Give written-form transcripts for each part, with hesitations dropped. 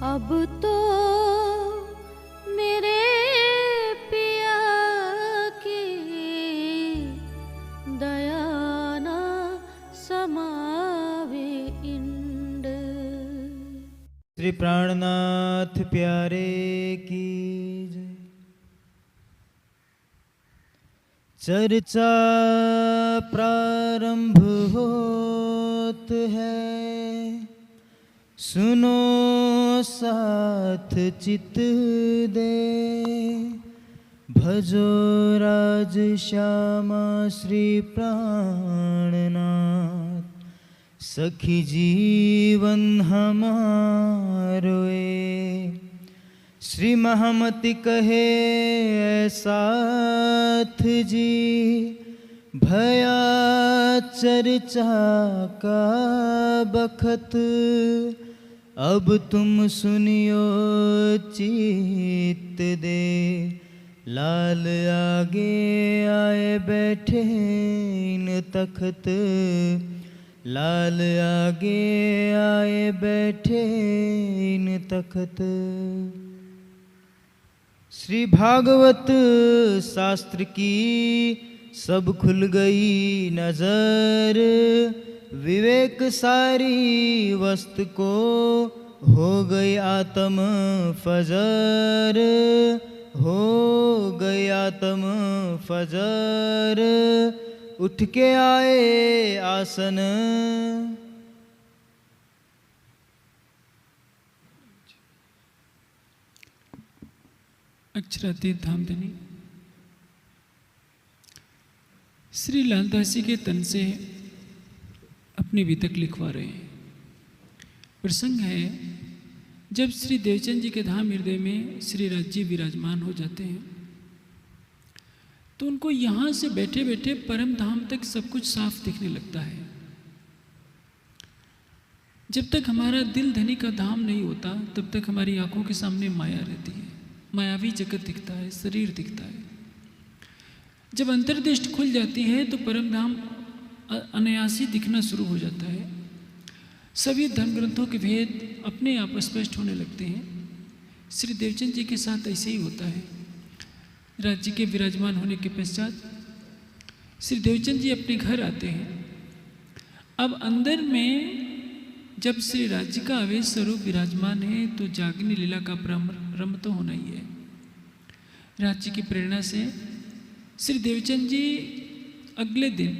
अब तो मेरे पिया की दया ना समावे इंड। श्री प्राणनाथ प्यारे की जय। चर्चा प्रारंभ होत है, सुनो साथ चित दे। भजो राज श्यामा श्री प्राणनाथ, सखी जीवन हमारो ए। श्री महामति कहे साथ जी, भया चर्चा का बखत। अब तुम सुनियो चित दे, लाल आगे आए बैठे इन तखत। लाल आगे आए बैठे इन तखत। श्री भागवत शास्त्र की सब खुल गई नजर। विवेक सारी वस्तु को हो गई आत्म फजर। हो गई आत्म फजर, उठ के आए आसन। अक्षरातीत धामधनी श्री लालदास जी के तन से अपनी वितक लिखवा रहे हैं। प्रसंग है जब श्री देवचंद जी के धाम हृदय में श्री राज्य विराजमान हो जाते हैं तो उनको यहाँ से बैठे बैठे परम धाम तक सब कुछ साफ दिखने लगता है। जब तक हमारा दिल धनी का धाम नहीं होता तब तक हमारी आंखों के सामने माया रहती है, मायावी जगत दिखता है, शरीर दिखता है। जब अंतर्दृष्टि खुल जाती है तो परम धाम अनायासी दिखना शुरू हो जाता है। सभी धर्म ग्रंथों के भेद अपने आप स्पष्ट होने लगते हैं। श्री देवचंद जी के साथ ऐसे ही होता है। राज्य के विराजमान होने के पश्चात श्री देवचंद जी अपने घर आते हैं। अब अंदर में जब श्री राज्य का आवेश स्वरूप विराजमान है तो जागनी लीला का प्रारंभ तो होना ही है। राज्य की प्रेरणा से श्री देवचंद जी अगले दिन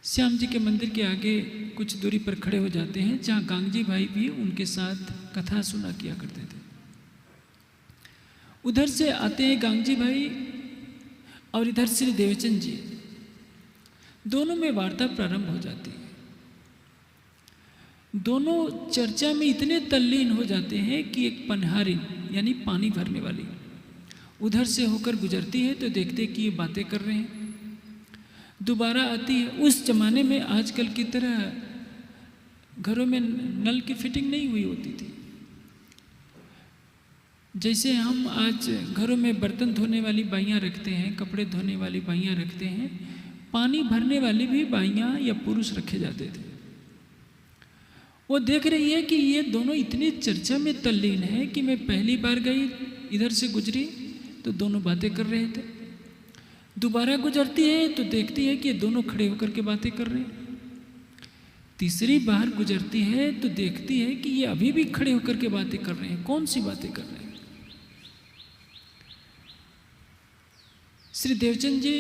श्याम जी के मंदिर के आगे कुछ दूरी पर खड़े हो जाते हैं, जहाँ गांगजी भाई भी उनके साथ कथा सुना किया करते थे। उधर से आते हैं गांगजी भाई और इधर श्री देवचंद जी, दोनों में वार्ता प्रारंभ हो जाती है। दोनों चर्चा में इतने तल्लीन हो जाते हैं कि एक पनहारिन यानी पानी भरने वाली उधर से होकर गुजरती है तो देखते कि ये बातें कर रहे हैं। दोबारा आती है। उस जमाने में आजकल की तरह घरों में नल की फिटिंग नहीं हुई होती थी। जैसे हम आज घरों में बर्तन धोने वाली बाइयाँ रखते हैं, कपड़े धोने वाली बाइयाँ रखते हैं, पानी भरने वाली भी बाइयाँ या पुरुष रखे जाते थे। वो देख रही है कि ये दोनों इतनी चर्चा में तल्लीन है कि मैं पहली बार गई इधर से गुजरी तो दोनों बातें कर रहे थे। दोबारा गुजरती है तो देखती है कि ये दोनों खड़े होकर के बातें कर रहे हैं। तीसरी बार गुजरती है तो देखती है कि ये अभी भी खड़े होकर के बातें कर रहे हैं। कौन सी बातें कर रहे हैं? श्री देवचंद जी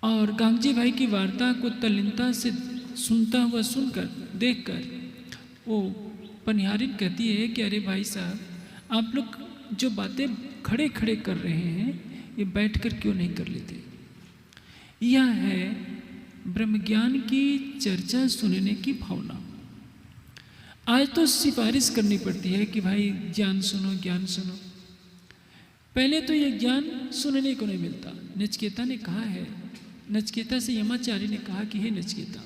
और गांगजी भाई की वार्ता को तल्लीनता से सुनता हुआ सुनकर देखकर वो पनिहारिन कहती है कि अरे भाई साहब, आप लोग जो बातें खड़े खड़े कर रहे हैं ये बैठकर क्यों नहीं कर लेते? यह है ब्रह्मज्ञान की चर्चा सुनने की भावना। आज तो सिफारिश करनी पड़ती है कि भाई ज्ञान सुनो, ज्ञान सुनो। पहले तो ये ज्ञान सुनने को नहीं मिलता। नचिकेता ने कहा है, नचिकेता से यमाचार्य ने कहा कि हे नचिकेता,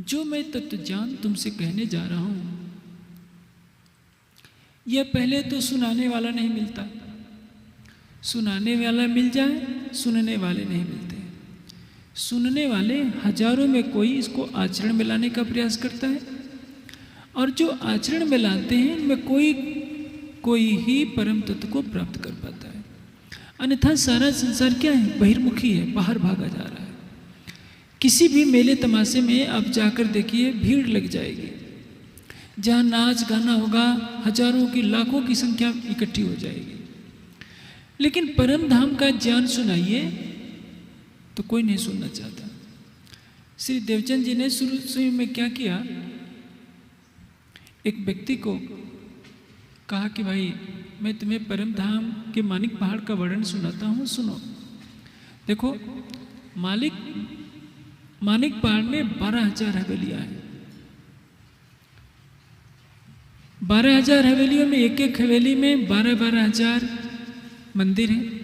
जो मैं तत्व ज्ञान तुमसे कहने जा रहा हूं यह पहले तो सुनाने वाला नहीं मिलता। सुनाने वाला मिल जाए, सुनने वाले नहीं मिलते। सुनने वाले हजारों में कोई इसको आचरण में लाने का प्रयास करता है, और जो आचरण में लाते हैं उनमें कोई ही परम तत्व को प्राप्त कर पाता है। अन्यथा सारा संसार क्या है? बहिर्मुखी है, बाहर भागा जा रहा है। किसी भी मेले तमाशे में आप जाकर देखिए, भीड़ लग जाएगी। जहाँ नाच गाना होगा, हजारों की लाखों की संख्या इकट्ठी हो जाएगी, लेकिन परम धाम का ज्ञान सुनाइए तो कोई नहीं सुनना चाहता। श्री देवचंद जी ने शुरू में क्या किया, एक व्यक्ति को कहा कि भाई मैं तुम्हें परम धाम के मानिक पहाड़ का वर्णन सुनाता हूँ, सुनो। देखो, मानिक पहाड़ में 12,000 हवेलियाँ हैं। 12,000 हवेलियों में एक एक हवेली में 12,000 मंदिर हैं।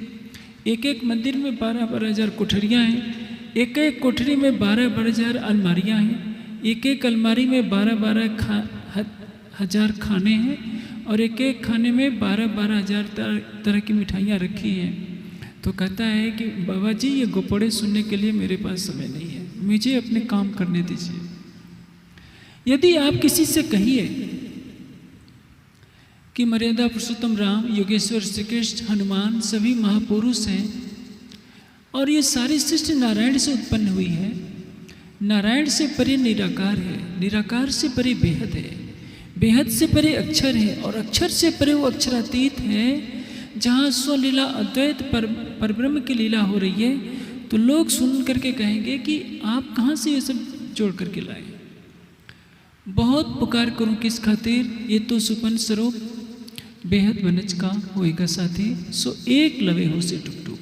एक एक मंदिर में 12,000 कोठरियाँ हैं। एक एक कोठरी में 12,000 अलमारियाँ हैं। एक एक अलमारी में 12,000 खाने हैं, और एक एक खाने में 12,000 तरह की मिठाइयाँ रखी हैं। तो कहता है कि बाबा जी, ये गोपड़े सुनने के लिए मेरे पास समय नहीं है, मुझे अपने काम करने दीजिए। यदि आप किसी से कहिए कि मर्यादा पुरुषोत्तम राम, योगेश्वर श्री कृष्ण, हनुमान सभी महापुरुष हैं, और ये सारी सृष्टि नारायण से उत्पन्न हुई है। नारायण से परे निराकार है, निराकार से परे बेहद है, बेहद से परे अक्षर है, और अक्षर से परे वो अक्षरातीत है, जहाँ स्वलीला अद्वैत परब्रह्म की लीला हो रही है। तो लोग सुन करके कहेंगे कि आप कहाँ से ये सब जोड़ करके लाए। बहुत पुकार करूँ किस खातिर, ये तो सुपन स्वरूप बेहद वनज का होएगा साथी, सो एक लवे हो से टुक टुक।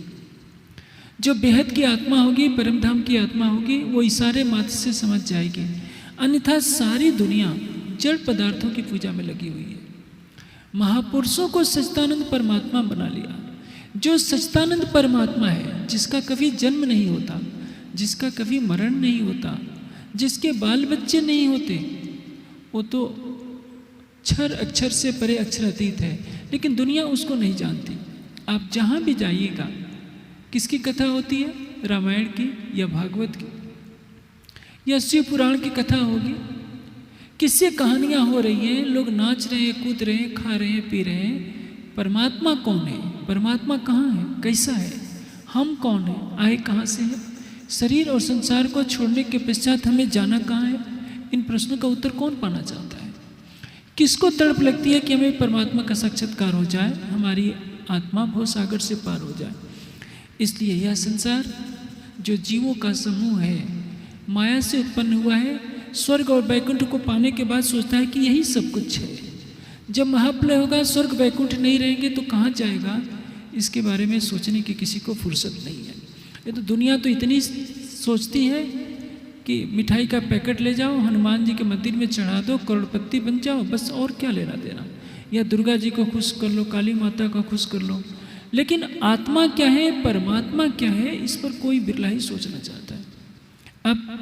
जो बेहद की आत्मा होगी, परम धाम की आत्मा होगी, वो इशारे मात्र से समझ जाएगी। अन्यथा सारी दुनिया जड़ पदार्थों की पूजा में लगी हुई है। महापुरुषों को सच्चिदानंद परमात्मा बना लिया। जो सच्चिदानंद परमात्मा है, जिसका कभी जन्म नहीं होता, जिसका कभी मरण नहीं होता, जिसके बाल बच्चे नहीं होते, वो तो क्षर अक्षर से परे अक्षरातीत है, लेकिन दुनिया उसको नहीं जानती। आप जहाँ भी जाइएगा, किसकी कथा होती है? रामायण की या भागवत की या शिव पुराण की कथा होगी। किससे कहानियाँ हो रही हैं, लोग नाच रहे हैं, कूद रहे हैं, खा रहे हैं, पी रहे हैं। परमात्मा कौन है? परमात्मा कहाँ है? कैसा है? हम कौन है? आए कहाँ से हैं? शरीर और संसार को छोड़ने के पश्चात हमें जाना कहाँ है? इन प्रश्नों का उत्तर कौन पाना चाहता है? किसको तड़प लगती है कि हमें परमात्मा का साक्षात्कार हो जाए, हमारी आत्मा भवसागर से पार हो जाए। इसलिए यह संसार जो जीवों का समूह है, माया से उत्पन्न हुआ है। स्वर्ग और वैकुंठ को पाने के बाद सोचता है कि यही सब कुछ है। जब महाप्रलय होगा, स्वर्ग वैकुंठ नहीं रहेंगे तो कहाँ जाएगा, इसके बारे में सोचने की किसी को फुर्सत नहीं है। ये तो दुनिया तो इतनी सोचती है कि मिठाई का पैकेट ले जाओ, हनुमान जी के मंदिर में चढ़ा दो, करोड़पति बन जाओ, बस और क्या लेना देना। या दुर्गा जी को खुश कर लो, काली माता को खुश कर लो। लेकिन आत्मा क्या है, परमात्मा क्या है, इस पर कोई बिरला ही सोचना चाहता है। अब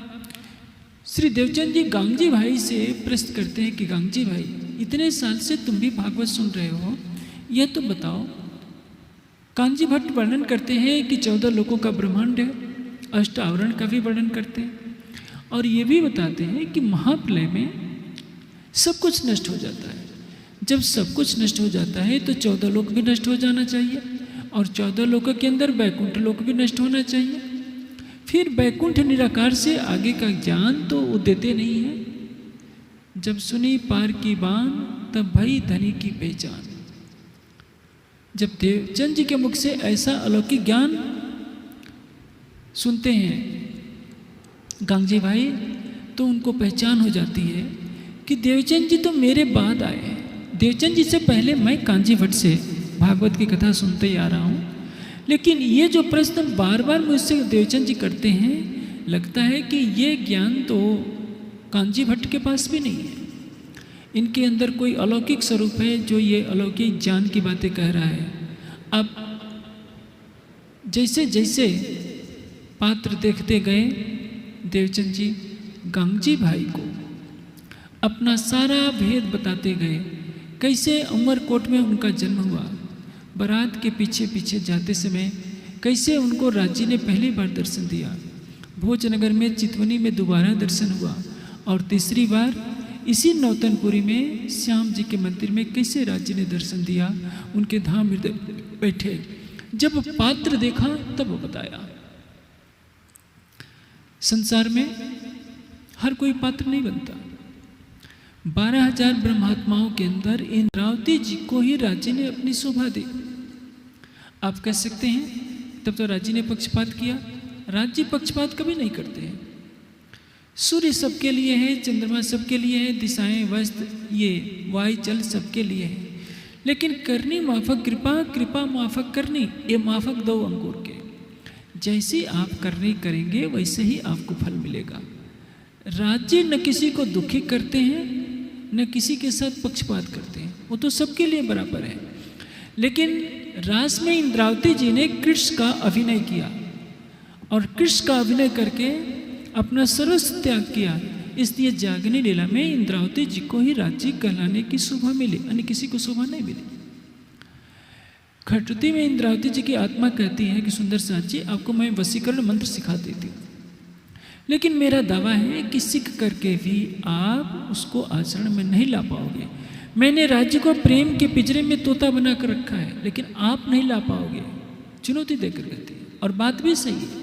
श्री देवचंद जी गांगजी भाई से प्रश्न करते हैं कि गांगजी भाई, इतने साल से तुम भी भागवत सुन रहे हो, यह तो बताओ। कांजी भट्ट वर्णन करते हैं कि 14 लोकों का ब्रह्मांड है, अष्ट आवरण का भी वर्णन करते हैं, और ये भी बताते हैं कि महाप्रलय में सब कुछ नष्ट हो जाता है। जब सब कुछ नष्ट हो जाता है तो 14 लोक भी नष्ट हो जाना चाहिए, और 14 लोकों के अंदर वैकुंठ लोक भी नष्ट होना चाहिए। फिर वैकुंठ निराकार से आगे का ज्ञान तो वो देते नहीं है। जब सुनी पार की बान, तब भई धनी की पहचान। जब देवचंद जी के मुख से ऐसा अलौकिक ज्ञान सुनते हैं गांगजी भाई, तो उनको पहचान हो जाती है कि देवचंद जी तो मेरे बाद आए हैं। देवचंद जी से पहले मैं कांजी भट्ट से भागवत की कथा सुनते ही आ रहा हूँ, लेकिन ये जो प्रश्न बार बार मुझसे देवचंद जी करते हैं, लगता है कि ये ज्ञान तो कांजी भट्ट के पास भी नहीं है। इनके अंदर कोई अलौकिक स्वरूप है जो ये अलौकिक ज्ञान की बातें कह रहा है। अब जैसे जैसे पात्र देखते गए, देवचंद जी गांगजी भाई को अपना सारा भेद बताते गए। कैसे उमरकोट में उनका जन्म हुआ, बारात के पीछे पीछे जाते समय कैसे उनको राजी ने पहली बार दर्शन दिया, भोजनगर में चितवनी में दोबारा दर्शन हुआ, और तीसरी बार इसी नौतनपुरी में श्याम जी के मंदिर में कैसे राज्य ने दर्शन दिया, उनके धाम हृदय बैठे। जब पात्र देखा तब बताया। संसार में हर कोई पात्र नहीं बनता। 12,000 ब्रह्मात्माओं के अंदर इंद्रावती जी को ही राज्य ने अपनी शोभा दी। आप कह सकते हैं तब तो राज्य ने पक्षपात किया। राज्य पक्षपात कभी नहीं करते हैं। सूर्य सबके लिए है, चंद्रमा सबके लिए है, दिशाएं वस्त्र ये वायु जल सबके लिए है, लेकिन करनी माफक कृपा, कृपा माफक करनी, ये माफक 2 अंकुर के। जैसे आप करनी करेंगे वैसे ही आपको फल मिलेगा। राज्य न किसी को दुखी करते हैं न किसी के साथ पक्षपात करते हैं, वो तो सबके लिए बराबर है। लेकिन रास में इंद्रावती जी ने कृष्ण का अभिनय किया, और कृष्ण का अभिनय करके अपना सर्वस्व त्याग किया, इसलिए जागनी लीला में इंद्रावती जी को ही राज्य कहलाने की शोभा मिली, अन्य किसी को शोभा नहीं मिली। खटुती में इंद्रावती जी की आत्मा कहती है कि सुंदर साथ जी, आपको मैं वशीकरण मंत्र सिखा देती हूँ, लेकिन मेरा दावा है कि सीख करके भी आप उसको आचरण में नहीं ला पाओगे। मैंने राज्य को प्रेम के पिंजरे में तोता बना कर रखा है, लेकिन आप नहीं ला पाओगे। चुनौती देकर कहती है, और बात भी सही है।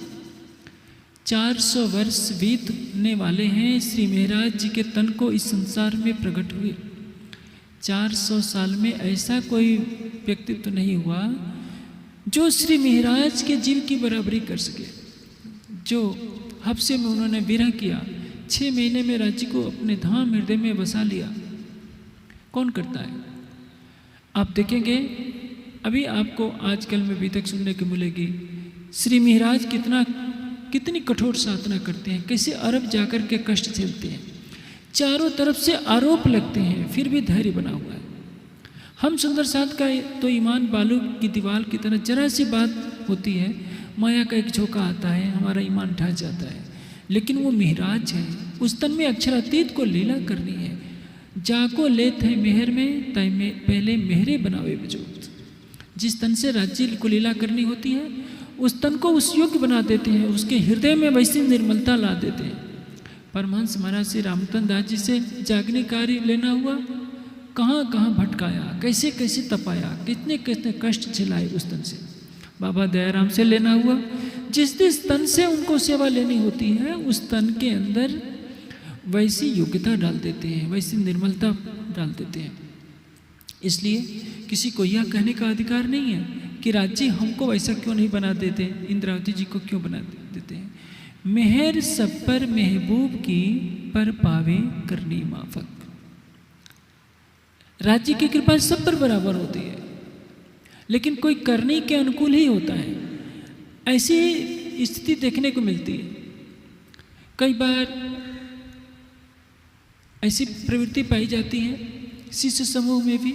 400 वर्ष बीतने वाले हैं श्री महाराज जी के तन को इस संसार में प्रकट हुए। 400 साल में ऐसा कोई व्यक्तित्व नहीं हुआ जो श्री महाराज के जीव की बराबरी कर सके। जो हफ्से में उन्होंने विरह किया, 6 महीने में राज्य को अपने धाम हृदय में बसा लिया, कौन करता है? आप देखेंगे अभी आपको आजकल में भी तक सुनने को मिलेगी श्री महाराज कितनी कठोर साधना करते हैं, कैसे अरब जाकर के कष्ट झेलते हैं, चारों तरफ से आरोप लगते हैं, फिर भी धैर्य बना हुआ है। हम सुंदर साथ का तो ईमान बालू की दीवार की तरह जरा सी बात होती है, माया का एक झोंका आता है, हमारा ईमान ढह जाता है। लेकिन वो महाराज है, उस तन में अक्षरातीत को लीला करनी है। जाको लेत है मेहर में तय में पहले मेहरे बनावे बजोत। जिस तन से राज्य को लीला करनी होती है उस तन को उस योग्य बना देते हैं, उसके हृदय में वैसी निर्मलता ला देते हैं। परमहंस महाराज श्री रामतन दास जी से जागने कार्य लेना हुआ, कहाँ कहाँ भटकाया, कैसे कैसे तपाया, कितने कितने कष्ट झेलाए उस तन से। बाबा दयाराम से लेना हुआ, जिस जिस तन से उनको सेवा लेनी होती है उस तन के अंदर वैसी योग्यता डाल देते हैं, वैसी निर्मलता डाल देते हैं। इसलिए किसी को यह कहने का अधिकार नहीं है कि राज्य हमको वैसा क्यों नहीं बना देते, इंद्रावती जी को क्यों बना देते हैं। मेहर सब पर महबूब की पर पावे करनी माफक। राज्य की कृपा सब पर बराबर होती है, लेकिन कोई करनी के अनुकूल ही होता है। ऐसी स्थिति देखने को मिलती है। कई बार ऐसी प्रवृत्ति पाई जाती है शिष्य समूह में भी।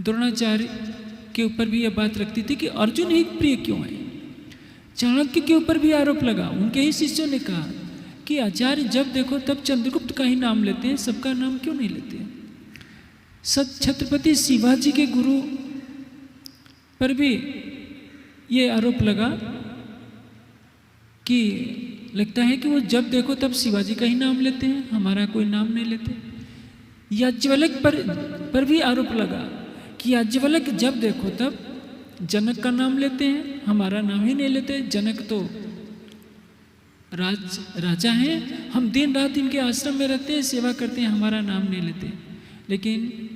द्रोणाचार्य के ऊपर भी यह बात रखती थी कि अर्जुन ही प्रिय क्यों है। चाणक्य के ऊपर भी आरोप लगा, उनके ही शिष्यों ने कहा कि आचार्य जब देखो तब चंद्रगुप्त का ही नाम लेते हैं, सबका नाम क्यों नहीं लेते। छत्रपति शिवाजी के गुरु पर भी ये आरोप लगा कि लगता है कि वो जब देखो तब शिवाजी का ही नाम लेते हैं, हमारा कोई नाम नहीं लेते। याज्ञवल्क्य पर भी आरोप लगा कि याज्ञवल्क्य जब देखो तब जनक का नाम लेते हैं, हमारा नाम ही नहीं लेते। जनक तो राजा हैं, हम दिन रात इनके आश्रम में रहते हैं, सेवा करते हैं, हमारा नाम नहीं लेते। लेकिन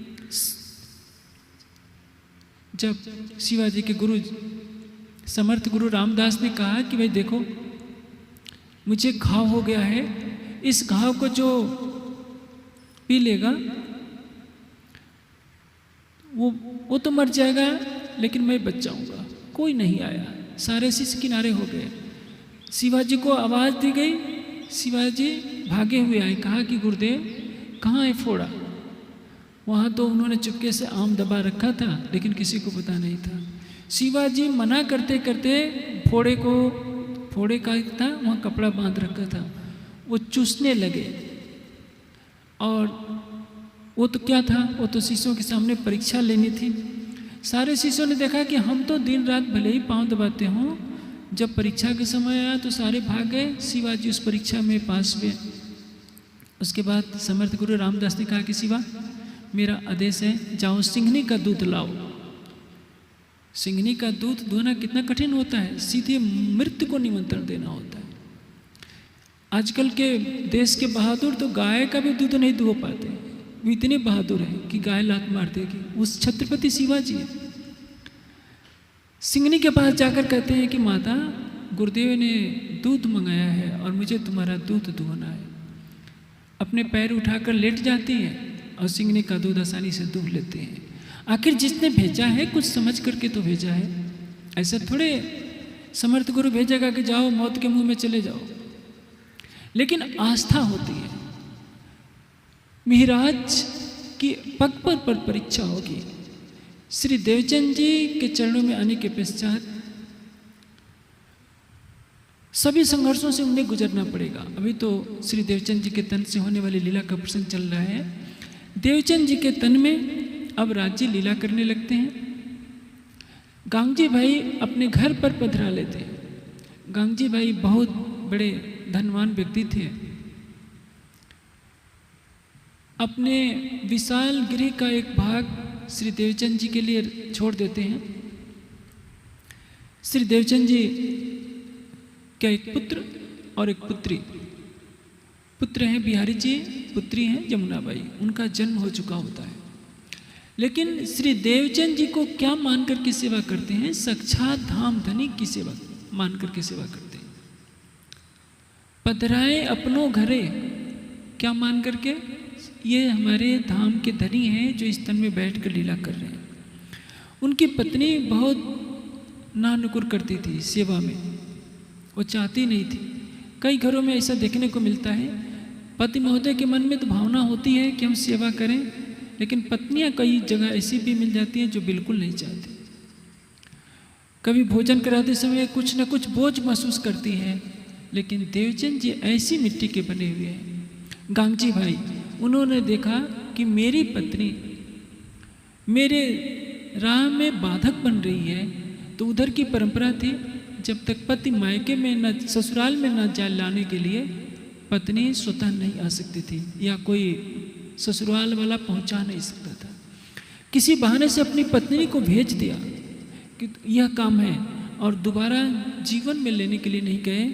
जब शिवाजी के गुरु समर्थ गुरु रामदास ने कहा कि भाई देखो मुझे घाव हो गया है, इस घाव को जो पी लेगा वो तो मर जाएगा, लेकिन मैं बच जाऊंगा। कोई नहीं आया, सारे शिष्य किनारे हो गए। शिवाजी को आवाज़ दी गई, शिवाजी भागे हुए आए, कहा कि गुरुदेव कहाँ है फोड़ा। वहाँ तो उन्होंने चुपके से आम दबा रखा था, लेकिन किसी को पता नहीं था। शिवाजी मना करते करते फोड़े का था, वहाँ कपड़ा बांध रखा था, वो चूसने लगे। और वो तो क्या था, वो तो शिष्यों के सामने परीक्षा लेनी थी। सारे शिष्यों ने देखा कि हम तो दिन रात भले ही पाँव दबाते हों, जब परीक्षा के समय आया तो सारे भाग गए, शिवाजी उस परीक्षा में पास हुए। उसके बाद समर्थ गुरु रामदास ने कहा कि शिवा, मेरा आदेश है, जाओ सिंघनी का दूध लाओ। सिंघनी का दूध दुहना कितना कठिन होता है, सीधे मृत्यु को निमंत्रण देना होता है। आजकल के देश के बहादुर तो गाय का भी दूध नहीं दुह पाते, वो इतने बहादुर हैं कि गाय लात मार देगी। उस छत्रपति शिवाजी है। सिंघनी के पास जाकर कहते हैं कि माता, गुरुदेव ने दूध मंगाया है और मुझे तुम्हारा दूध दुहना है। अपने पैर उठाकर लेट जाती हैं और सिंघनी का दूध आसानी से दूह लेते हैं। आखिर जिसने भेजा है कुछ समझ करके तो भेजा है, ऐसा थोड़े समर्थ गुरु भेजेगा कि जाओ मौत के मुंह में चले जाओ। लेकिन आस्था होती है। मिहिराज की पग पर परीक्षा होगी। श्री देवचंद जी के चरणों में आने के पश्चात सभी संघर्षों से उन्हें गुजरना पड़ेगा। अभी तो श्री देवचंद जी के तन से होने वाली लीला का प्रसंग चल रहा है। देवचंद जी के तन में अब राज्य लीला करने लगते हैं। गांगजी भाई अपने घर पर पधरा लेते हैं। गांगजी भाई बहुत बड़े धनवान व्यक्ति थे। अपने विशाल गृह का एक भाग श्री देवचंद जी के लिए छोड़ देते हैं। श्री देवचंद जी का एक पुत्र और एक पुत्री। पुत्र हैं बिहारी जी, पुत्री हैं यमुनाबाई। उनका जन्म हो चुका होता है। लेकिन श्री देवचंद जी को क्या मान करके सेवा करते हैं? साक्षात धाम धनिक की सेवा मान करके सेवा करते हैं। पधराए अपनों घरे, क्या मान करके? ये हमारे धाम के धनी हैं जो इस तन में बैठ कर लीला कर रहे हैं। उनकी पत्नी बहुत नानुकुर करती थी सेवा में, वो चाहती नहीं थी। कई घरों में ऐसा देखने को मिलता है। पति महोदय के मन में तो भावना होती है कि हम सेवा करें, लेकिन पत्नियां कई जगह ऐसी भी मिल जाती हैं जो बिल्कुल नहीं चाहती। कभी भोजन कराते समय कुछ न कुछ बोझ महसूस करती हैं। लेकिन देवचंद जी ऐसी मिट्टी के बने हुए हैं। गांगजी भाई, उन्होंने देखा कि मेरी पत्नी मेरे राह में बाधक बन रही है, तो उधर की परंपरा थी जब तक पति मायके में न ससुराल में न जा लाने के लिए पत्नी स्वतः नहीं आ सकती थी, या कोई ससुराल वाला पहुंचा नहीं सकता था। किसी बहाने से अपनी पत्नी को भेज दिया कि यह काम है, और दोबारा जीवन में लेने के लिए नहीं गए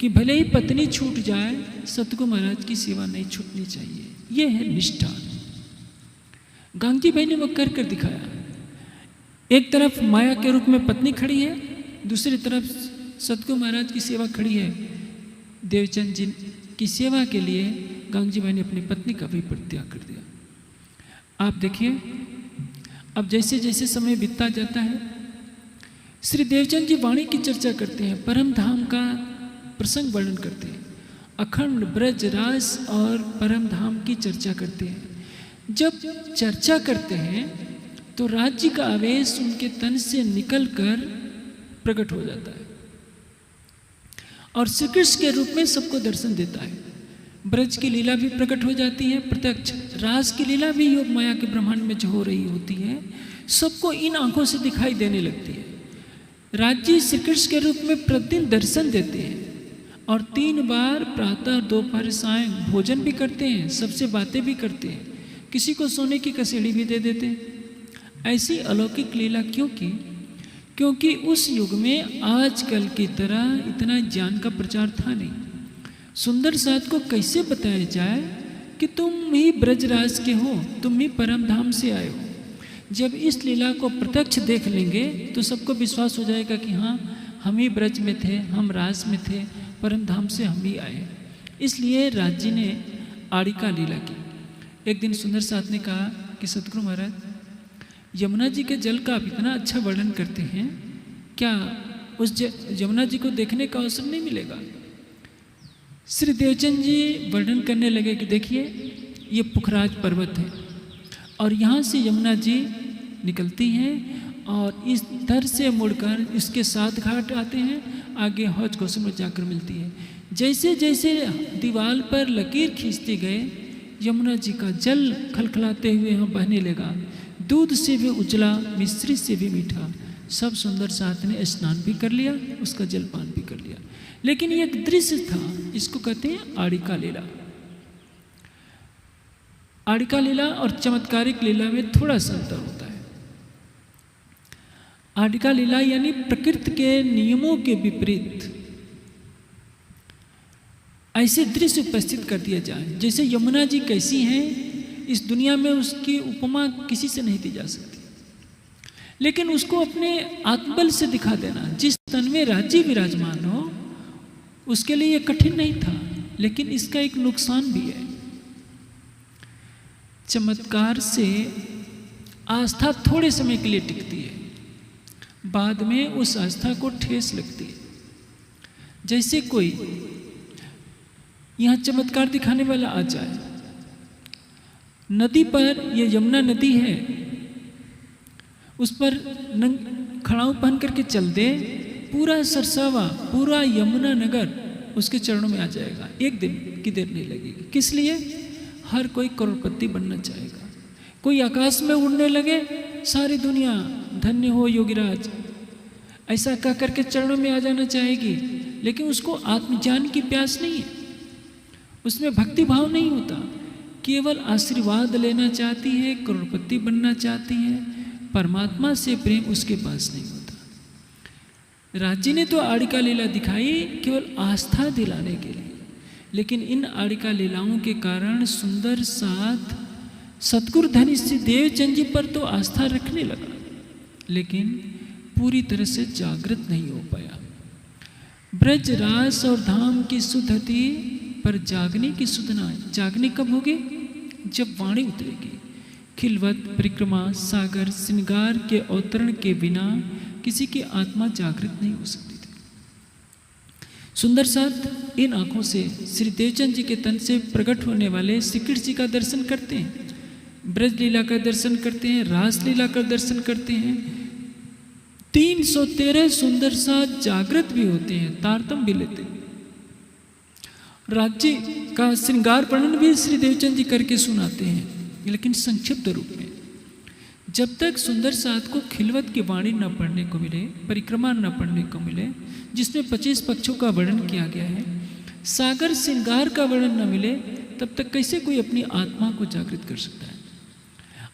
कि भले ही पत्नी छूट जाए, सतगुरु महाराज की सेवा नहीं छूटनी चाहिए। यह है निष्ठा। गांगजी भाई ने वो कर कर दिखाया। एक तरफ माया के रूप में पत्नी खड़ी है, दूसरी तरफ सतगुरु महाराज की सेवा खड़ी है। देवचंद जी की सेवा के लिए गांगजी भाई ने अपनी पत्नी का भी परित्याग कर दिया। आप देखिए, अब जैसे जैसे समय बीतता जाता है, श्री देवचंद जी वाणी की चर्चा करते हैं, परम धाम का प्रसंग वर्णन करते हैं, अखंड ब्रज रास और परम धाम की चर्चा करते हैं। जब चर्चा करते हैं तो राज्य का आवेश उनके तन से निकलकर प्रकट हो जाता है और श्री कृष्ण के रूप में सबको दर्शन देता है। ब्रज की लीला भी प्रकट हो जाती है प्रत्यक्ष। रास की लीला भी योग माया के ब्रह्मांड में जो हो रही होती है, सबको इन आंखों से दिखाई देने लगती है। राज्य श्री कृष्ण के रूप में प्रतिदिन दर्शन देते हैं और 3 बार प्रातः दोपहर सायं भोजन भी करते हैं, सबसे बातें भी करते हैं, किसी को सोने की कसेड़ी भी दे देते हैं। ऐसी अलौकिक लीला क्यों की? क्योंकि उस युग में आजकल की तरह इतना ज्ञान का प्रचार था नहीं। सुंदर साथ को कैसे बताया जाए कि तुम ही ब्रजराज के हो, तुम ही परम धाम से आए हो। जब इस लीला को प्रत्यक्ष देख लेंगे तो सबको विश्वास हो जाएगा कि हाँ, हम ही ब्रज में थे, हम राज में थे, परम धाम से हम ही आए। इसलिए राज जी ने आड़िका लीला की। एक दिन सुंदर साथ ने कहा कि सतगुरु महाराज, यमुना जी के जल का आप इतना अच्छा वर्णन करते हैं, क्या उस यमुना जी को देखने का अवसर नहीं मिलेगा? श्री देवचंद जी वर्णन करने लगे कि देखिए, ये पुखराज पर्वत है और यहाँ से यमुना जी निकलती हैं और इस दर से मुड़कर इसके 7 घाट आते हैं, आगे हौज गौसम में जाकर मिलती है। जैसे जैसे दीवार पर लकीर खींचते गए, यमुना जी का जल खलखलाते हुए यहाँ बहने लगा। दूध से भी उजला, मिश्री से भी मीठा, सब सुंदर साथ ने स्नान भी कर लिया, उसका जलपान भी कर लिया। लेकिन ये एक दृश्य था, इसको कहते हैं आड़िका लीला। आड़िका लीला और चमत्कारिक लीला में थोड़ा सा अंतर होता है। आड़िका लीला यानी प्रकृति के नियमों के विपरीत ऐसे दृश्य उपस्थित कर दिया जाए, जैसे यमुना जी कैसी हैं इस दुनिया में उसकी उपमा किसी से नहीं दी जा सकती, लेकिन उसको अपने आत्मबल से दिखा देना। जिस तन में राज्य विराजमान हो उसके लिए यह कठिन नहीं था, लेकिन इसका एक नुकसान भी है। चमत्कार से आस्था थोड़े समय के लिए टिकती है, बाद में उस आस्था को ठेस लगती है। जैसे कोई यहाँ चमत्कार दिखाने वाला आ जाए, नदी पर, ये यमुना नदी है, उस पर खड़ाऊ पहन करके चल दे, पूरा सरसावा, पूरा यमुना नगर उसके चरणों में आ जाएगा, एक दिन की देर नहीं लगेगी। किस लिए? हर कोई करोड़पति बनना चाहेगा। कोई आकाश में उड़ने लगे, सारी दुनिया धन्य हो योगीराज ऐसा कह करके चरणों में आ जाना चाहेगी, लेकिन उसको आत्मज्ञान की प्यास नहीं है, उसमें भक्ति भाव नहीं होता, केवल आशीर्वाद लेना चाहती है, करोड़पति बनना चाहती है, परमात्मा से प्रेम उसके पास नहीं होता। राज्य ने तो आड़िका लीला दिखाई केवल आस्था दिलाने के लिए, लेकिन इन आड़िका लीलाओं के कारण सुंदर साथ सतगुरु धनी श्री देवचंद जी पर तो आस्था रखने लगा, लेकिन पूरी तरह से जागृत नहीं हो पाया। ब्रज रास और धाम की सुध थी, पर जागने की सुध ना। जागने कब होगी? जब वाणी उतरेगी। खिलवत, परिक्रमा, सागर, श्रृंगार के अवतरण के बिना किसी की आत्मा जागृत नहीं हो सकती थी। सुंदर साथ इन आंखों से श्री देवचंद जी के तन से प्रकट होने वाले श्री कृष्ण जी का दर्शन करते हैं, ब्रज लीला का दर्शन करते हैं, रास लीला का दर्शन करते हैं। 313 सुंदर साथ जागृत भी होते हैं, तारतम भी लेते हैं। राज्य का श्रृंगार वर्णन भी श्री देवचंद जी करके सुनाते हैं, लेकिन संक्षिप्त रूप में। जब तक सुंदर साथ को खिलवत की वाणी न पढ़ने को मिले, परिक्रमा न पढ़ने को मिले, जिसमें 25 पक्षों का वर्णन किया गया है, सागर श्रृंगार का वर्णन न मिले, तब तक कैसे कोई अपनी आत्मा को जागृत कर सकता है?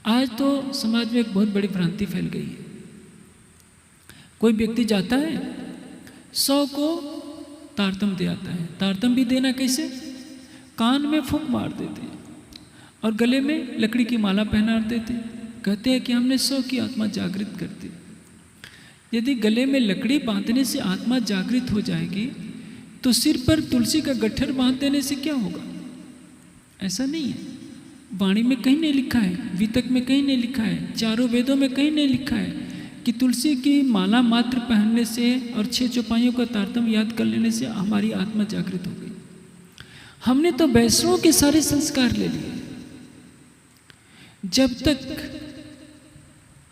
आज तो समाज में एक बहुत बड़ी भ्रांति फैल गई है। कोई व्यक्ति जाता है, 100 को तारतम दे आता है। तारतम भी देना कैसे? कान में फूंक मार देते हैं और गले में लकड़ी की माला पहना देते हैं, कहते हैं कि हमने 100 की आत्मा जागृत कर दी। यदि गले में लकड़ी बांधने से आत्मा जागृत हो जाएगी, तो सिर पर तुलसी का गट्ठर बांध देने से क्या होगा? ऐसा नहीं है। वाणी में कहीं नहीं लिखा है, वितक में कहीं नहीं लिखा है, चारों वेदों में कहीं नहीं लिखा है कि तुलसी की माला मात्र पहनने से और 6 चौपाइयों का तारतम याद कर लेने से हमारी आत्मा जागृत हो गई। हमने तो वैष्णवों के सारे संस्कार ले लिए। जब तक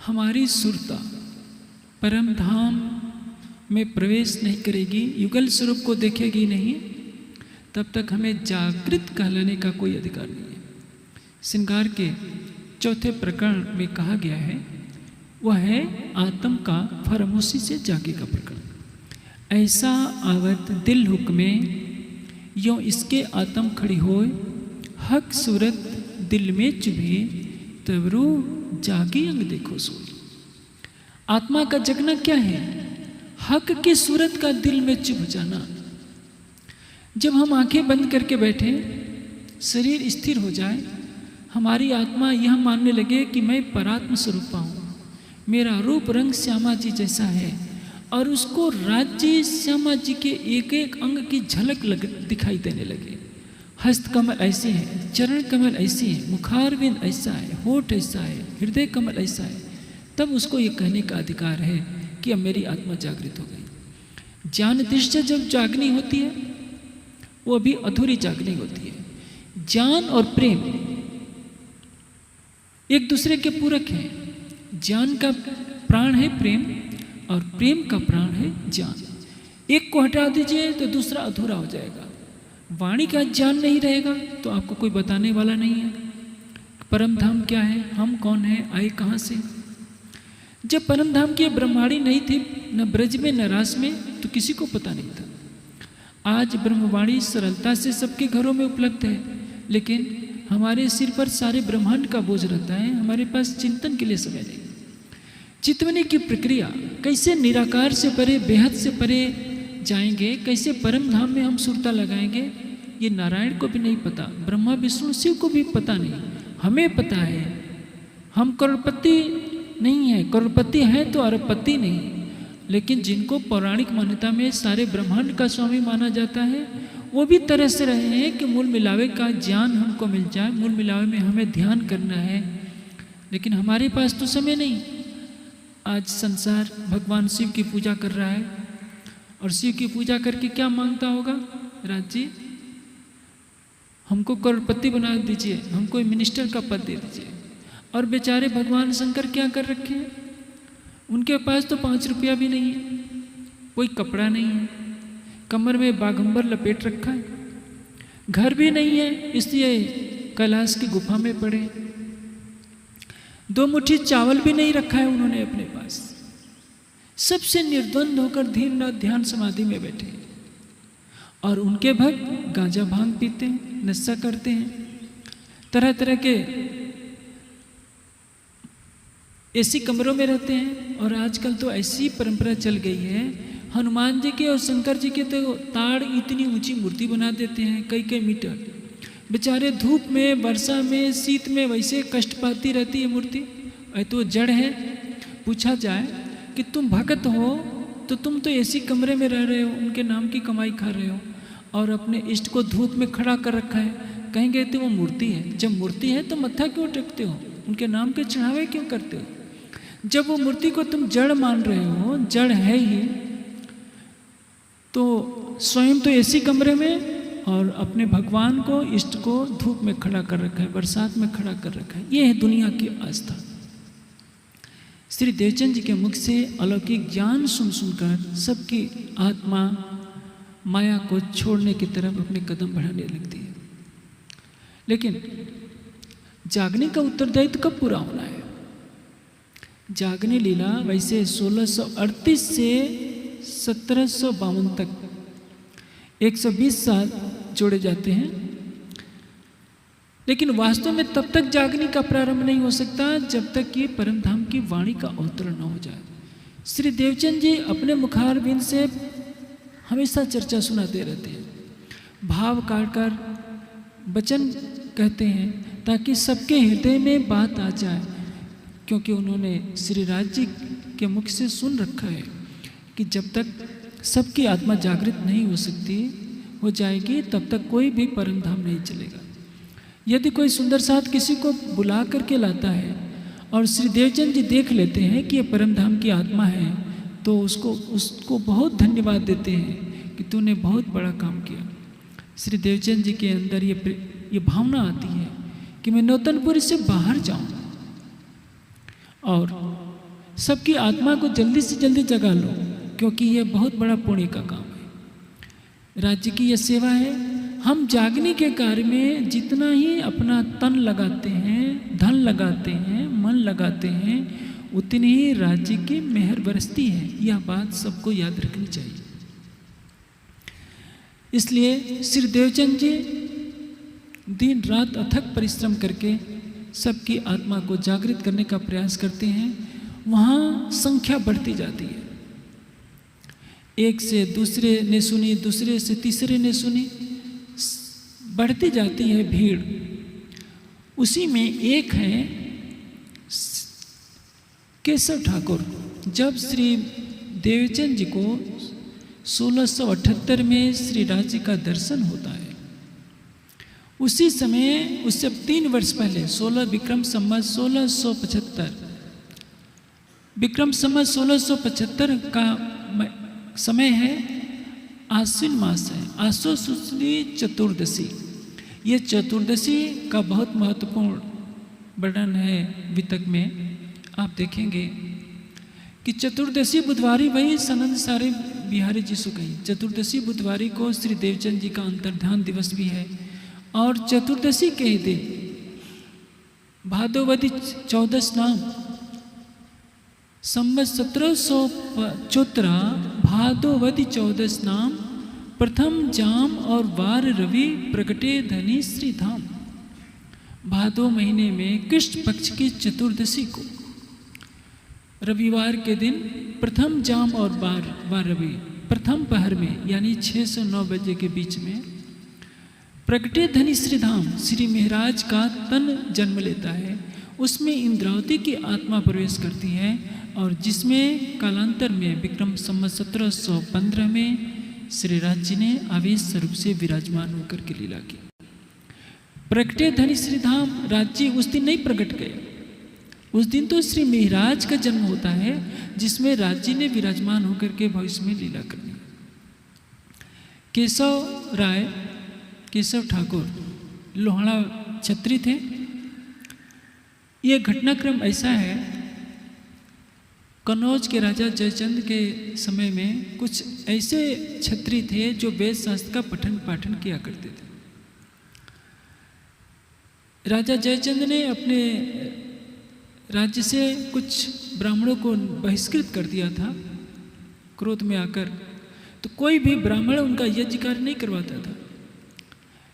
हमारी सुरता परम धाम में प्रवेश नहीं करेगी, युगल स्वरूप को देखेगी नहीं, तब तक हमें जागृत कहलाने का कोई अधिकार नहीं है। श्रृंगार के 4थे प्रकरण में कहा गया है, वह है आत्म का फरमोशी से जागे का प्रकरण। ऐसा आवत दिल हुक्मे यों इसके आत्म खड़ी होए, हक सूरत दिल में चुभे, तबरू जागी अंग देखो सोई। आत्मा का जगना क्या है? हक की सूरत का दिल में चुभ जाना। जब हम आंखें बंद करके बैठे, शरीर स्थिर हो जाए, हमारी आत्मा यह मानने लगे कि मैं परात्म स्वरूपा हूँ, मेरा रूप रंग श्यामा जी जैसा है, और उसको राज्य श्यामा जी के एक एक अंग की झलक दिखाई देने लगे। हस्त कमल ऐसे हैं, चरण कमल ऐसे हैं, मुखारविंद ऐसा है, होठ ऐसा है, हृदय कमल ऐसा है, तब उसको ये कहने का अधिकार है कि अब मेरी आत्मा जागृत हो गई। ज्ञान दृष्टि जब जागनी होती है, वो अभी अधूरी जागनी होती है। ज्ञान और प्रेम एक दूसरे के पूरक हैं। ज्ञान का प्राण है प्रेम, और प्रेम का प्राण है ज्ञान। एक को हटा दीजिए तो दूसरा अधूरा हो जाएगा। वाणी का ज्ञान नहीं रहेगा तो आपको कोई बताने वाला नहीं है। परम धाम क्या है, हम कौन है, आए कहाँ से। जब परम धाम की ब्रह्मवाणी नहीं थी, न ब्रज में न रास में, तो किसी को पता नहीं था। आज ब्रह्मवाणी सरलता से सबके घरों में उपलब्ध है, लेकिन हमारे सिर पर सारे ब्रह्मांड का बोझ रहता है, हमारे पास चिंतन के लिए समय नहीं। चितवनी की प्रक्रिया, कैसे निराकार से परे, बेहद से परे जाएंगे, कैसे परम धाम में हम सुरता लगाएंगे, ये नारायण को भी नहीं पता, ब्रह्मा विष्णु शिव को भी पता नहीं। हमें पता है। हम करोड़पति नहीं है, करोड़पति हैं तो अरबपति नहीं, लेकिन जिनको पौराणिक मान्यता में सारे ब्रह्मांड का स्वामी माना जाता है, वो भी तरस रहे हैं कि मूल मिलावे का ज्ञान हमको मिल जाए, मूल मिलावे में हमें ध्यान करना है, लेकिन हमारे पास तो समय नहीं। आज संसार भगवान शिव की पूजा कर रहा है, और शिव की पूजा करके क्या मांगता होगा? राज जी, हमको करोड़पति बना दीजिए, हमको मिनिस्टर का पद दे दीजिए। और बेचारे भगवान शंकर क्या कर रखे हैं? उनके पास तो 5 रुपया भी नहीं है, कोई कपड़ा नहीं है, कमर में बागंबर लपेट रखा है, घर भी नहीं है, इसलिए कैलाश की गुफा में पड़े। 2 मुट्ठी चावल भी नहीं रखा है उन्होंने अपने पास। सबसे निर्द्वंद होकर धीर ध्यान समाधि में बैठे, और उनके भक्त गांजा भांग पीते हैं, नशा करते हैं, तरह तरह के ऐसी कमरों में रहते हैं। और आजकल तो ऐसी परंपरा चल गई है, हनुमान जी के और शंकर जी के तो ताड़ इतनी ऊंची मूर्ति बना देते हैं, कई कई मीटर। बेचारे धूप में, वर्षा में, शीत में वैसे कष्ट पाती रहती है मूर्ति। तो जड़ है। पूछा जाए कि तुम भक्त हो तो तुम तो ऐसी कमरे में रह रहे हो, उनके नाम की कमाई खा रहे हो, और अपने इष्ट को धूप में खड़ा कर रखा है। कहेंगे तो वो मूर्ति है। जब मूर्ति है तो मत्था क्यों टेकते हो, उनके नाम के चढ़ावे क्यों करते हो? जब वो मूर्ति को तुम जड़ मान रहे हो, जड़ है ही, तो स्वयं तो ऐसी कमरे में, और अपने भगवान को, इष्ट को धूप में खड़ा कर रखा है, बरसात में खड़ा कर रखा है। ये है दुनिया की आस्था। श्री देवचंद जी के मुख से अलौकिक ज्ञान सुन सुनकर सबकी आत्मा माया को छोड़ने की तरफ अपने कदम बढ़ाने लगती है। लेकिन जागने का उत्तरदायित्व कब पूरा होना है? जागने लीला वैसे 1638 से 1752 तक 120 साल जोड़े जाते हैं, लेकिन वास्तव में तब तक जागने का प्रारंभ नहीं हो सकता जब तक कि परम धाम की वाणी का अवतरण न हो जाए। श्री देवचंद जी अपने मुखारबिंद से हमेशा चर्चा सुनाते रहते हैं, भाव काट कर वचन कहते हैं, ताकि सबके हृदय में बात आ जाए। क्योंकि उन्होंने श्री राज जी के मुख से सुन रखा है कि जब तक सबकी आत्मा जागृत नहीं हो सकती, हो जाएगी, तब तक कोई भी परम धाम नहीं चलेगा। यदि कोई सुंदर साथ किसी को बुला करके लाता है और श्री देवचंद जी देख लेते हैं कि ये परम धाम की आत्मा है, तो उसको बहुत धन्यवाद देते हैं कि तूने बहुत बड़ा काम किया। श्री देवचंद जी के अंदर ये भावना आती है कि मैं नौतनपुरी से बाहर जाऊं और सबकी आत्मा को जल्दी से जल्दी जगा लो, क्योंकि यह बहुत बड़ा पुण्य का काम है। राज्य की यह सेवा है। हम जागने के कार्य में जितना ही अपना तन लगाते हैं, धन लगाते हैं, मन लगाते हैं, उतनी ही राज्य की मेहर बरसती है। यह बात सबको याद रखनी चाहिए। इसलिए श्री देवचंद जी दिन रात अथक परिश्रम करके सबकी आत्मा को जागृत करने का प्रयास करते हैं। वहाँ संख्या बढ़ती जाती है, एक से दूसरे ने सुनी, दूसरे से तीसरे ने सुनी, बढ़ती जाती है भीड़। उसी में एक है केशव ठाकुर। जब श्री देवचंद जी को 1678 में श्री राज जी का दर्शन होता है, उसी समय, उससे 3 वर्ष पहले 16 विक्रम संवत 1675, विक्रम संवत 1675 का समय है, आश्विन मास है, आसो शुक्ल चतुर्दशी। ये चतुर्दशी का बहुत महत्वपूर्ण वर्णन है वितक में। आप देखेंगे कि चतुर्दशी बुधवारी, वही सनंद सारे बिहारी जी से कही, चतुर्दशी बुधवारी को श्री देवचंद जी का अंतर्ध्यान दिवस भी है। और चतुर्दशी के ही दिन भादोवदी 14 नाम संवत 1774 भादोवदी 14 नाम प्रथम जाम और वार रवि प्रगटे धनी श्री धाम। भादो महीने में कृष्ण पक्ष की चतुर्दशी को रविवार के दिन प्रथम जाम और वार रवि प्रथम पहर में यानी 6 से 9 बजे के बीच में प्रगटे धनी श्री धाम श्री महाराज का तन जन्म लेता है। उसमें इंद्रावती की आत्मा प्रवेश करती है और जिसमें कालांतर में विक्रम संवत 1715 में श्री राज जी ने आवेश स्वरूप से विराजमान होकर के लीला की। प्रगटे धनी श्री धाम राज्य उस दिन नहीं प्रकट गए। उस दिन तो श्री महाराज का जन्म होता है जिसमें राज्य ने विराजमान होकर के भविष्य में लीला करनी। केशव ठाकुर लोहाड़ा छत्री थे। यह घटनाक्रम ऐसा है, कन्नौज के राजा जयचंद के समय में कुछ ऐसे छत्री थे जो वेद शास्त्र का पठन पाठन किया करते थे। राजा जयचंद ने अपने राज्य से कुछ ब्राह्मणों को बहिष्कृत कर दिया था क्रोध में आकर, तो कोई भी ब्राह्मण उनका यज्ञ कार्य नहीं करवाता था।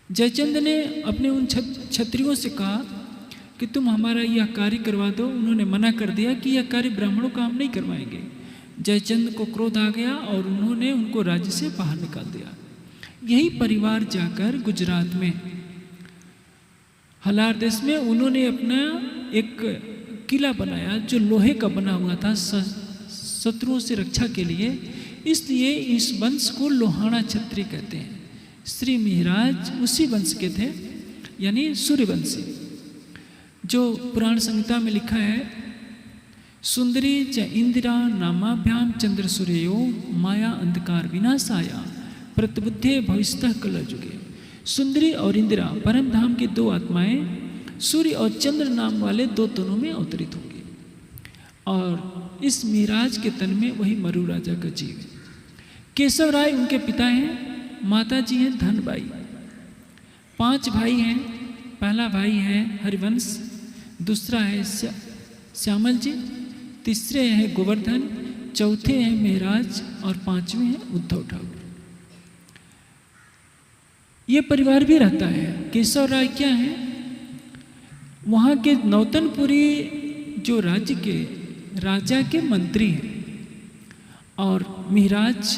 जयचंद ने अपने उन क्षत्रियों से कहा कि तुम हमारा यह कार्य करवा दो। उन्होंने मना कर दिया कि यह कार्य ब्राह्मणों का हम नहीं करवाएंगे। जयचंद को क्रोध आ गया और उन्होंने उनको राज्य से बाहर निकाल दिया। यही परिवार जाकर गुजरात में हलार देश में उन्होंने अपना एक किला बनाया जो लोहे का बना हुआ था शत्रुओं से रक्षा के लिए। इसलिए इस वंश को लोहाड़ा छत्री कहते हैं। श्री महाराज उसी वंश के थे, यानी सूर्यवंशी। जो पुराण संहिता में लिखा है, सुंदरी च इंदिरा नामाभ्याम चंद्र सूर्यो माया अंधकार विनाशाया प्रतबुद्धे भविष्यतः कलयुगे। सुंदरी और इंदिरा परम धाम की दो आत्माएं सूर्य और चंद्र नाम वाले दो तनों में अवतरित होंगी और इस महाराज के तन में वही मरु राजा का जीव है। केशव राय उनके पिता हैं, माता जी हैं धनबाई। 5 भाई हैं। पहला भाई है हरिवंश, दूसरा है श्यामल जी, तीसरे हैं गोवर्धन, चौथे हैं महाराज और 5वें हैं उद्धव ठाकुर। ये परिवार भी रहता है। केशव राय क्या है, वहाँ के नौतनपुरी जो राज्य के राजा के मंत्री हैं और महाराज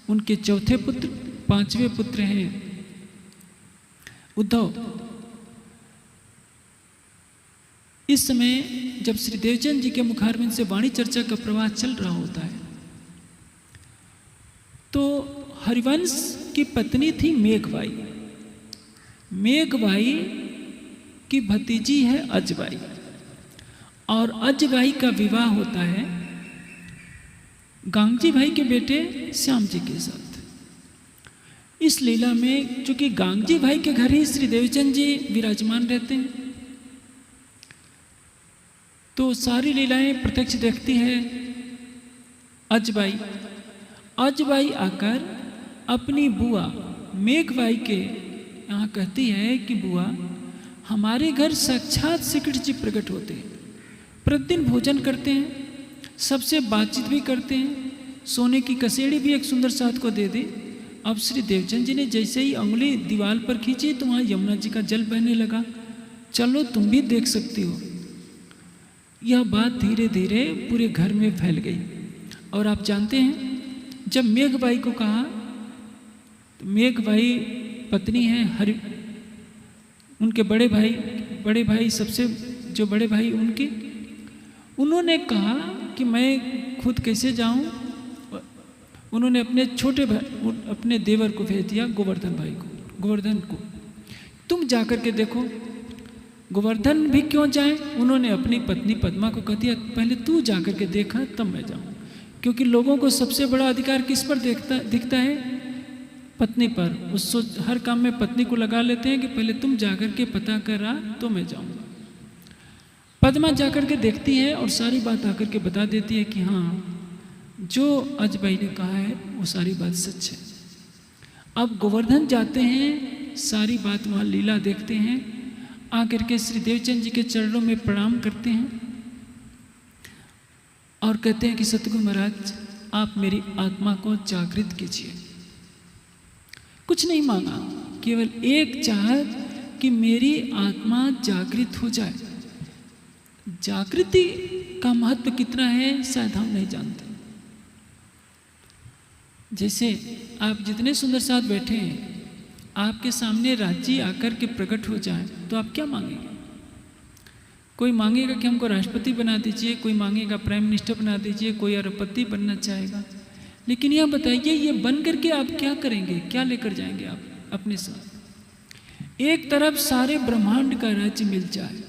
उनके चौथे पुत्र, 5वें पुत्र हैं उद्धव। इस समय जब श्री देवचंद जी के मुखारविंद से वाणी चर्चा का प्रवाह चल रहा होता है तो हरिवंश की पत्नी थी मेघबाई। मेघबाई की भतीजी है अजबाई और अजबाई का विवाह होता है गांगजी भाई के बेटे श्याम जी के साथ। इस लीला में चूंकि गांगजी भाई के घर ही श्री देवचंद जी विराजमान रहते हैं तो सारी लीलाएं प्रत्यक्ष देखती है अजबाई। अजबाई आकर अपनी बुआ मेघबाई के यहाँ कहती है कि बुआ, हमारे घर साक्षात श्री कृष्ण जी प्रकट होते हैं, प्रतिदिन भोजन करते हैं, सबसे बातचीत भी करते हैं, सोने की कसेड़ी भी एक सुंदर साथ को दे दे। अब श्री देवचंद जी ने जैसे ही उंगली दीवार पर खींची तो वहाँ यमुना जी का जल बहने लगा। चलो तुम भी देख सकती हो। यह बात धीरे धीरे पूरे घर में फैल गई और आप जानते हैं जब मेघबाई को कहा तो मेघबाई पत्नी है उनके बड़े भाई सबसे जो बड़े भाई उन्होंने कहा कि मैं खुद कैसे जाऊं। उन्होंने अपने छोटे भाई अपने देवर को भेज दिया गोवर्धन को तुम जाकर के देखो। गोवर्धन भी क्यों जाए, उन्होंने अपनी पत्नी पद्मा को कह दिया पहले तू जाकर के देखा तब मैं जाऊं, क्योंकि लोगों को सबसे बड़ा अधिकार किस पर दिखता है, पत्नी पर। उसको हर काम में पत्नी को लगा लेते हैं कि पहले तुम जाकर के पता करा तो मैं जाऊंगा। पद्मा जाकर के देखती है और सारी बात आकर के बता देती है कि हाँ जो अजबाई ने कहा है वो सारी बात सच है। अब गोवर्धन जाते हैं, सारी बात वहाँ लीला देखते हैं, आकर के श्री देवचंद जी के चरणों में प्रणाम करते हैं और कहते हैं कि सतगुरु महाराज आप मेरी आत्मा को जागृत कीजिए। कुछ नहीं मांगा, केवल एक चाहत कि मेरी आत्मा जागृत हो जाए। जागृति का महत्व कितना है शायद हम नहीं जानते। जैसे आप जितने सुंदर साथ बैठे हैं, आपके सामने राज्य आकर के प्रकट हो जाए तो आप क्या मांगेंगे? कोई मांगेगा कि हमको राष्ट्रपति बना दीजिए, कोई मांगेगा प्राइम मिनिस्टर बना दीजिए, कोई अरबपति बनना चाहेगा। लेकिन यह बताइए, ये बन करके आप क्या करेंगे, क्या लेकर जाएंगे आप अपने साथ? एक तरफ सारे ब्रह्मांड का राज्य मिल जाए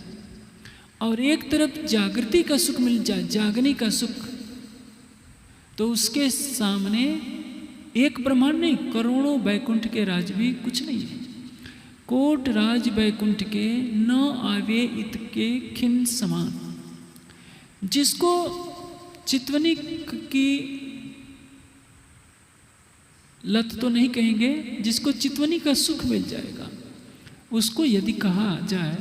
और एक तरफ जागृति का सुख मिल जाए, जागने का सुख, तो उसके सामने एक ब्रह्मांड नहीं, करोड़ों वैकुंठ के राज भी कुछ नहीं है। कोट राज वैकुंठ के न आवे इत के खिन समान। जिसको चितवनी की लत तो नहीं कहेंगे, जिसको चितवनी का सुख मिल जाएगा, उसको यदि कहा जाए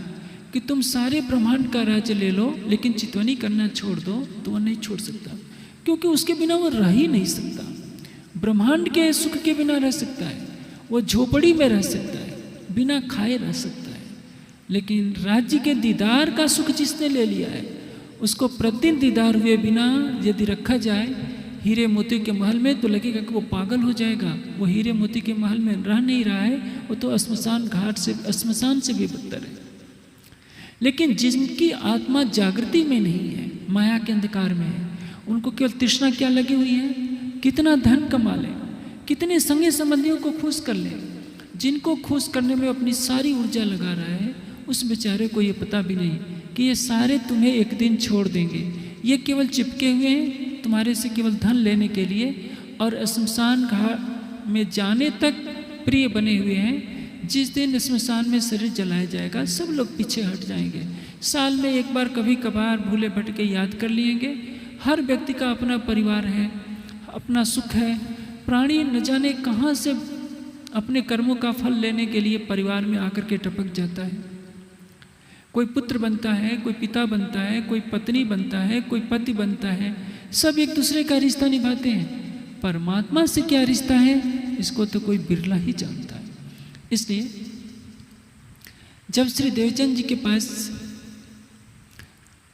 कि तुम सारे ब्रह्मांड का राज्य ले लो लेकिन चितवनी करना छोड़ दो, तो वह नहीं छोड़ सकता, क्योंकि उसके बिना वो रह ही नहीं सकता। ब्रह्मांड के सुख के बिना रह सकता है, वो झोपड़ी में रह सकता है, बिना खाए रह सकता है, लेकिन राज्य के दीदार का सुख जिसने ले लिया है, उसको प्रतिदिन दीदार हुए बिना यदि रखा जाए हीरे मोती के महल में, तो लगेगा कि वो पागल हो जाएगा। वो हीरे मोती के महल में रह नहीं रहा है, वो तो श्मशान घाट से, श्मशान से भी बदतर है। लेकिन जिनकी आत्मा जागृति में नहीं है, माया के अंधकार में है, उनको केवल तृष्णा क्या लगी हुई है, कितना धन कमा ले, कितने संगे संबंधियों को खुश कर ले। जिनको खुश करने में अपनी सारी ऊर्जा लगा रहा है, उस बेचारे को ये पता भी नहीं कि ये सारे तुम्हें एक दिन छोड़ देंगे। ये केवल चिपके हुए हैं तुम्हारे से केवल धन लेने के लिए, और श्मशान घाट में जाने तक प्रिय बने हुए हैं। जिस दिन श्मशान में शरीर जलाया जाएगा, सब लोग पीछे हट जाएंगे। साल में एक बार कभी कभार भूले भटके याद कर लेंगे। हर व्यक्ति का अपना परिवार है, अपना सुख है। प्राणी न जाने कहाँ से अपने कर्मों का फल लेने के लिए परिवार में आकर के टपक जाता है। कोई पुत्र बनता है, कोई पिता बनता है, कोई पत्नी बनता है, कोई पति बनता है। सब एक दूसरे का रिश्ता निभाते हैं। परमात्मा से क्या रिश्ता है, इसको तो कोई बिरला ही जानता है। इसलिए जब श्री देवचंद जी के पास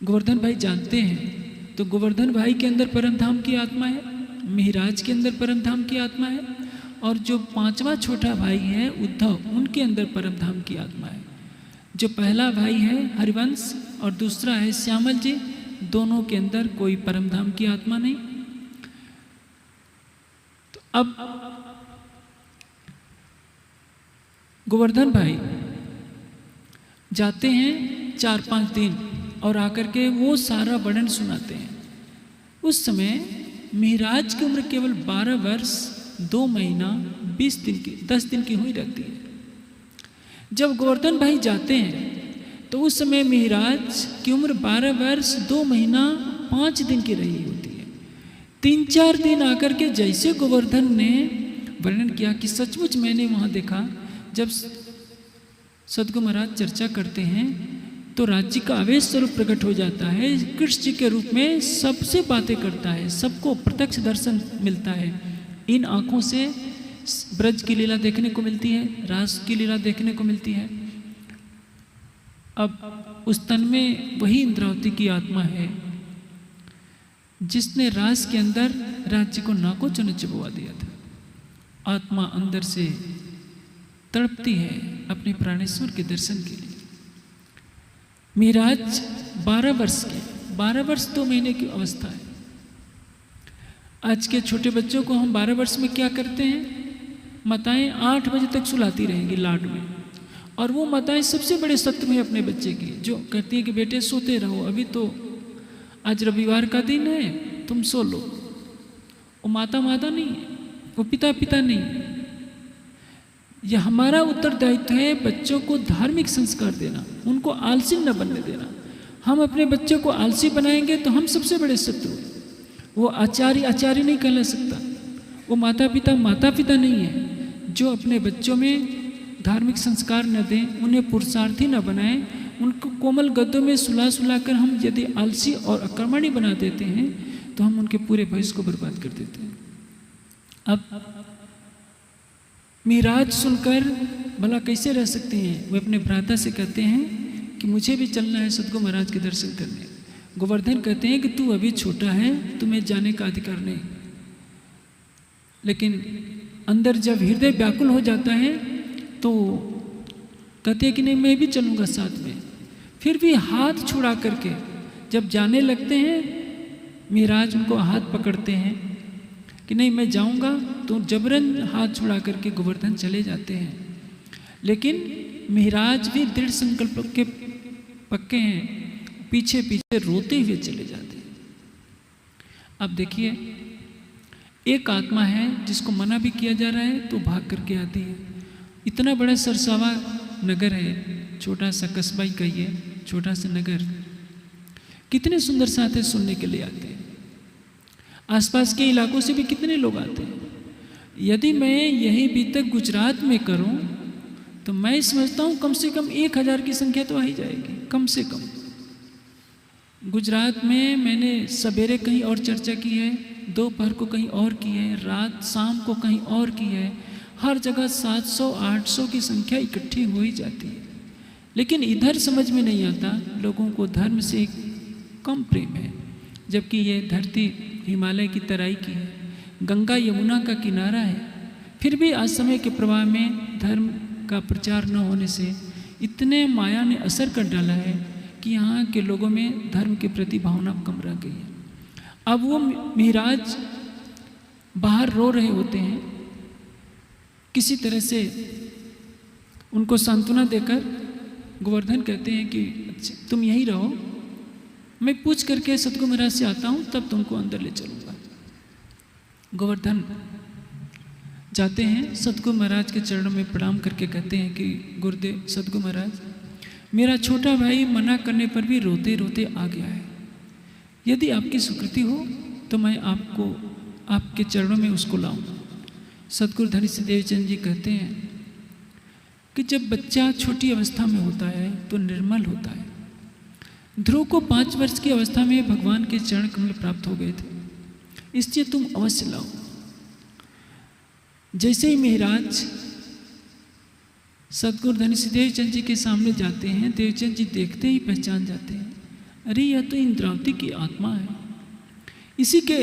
गोवर्धन भाई जानते हैं, तो गोवर्धन भाई के अंदर परम धाम की आत्मा है, मिहिराज के अंदर परम धाम की आत्मा है, और जो पांचवा छोटा भाई है उद्धव, उनके अंदर परम धाम की आत्मा है। जो पहला भाई है हरिवंश और दूसरा है श्यामल जी, दोनों के अंदर कोई परम धाम की आत्मा नहीं। तो अब गोवर्धन भाई जाते हैं 4-5 दिन और आकर के वो सारा वर्णन सुनाते हैं। उस समय मिहिराज की उम्र केवल 12 वर्ष 2 महीना 10 दिन की हुई रहती है। जब गोवर्धन भाई जाते हैं तो उस समय मिहिराज की उम्र 12 वर्ष 2 महीना 5 दिन की रही होती है। 3-4 दिन आकर के जैसे गोवर्धन ने वर्णन किया कि सचमुच मैंने वहाँ देखा, जब सद्गुरु महाराज चर्चा करते हैं तो राज्य का आवेश स्वरूप प्रकट हो जाता है। कृष्ण जी के रूप में सबसे बातें करता है, सबको प्रत्यक्ष दर्शन मिलता है। इन आँखों से ब्रज की लीला देखने को मिलती है, रास की लीला देखने को मिलती है। अब उस तन में वही इंद्रावती की आत्मा है जिसने रास के अंदर राज्य को नाको चुन चबवा दिया था। आत्मा अंदर से तड़पती है अपने प्राणेश्वर के दर्शन के लिए। मिहिराज 12 वर्ष के, 12 वर्ष 2 महीने की अवस्था है। आज के छोटे बच्चों को हम 12 वर्ष में क्या करते हैं, माताएं 8 बजे तक सुलाती रहेंगी लाड में, और वो माताएं सबसे बड़े शत्रु हैं अपने बच्चे की, जो कहती हैं कि बेटे सोते रहो, अभी तो आज रविवार का दिन है, तुम सो लो। वो माता माता नहीं है, वो पिता पिता नहीं है। यह हमारा उत्तरदायित्व है बच्चों को धार्मिक संस्कार देना, उनको आलसी न बनने देना। हम अपने बच्चों को आलसी बनाएंगे तो हम सबसे बड़े शत्रु हैं। वो आचार्य नहीं कहला सकता, वो माता पिता नहीं है जो अपने बच्चों में धार्मिक संस्कार न दें, उन्हें पुरुषार्थी न बनाएं। उनको कोमल गद्दों में सुला कर हम यदि आलसी और अकर्मणी बना देते हैं उनके पूरे भविष्य को बर्बाद कर देते हैं। अब मिराज सुनकर भला कैसे रह सकते हैं? वे अपने भ्राता से कहते हैं कि मुझे भी चलना है सद्गुरु महाराज के दर्शन करने। गोवर्धन कहते हैं कि तू अभी छोटा है, तुम्हें जाने का अधिकार नहीं। लेकिन अंदर जब हृदय व्याकुल हो जाता है तो कहते हैं कि नहीं मैं भी चलूँगा साथ में। फिर भी हाथ छुड़ा करके जब जाने लगते हैं, मिराज उनको हाथ पकड़ते हैं कि नहीं मैं जाऊँगा, तो जबरन हाथ छुड़ा करके गोवर्धन चले जाते हैं। लेकिन मिराज भी दृढ़ संकल्प के पक्के हैं, पीछे पीछे रोते हुए चले जाते हैं। अब देखिए, एक आत्मा है जिसको मना भी किया जा रहा है तो भाग करके आती है। इतना बड़ा सरसावा नगर है, छोटा सा कस्बा ही कहिए, छोटा सा नगर, कितने सुंदर साथ है, सुनने के लिए आते हैं। आसपास के इलाकों से भी कितने लोग आते हैं। यदि मैं यही भी तक गुजरात में करूं तो मैं समझता हूं कम से कम 1000 की संख्या तो आ ही जाएगी, कम से कम। गुजरात में मैंने सवेरे कहीं और चर्चा की है, दोपहर को कहीं और की है, रात शाम को कहीं और की है। हर जगह 700-800 की संख्या इकट्ठी हो ही जाती है। लेकिन इधर समझ में नहीं आता, लोगों को धर्म से कम प्रेम है, जबकि ये धरती हिमालय की तराई की है, गंगा यमुना का किनारा है। फिर भी आज समय के प्रवाह में धर्म का प्रचार न होने से इतने माया ने असर कर डाला है कि यहाँ के लोगों में धर्म के प्रति भावना कम रह गई है। अब वो मिराज बाहर रो रहे होते हैं, किसी तरह से उनको सांत्वना देकर गोवर्धन कहते हैं कि तुम यहीं रहो, मैं पूछ करके सद्गुरु महाराज से आता हूँ, तब तुमको अंदर ले चलूँगा। गोवर्धन जाते हैं, सद्गुरु महाराज के चरणों में प्रणाम करके कहते हैं कि गुरुदेव सद्गुरु महाराज, मेरा छोटा भाई मना करने पर भी रोते रोते आ गया है। यदि आपकी स्वीकृति हो तो मैं आपको आपके चरणों में उसको लाऊंगा। सद्गुरु धनी देवचंद जी कहते हैं कि जब बच्चा छोटी अवस्था में होता है तो निर्मल होता है। ध्रुव को 5 वर्ष की अवस्था में भगवान के चरण कमल प्राप्त हो गए थे, इसलिए तुम अवश्य लाओ। जैसे ही महाराज सद्गुरु धनी देवचंद जी के सामने जाते हैं, देवचंद जी देखते ही पहचान जाते हैं, अरे यह तो इंद्रावती की आत्मा है, इसी के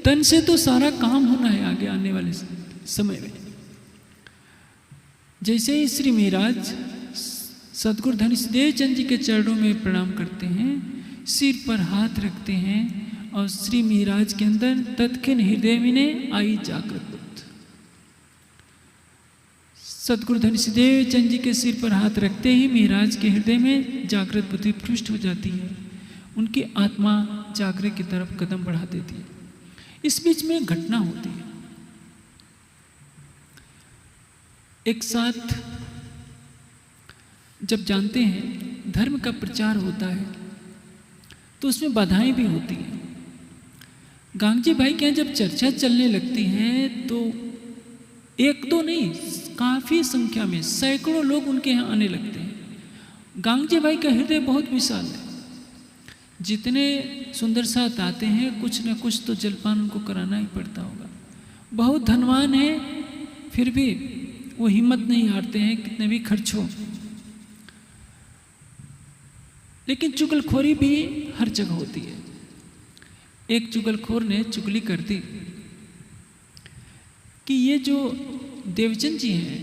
तन से तो सारा काम होना है आगे आने वाले समय में। जैसे ही श्री महाराज सद्गुरु धनी देवचंद जी के चरणों में प्रणाम करते हैं, सिर पर हाथ रखते हैं और श्री महाराज के अंदर तत्क्षण हृदय में आई जागृत बुद्धि। सद्गुरु धनी देवचंद जी के सिर पर हाथ रखते ही महाराज के हृदय में जागृत बुद्धि पृष्ठ हो जाती है, उनकी आत्मा जागृत की तरफ कदम बढ़ा देती है। इस बीच में घटना होती है। एक साथ जब जानते हैं धर्म का प्रचार होता है तो उसमें बाधाएं भी होती हैं। गांगजी भाई के यहाँ जब चर्चा चलने लगती है तो 1-2 नहीं, काफ़ी संख्या में सैकड़ों लोग उनके यहाँ आने लगते हैं। गांगजी भाई का हृदय बहुत विशाल है, जितने सुंदर साथ आते हैं कुछ न कुछ तो जलपान उनको कराना ही पड़ता होगा। बहुत धनवान है, फिर भी वो हिम्मत नहीं हारते हैं कितने भी खर्च हो। लेकिन चुगलखोरी भी हर जगह होती है। एक चुगलखोर ने चुगली कर दी कि ये जो देवचंद जी हैं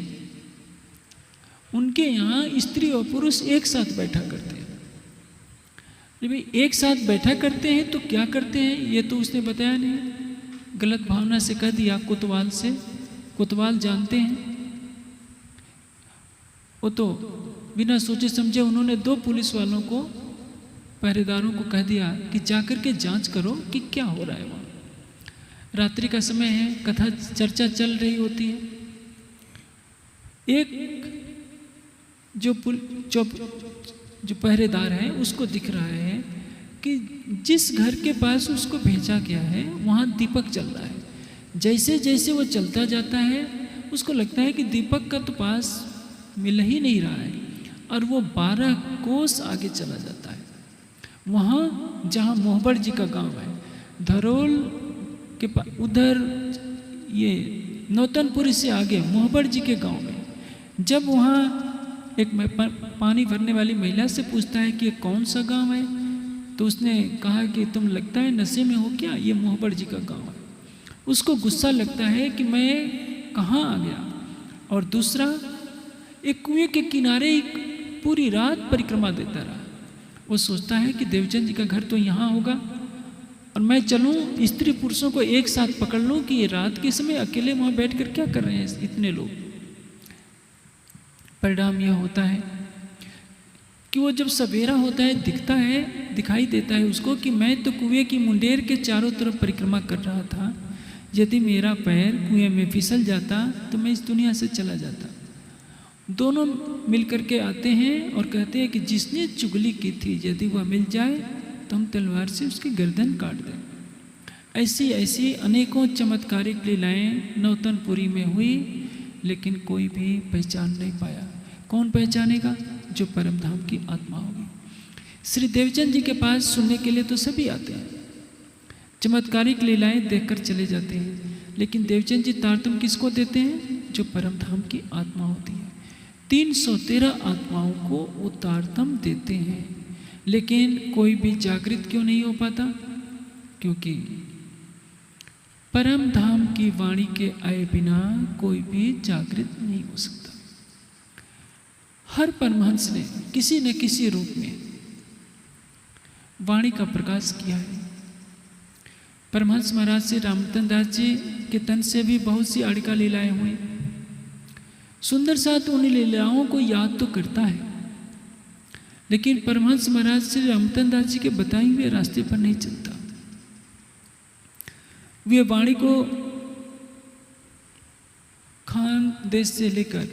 उनके यहाँ स्त्री और पुरुष एक साथ बैठा करते हैं। भाई एक साथ बैठा करते हैं तो क्या करते हैं ये तो उसने बताया नहीं, गलत भावना से कह दिया कोतवाल से। कोतवाल जानते हैं, वो तो बिना सोचे समझे उन्होंने 2 पुलिस वालों को, पहरेदारों को कह दिया कि जाकर के जांच करो कि क्या हो रहा है वहाँ। रात्रि का समय है, कथा चर्चा चल रही होती है। एक जो पहरेदार है उसको दिख रहा है कि जिस घर के पास उसको भेजा गया है वहाँ दीपक जल रहा है। जैसे जैसे वो चलता जाता है उसको लगता है कि दीपक का तो पास मिल ही नहीं रहा है, और वो 12 कोस आगे चला जाता है, वहाँ जहाँ मोहबर जी का गांव है। धरोल के उधर ये नौतनपुरी से आगे मोहबर जी के गांव में, जब वहाँ एक पानी भरने वाली महिला से पूछता है कि ये कौन सा गांव है, तो उसने कहा कि तुम लगता है नशे में हो क्या, ये मोहबर जी का गांव है। उसको गुस्सा लगता है कि मैं कहाँ आ गया। और दूसरा, एक कुएं के किनारे पूरी रात परिक्रमा देता रहा। वो सोचता है कि देवचंद जी का घर तो यहाँ होगा और मैं चलूँ स्त्री पुरुषों को एक साथ पकड़ लूँ कि ये रात के समय अकेले वहाँ बैठकर क्या कर रहे हैं इतने लोग। परिणाम यह होता है कि वो जब सवेरा होता है दिखाई देता है उसको कि मैं तो कुएं की मुंडेर के चारों तरफ परिक्रमा कर रहा था, यदि मेरा पैर कुएं में फिसल जाता तो मैं इस दुनिया से चला जाता। दोनों मिलकर के आते हैं और कहते हैं कि जिसने चुगली की थी यदि वह मिल जाए तो हम तलवार से उसकी गर्दन काट दें। ऐसी ऐसी अनेकों चमत्कारिक लीलाएं नौतनपुरी में हुई, लेकिन कोई भी पहचान नहीं पाया। कौन पहचानेगा? जो परम धाम की आत्मा होगी। श्री देवचंद जी के पास सुनने के लिए तो सभी आते हैं, चमत्कारिक लीलाएं देखकर चले जाते हैं, लेकिन देवचंद जी तारतम किसको देते हैं? जो परम धाम की आत्मा होती है। 313 आत्माओं को वो तारतम देते हैं, लेकिन कोई भी जागृत क्यों नहीं हो पाता? क्योंकि परम धाम की वाणी के आए बिना कोई भी जागृत नहीं हो सकता। हर परमहंस ने किसी न किसी रूप में वाणी का प्रकाश किया है। परमहंस महाराज श्री रामतन दास जी के तन से भी बहुत सी आड़िका लीलाएं हुई। सुंदर साथ उन लीलाओं को याद तो करता है, लेकिन परमहंस महाराज श्री रामतन दास जी के बताए हुए रास्ते पर नहीं चलता। वे वाणी को खान देश से लेकर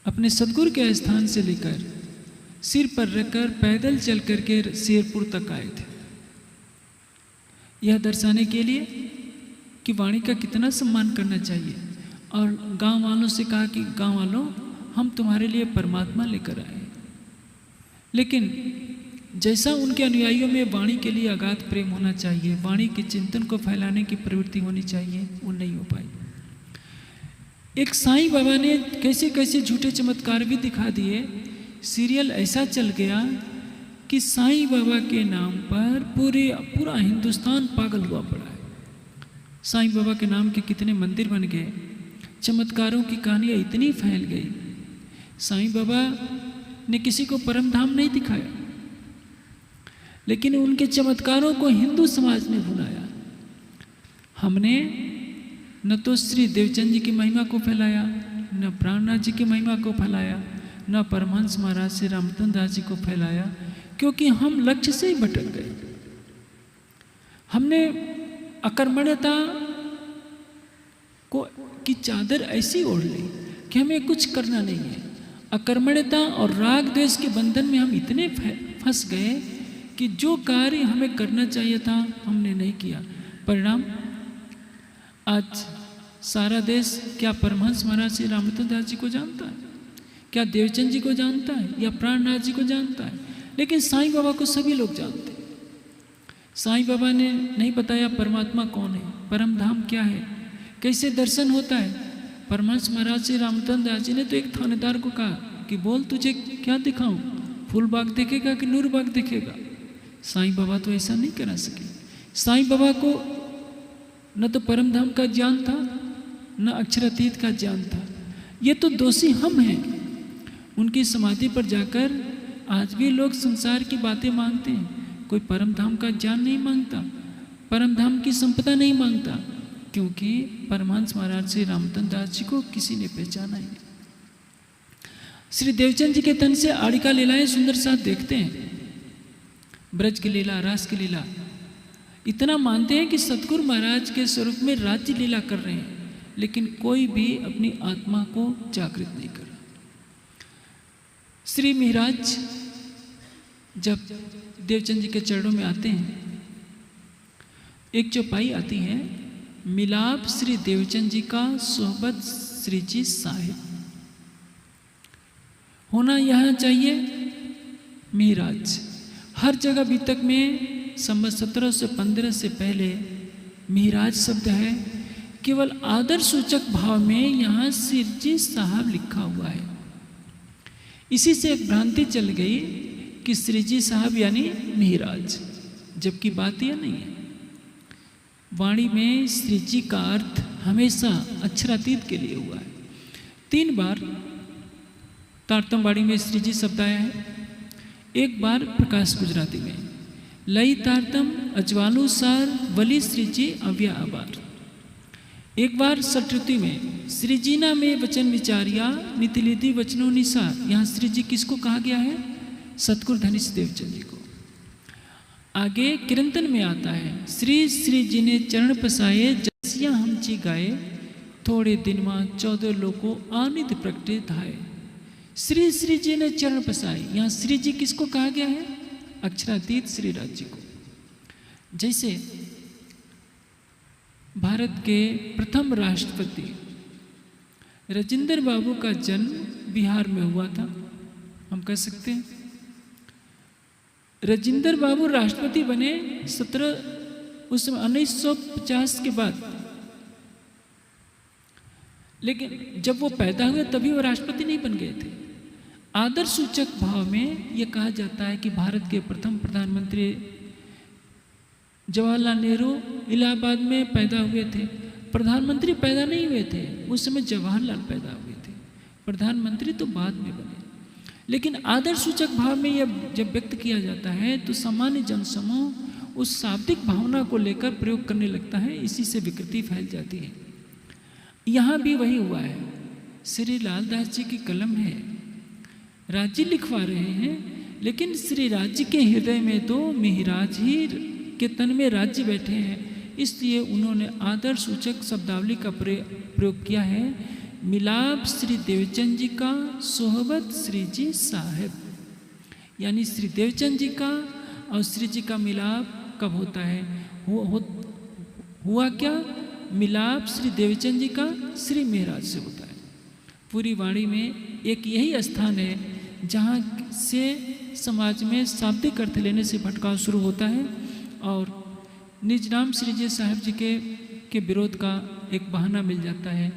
अपने सदगुरु के स्थान से लेकर सिर पर रखकर पैदल चल करके शेरपुर तक आए थे, यह दर्शाने के लिए कि वाणी का कितना सम्मान करना चाहिए। और गांव वालों से कहा कि गांव वालों, हम तुम्हारे लिए परमात्मा लेकर आए। लेकिन जैसा उनके अनुयायियों में वाणी के लिए अगाध प्रेम होना चाहिए, वाणी के चिंतन को फैलाने की प्रवृत्ति होनी चाहिए, वो नहीं हो पाई। एक साईं बाबा ने कैसे कैसे झूठे चमत्कार भी दिखा दिए। सीरियल ऐसा चल गया कि साईं बाबा के नाम पर पूरा हिंदुस्तान पागल हुआ पड़ा है। साईं बाबा के नाम के कितने मंदिर बन गए, चमत्कारों की कहानियाँ इतनी फैल गई। साईं बाबा ने किसी को परम धाम नहीं दिखाया, लेकिन उनके चमत्कारों को हिंदू समाज ने भुलाया। हमने न तो श्री देवचंद जी की महिमा को फैलाया, न प्राणनाथ जी की महिमा को फैलाया, न परमहंस महाराज श्री रामतन दास जी को फैलाया, क्योंकि हम लक्ष्य से ही भटक गए। हमने अकर्मण्यता को की चादर ऐसी ओढ़ ली कि हमें कुछ करना नहीं है। अकर्मण्यता और राग द्वेष के बंधन में हम इतने फंस गए कि जो कार्य हमें करना चाहिए था हमने नहीं किया। परिणाम आज सारा देश क्या परमहंस महाराज श्री रामतन दास जी को जानता है, क्या देवचंद जी को जानता है, या प्राणनाथ जी को जानता है? लेकिन साईं बाबा को सभी लोग जानते हैं। साईं बाबा ने नहीं बताया परमात्मा कौन है, परम धाम क्या है, कैसे दर्शन होता है। परमहंस महाराज श्री रामतन दास जी ने तो एक थानेदार को कहा कि बोल तुझे क्या दिखाऊं, फूल बाग देखेगा कि नूर बाग देखेगा? साईं बाबा तो ऐसा नहीं करा सके। साईं बाबा को न तो परम धाम का ज्ञान था, न अक्षरातीत का ज्ञान था। ये तो दोषी हम हैं। उनकी समाधि पर जाकर आज भी लोग संसार की बातें मांगते हैं, कोई परम धाम का ज्ञान नहीं मांगता, परम धाम की संपदा नहीं मांगता, क्योंकि परमहंस महाराज श्री रामतन दास जी को किसी ने पहचाना ही नहीं। श्री देवचंद जी के तन से आड़िका लीलाएं सुंदर साथ देखते हैं, ब्रज की लीला, रास की लीला, इतना मानते हैं कि सतगुरु महाराज के स्वरूप में राज्य लीला कर रहे हैं, लेकिन कोई भी अपनी आत्मा को जागृत नहीं कर रहा। श्री महाराज जब देवचंद जी के चरणों में आते हैं, एक चौपाई आती है, मिलाप श्री देवचंद जी का सोहबत श्री जी साहिब। होना यहाँ चाहिए महाराज। हर जगह अभी तक में संवत 1715 से पहले मिहराज शब्द है, केवल आदर सूचक भाव में यहाँ सिरजी साहब लिखा हुआ है। इसी से एक भ्रांति चल गई कि श्रीजी साहब यानी मिहराज, जबकि बात यह नहीं है। वाणी में श्रीजी का अर्थ हमेशा अक्षरातीत के लिए हुआ है। 3 बार तारतम वाणी में श्रीजी शब्द आया है, 1 बार प्रकाश गुजराती में। लई तारतम अजवानुसार वली श्रीजी अव्या आबार। 1 बार सटृति में श्रीजीना में वचन विचारिया नीतिलिधि वचनों निसार। यहाँ श्रीजी किसको कहा गया है? सतगुरु धनीश देवचंद जी को। आगे कीर्तन में आता है, श्री श्री जी ने चरण पसाए जसिया हम ची गाए, थोड़े दिन में 14 लोगों आनित प्रगटे धाये। श्री श्री जी ने चरण पसाए, यहाँ श्री जी किसको कहा गया है? अक्षरातीत श्री राज जी को। जैसे भारत के प्रथम राष्ट्रपति राजेंद्र बाबू का जन्म बिहार में हुआ था, हम कह सकते हैं। राजेंद्र बाबू राष्ट्रपति बने 1950 के बाद, लेकिन जब वो पैदा हुए तभी वो राष्ट्रपति नहीं बन गए थे। आदर सूचक भाव में ये कहा जाता है कि भारत के प्रथम प्रधानमंत्री जवाहरलाल नेहरू इलाहाबाद में पैदा हुए थे। प्रधानमंत्री पैदा नहीं हुए थे, उस समय जवाहरलाल पैदा हुए थे, प्रधानमंत्री तो बाद में बने। लेकिन आदर सूचक भाव में यह जब व्यक्त किया जाता है तो सामान्य जनसमूह उस शाब्दिक भावना को लेकर प्रयोग करने लगता है, इसी से विकृति फैल जाती है। यहाँ भी वही हुआ है। श्री लालदास जी की कलम है, राज्य लिखवा रहे हैं, लेकिन श्री राज्य के हृदय में तो मिहिराज ही के तन में राज्य बैठे हैं, इसलिए उन्होंने आदर सूचक शब्दावली का प्रयोग किया है। मिलाप श्री देवचंद जी का सोहबत श्री जी साहब, यानी श्री देवचंद जी का और श्री जी का मिलाप कब होता है? हुआ क्या? मिलाप श्री देवचंद जी का श्री मिहराज से होता है। पूरी वाणी में एक यही स्थान है जहाँ से समाज में शाब्दिक अर्थ लेने से भटकाव शुरू होता है और निज नाम श्री जी साहब जी के विरोध का एक बहाना मिल जाता है।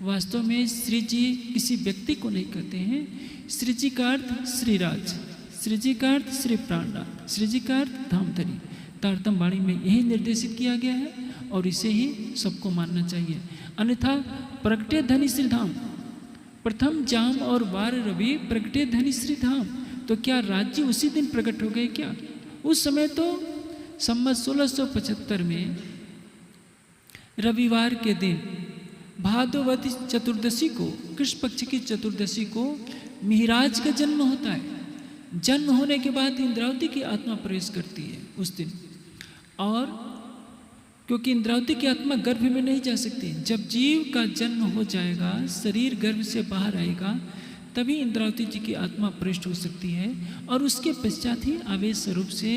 वास्तव में श्री जी किसी व्यक्ति को नहीं कहते हैं। श्री जी का अर्थ श्री राज, श्री जी का अर्थ श्री प्राणनाथ, श्री जी का अर्थ धामधनी। तारतम वाणी में यही निर्देशित किया गया है और इसे ही सबको मानना चाहिए। अन्यथा प्रगटे धनी श्री धाम, प्रथम जाम और वार रवि प्रगटे धनी श्री धाम, तो क्या राज्य उसी दिन प्रकट हो गए क्या? उस समय तो संवत 1675 में रविवार के दिन भादवती चतुर्दशी को, कृष्ण पक्ष की चतुर्दशी को मिहिराज का जन्म होता है। जन्म होने के बाद इंद्रावती की आत्मा प्रवेश करती है उस दिन, और क्योंकि इंद्रावती की आत्मा गर्भ में नहीं जा सकती, जब जीव का जन्म हो जाएगा, शरीर गर्भ से बाहर आएगा, तभी इंद्रावती जी की आत्मा प्रविष्ट हो सकती है और उसके पश्चात ही आवेश स्वरूप से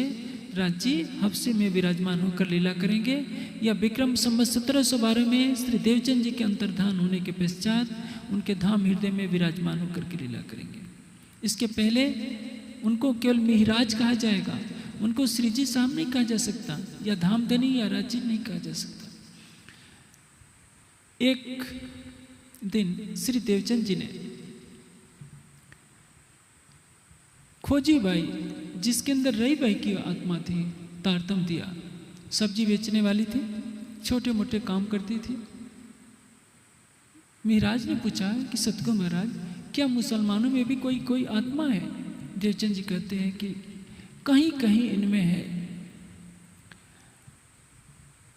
राज्य हफ्से में विराजमान होकर लीला करेंगे। या विक्रम संवत 1712 में श्री देवचंद जी के अंतर्धान होने के पश्चात उनके धाम हृदय में विराजमान होकर के लीला करेंगे। इसके पहले उनको केवल मिहिराज कहा जाएगा, उनको श्री जी साहब नहीं कहा जा सकता, या धामधनी या राज्य नहीं कहा जा सकता। एक दिन श्री देवचंद जी ने खोजी बाई, जिसके अंदर रई बाई की आत्मा थी, तारतम दिया। सब्जी बेचने वाली थी, छोटे मोटे काम करती थी। मिहिराज ने पूछा कि सतगुरु महाराज, क्या मुसलमानों में भी कोई आत्मा है? देवचंद जी कहते हैं कि कहीं कहीं इनमें है।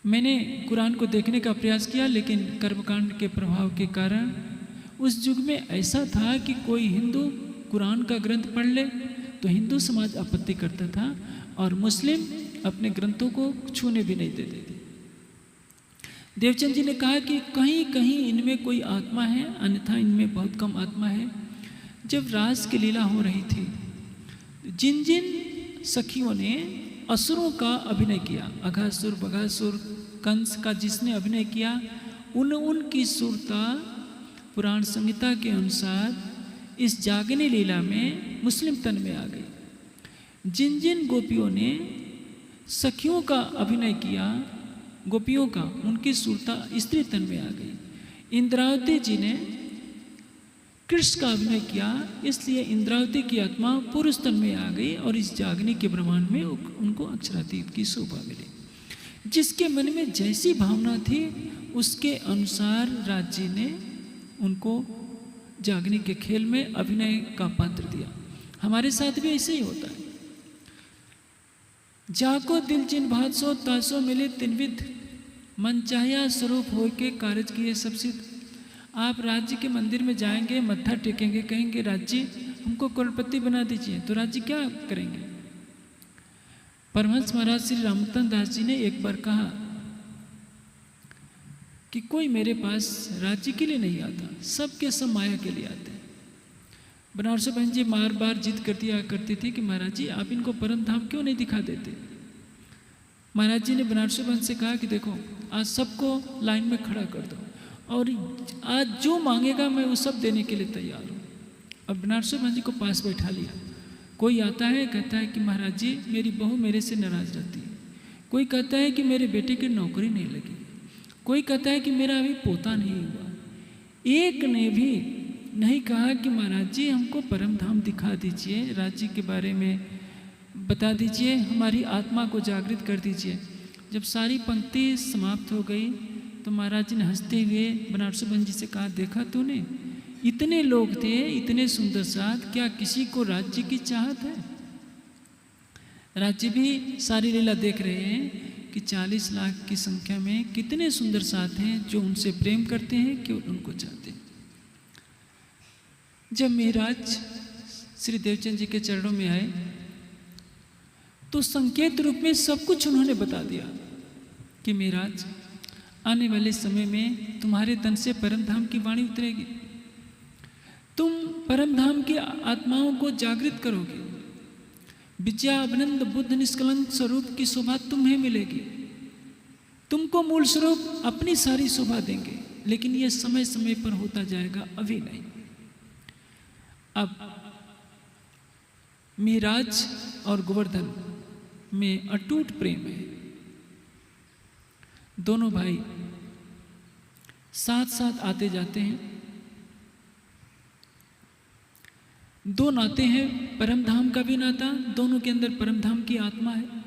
मैंने कुरान को देखने का प्रयास किया, लेकिन कर्मकांड के प्रभाव के कारण उस युग में ऐसा था कि कोई हिंदू कुरान का ग्रंथ पढ़ ले तो हिंदू समाज आपत्ति करता था और मुस्लिम अपने ग्रंथों को छूने भी नहीं देते थे। देवचंद जी ने कहा कि कहीं कहीं इनमें कोई आत्मा है, अन्यथा इनमें बहुत कम आत्मा है। जब रास की लीला हो रही थी, जिन जिन सखियों ने असुरों का अभिनय किया, अघासुर, बघासुर, कंस का जिसने अभिनय किया, उनकी सुरता पुराण संहिता के अनुसार इस जागने लीला में मुस्लिम तन में आ गई। जिन जिन गोपियों ने सखियों का अभिनय किया, गोपियों का, उनकी सुरता स्त्री तन में आ गई। इंद्रावती जी ने कृष्ण का अभिनय किया, इसलिए इंद्रावती की आत्मा पुरुष तन में आ गई और इस जागने के ब्रह्मांड में उनको अक्षरातीत की शोभा मिली। जिसके मन में जैसी भावना थी उसके अनुसार राज्य ने उनको जागने के खेल में अभिनय का पात्र दिया। हमारे साथ भी ऐसे ही होता है। जाको दिल जिन भात सो तासो मिले तिनविध, मन चाहिया स्वरूप हो के कारज किए सब सिद्ध। आप राज्य के मंदिर में जाएंगे, मत्था टेकेंगे, कहेंगे राज्य हमको करोड़पति बना दीजिए, तो राज्य क्या करेंगे? परमहंस महाराज श्री रामतन दास जी ने एक बार कहा कि कोई मेरे पास राज्य के लिए नहीं आता, सबके सब माया के लिए आते हैं। बनारसी बहन जी बार बार जिद करती थी कि महाराज जी आप इनको परम धाम क्यों नहीं दिखा देते। महाराज जी ने बनारसी बहन से कहा कि देखो आज सबको लाइन में खड़ा कर दो और आज जो मांगेगा मैं वो सब देने के लिए तैयार हूँ। और बनारसी बहन जी को पास बैठा लिया। कोई आता है कहता है कि महाराज जी मेरी बहू मेरे से नाराज रहती है, कोई कहता है कि मेरे बेटे की नौकरी नहीं लगी, कोई कहता है कि मेरा अभी पोता नहीं हुआ। एक ने भी नहीं कहा कि महाराज जी हमको परम धाम दिखा दीजिए, राज्य के बारे में बता दीजिए, हमारी आत्मा को जागृत कर दीजिए। जब सारी पंक्ति समाप्त हो गई तो महाराज जी ने हंसते हुए बनारसी बहन जी से कहा, देखा तूने इतने लोग थे, इतने सुंदर साथ, क्या किसी को राज्य की चाहत है? राज्य भी सारी लीला देख रहे हैं कि 40 लाख की संख्या में कितने सुंदर साथ हैं जो उनसे प्रेम करते हैं, कि उनको चाहते हैं। जब मेहराज श्री देवचंद जी के चरणों में आए तो संकेत रूप में सब कुछ उन्होंने बता दिया कि मेहराज आने वाले समय में तुम्हारे तन से परम धाम की वाणी उतरेगी, तुम परम धाम की आत्माओं को जागृत करोगे, विद्या अभिनंद बुद्ध निष्कलंक स्वरूप की शोभा तुम्हें मिलेगी, तुमको मूल स्वरूप अपनी सारी शोभा देंगे, लेकिन यह समय समय पर होता जाएगा, अभी नहीं। अब मेहराज और गोवर्धन में अटूट प्रेम है। दोनों भाई साथ साथ आते जाते हैं। दो नाते हैं, परम धाम का भी नाता, दोनों के अंदर परम धाम की आत्मा है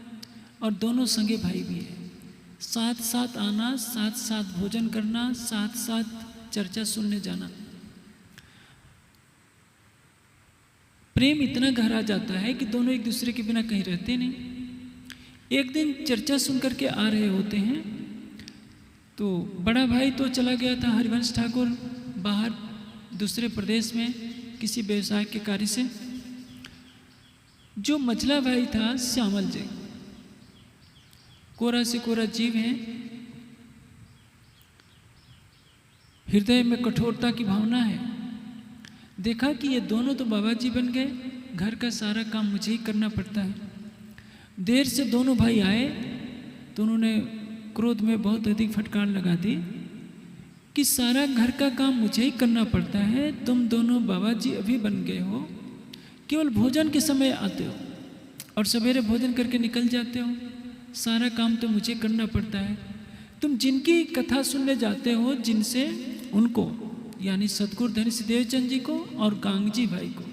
और दोनों संगे भाई भी है। साथ साथ आना, साथ साथ भोजन करना, साथ साथ चर्चा सुनने जाना। प्रेम इतना गहरा जाता है कि दोनों एक दूसरे के बिना कहीं रहते नहीं। एक दिन चर्चा सुन करके आ रहे होते हैं तो बड़ा भाई तो चला गया था हरिवंश ठाकुर बाहर दूसरे प्रदेश में किसी व्यवसाय के कार्य से। जो मझला भाई था श्यामल जी, कोरा से कोरा जीव हैं, हृदय में कठोरता की भावना है। देखा कि ये दोनों तो बाबा जी बन गए, घर का सारा काम मुझे ही करना पड़ता है। देर से दोनों भाई आए तो उन्होंने क्रोध में बहुत अधिक फटकार लगा दी कि सारा घर का काम मुझे ही करना पड़ता है, तुम दोनों बाबा जी अभी बन गए हो, केवल भोजन के समय आते हो और सवेरे भोजन करके निकल जाते हो, सारा काम तो मुझे करना पड़ता है। तुम जिनकी कथा सुनने जाते हो, जिनसे उनको यानी सतगुरु धनी श्री देवचंद जी को और गांगजी भाई को,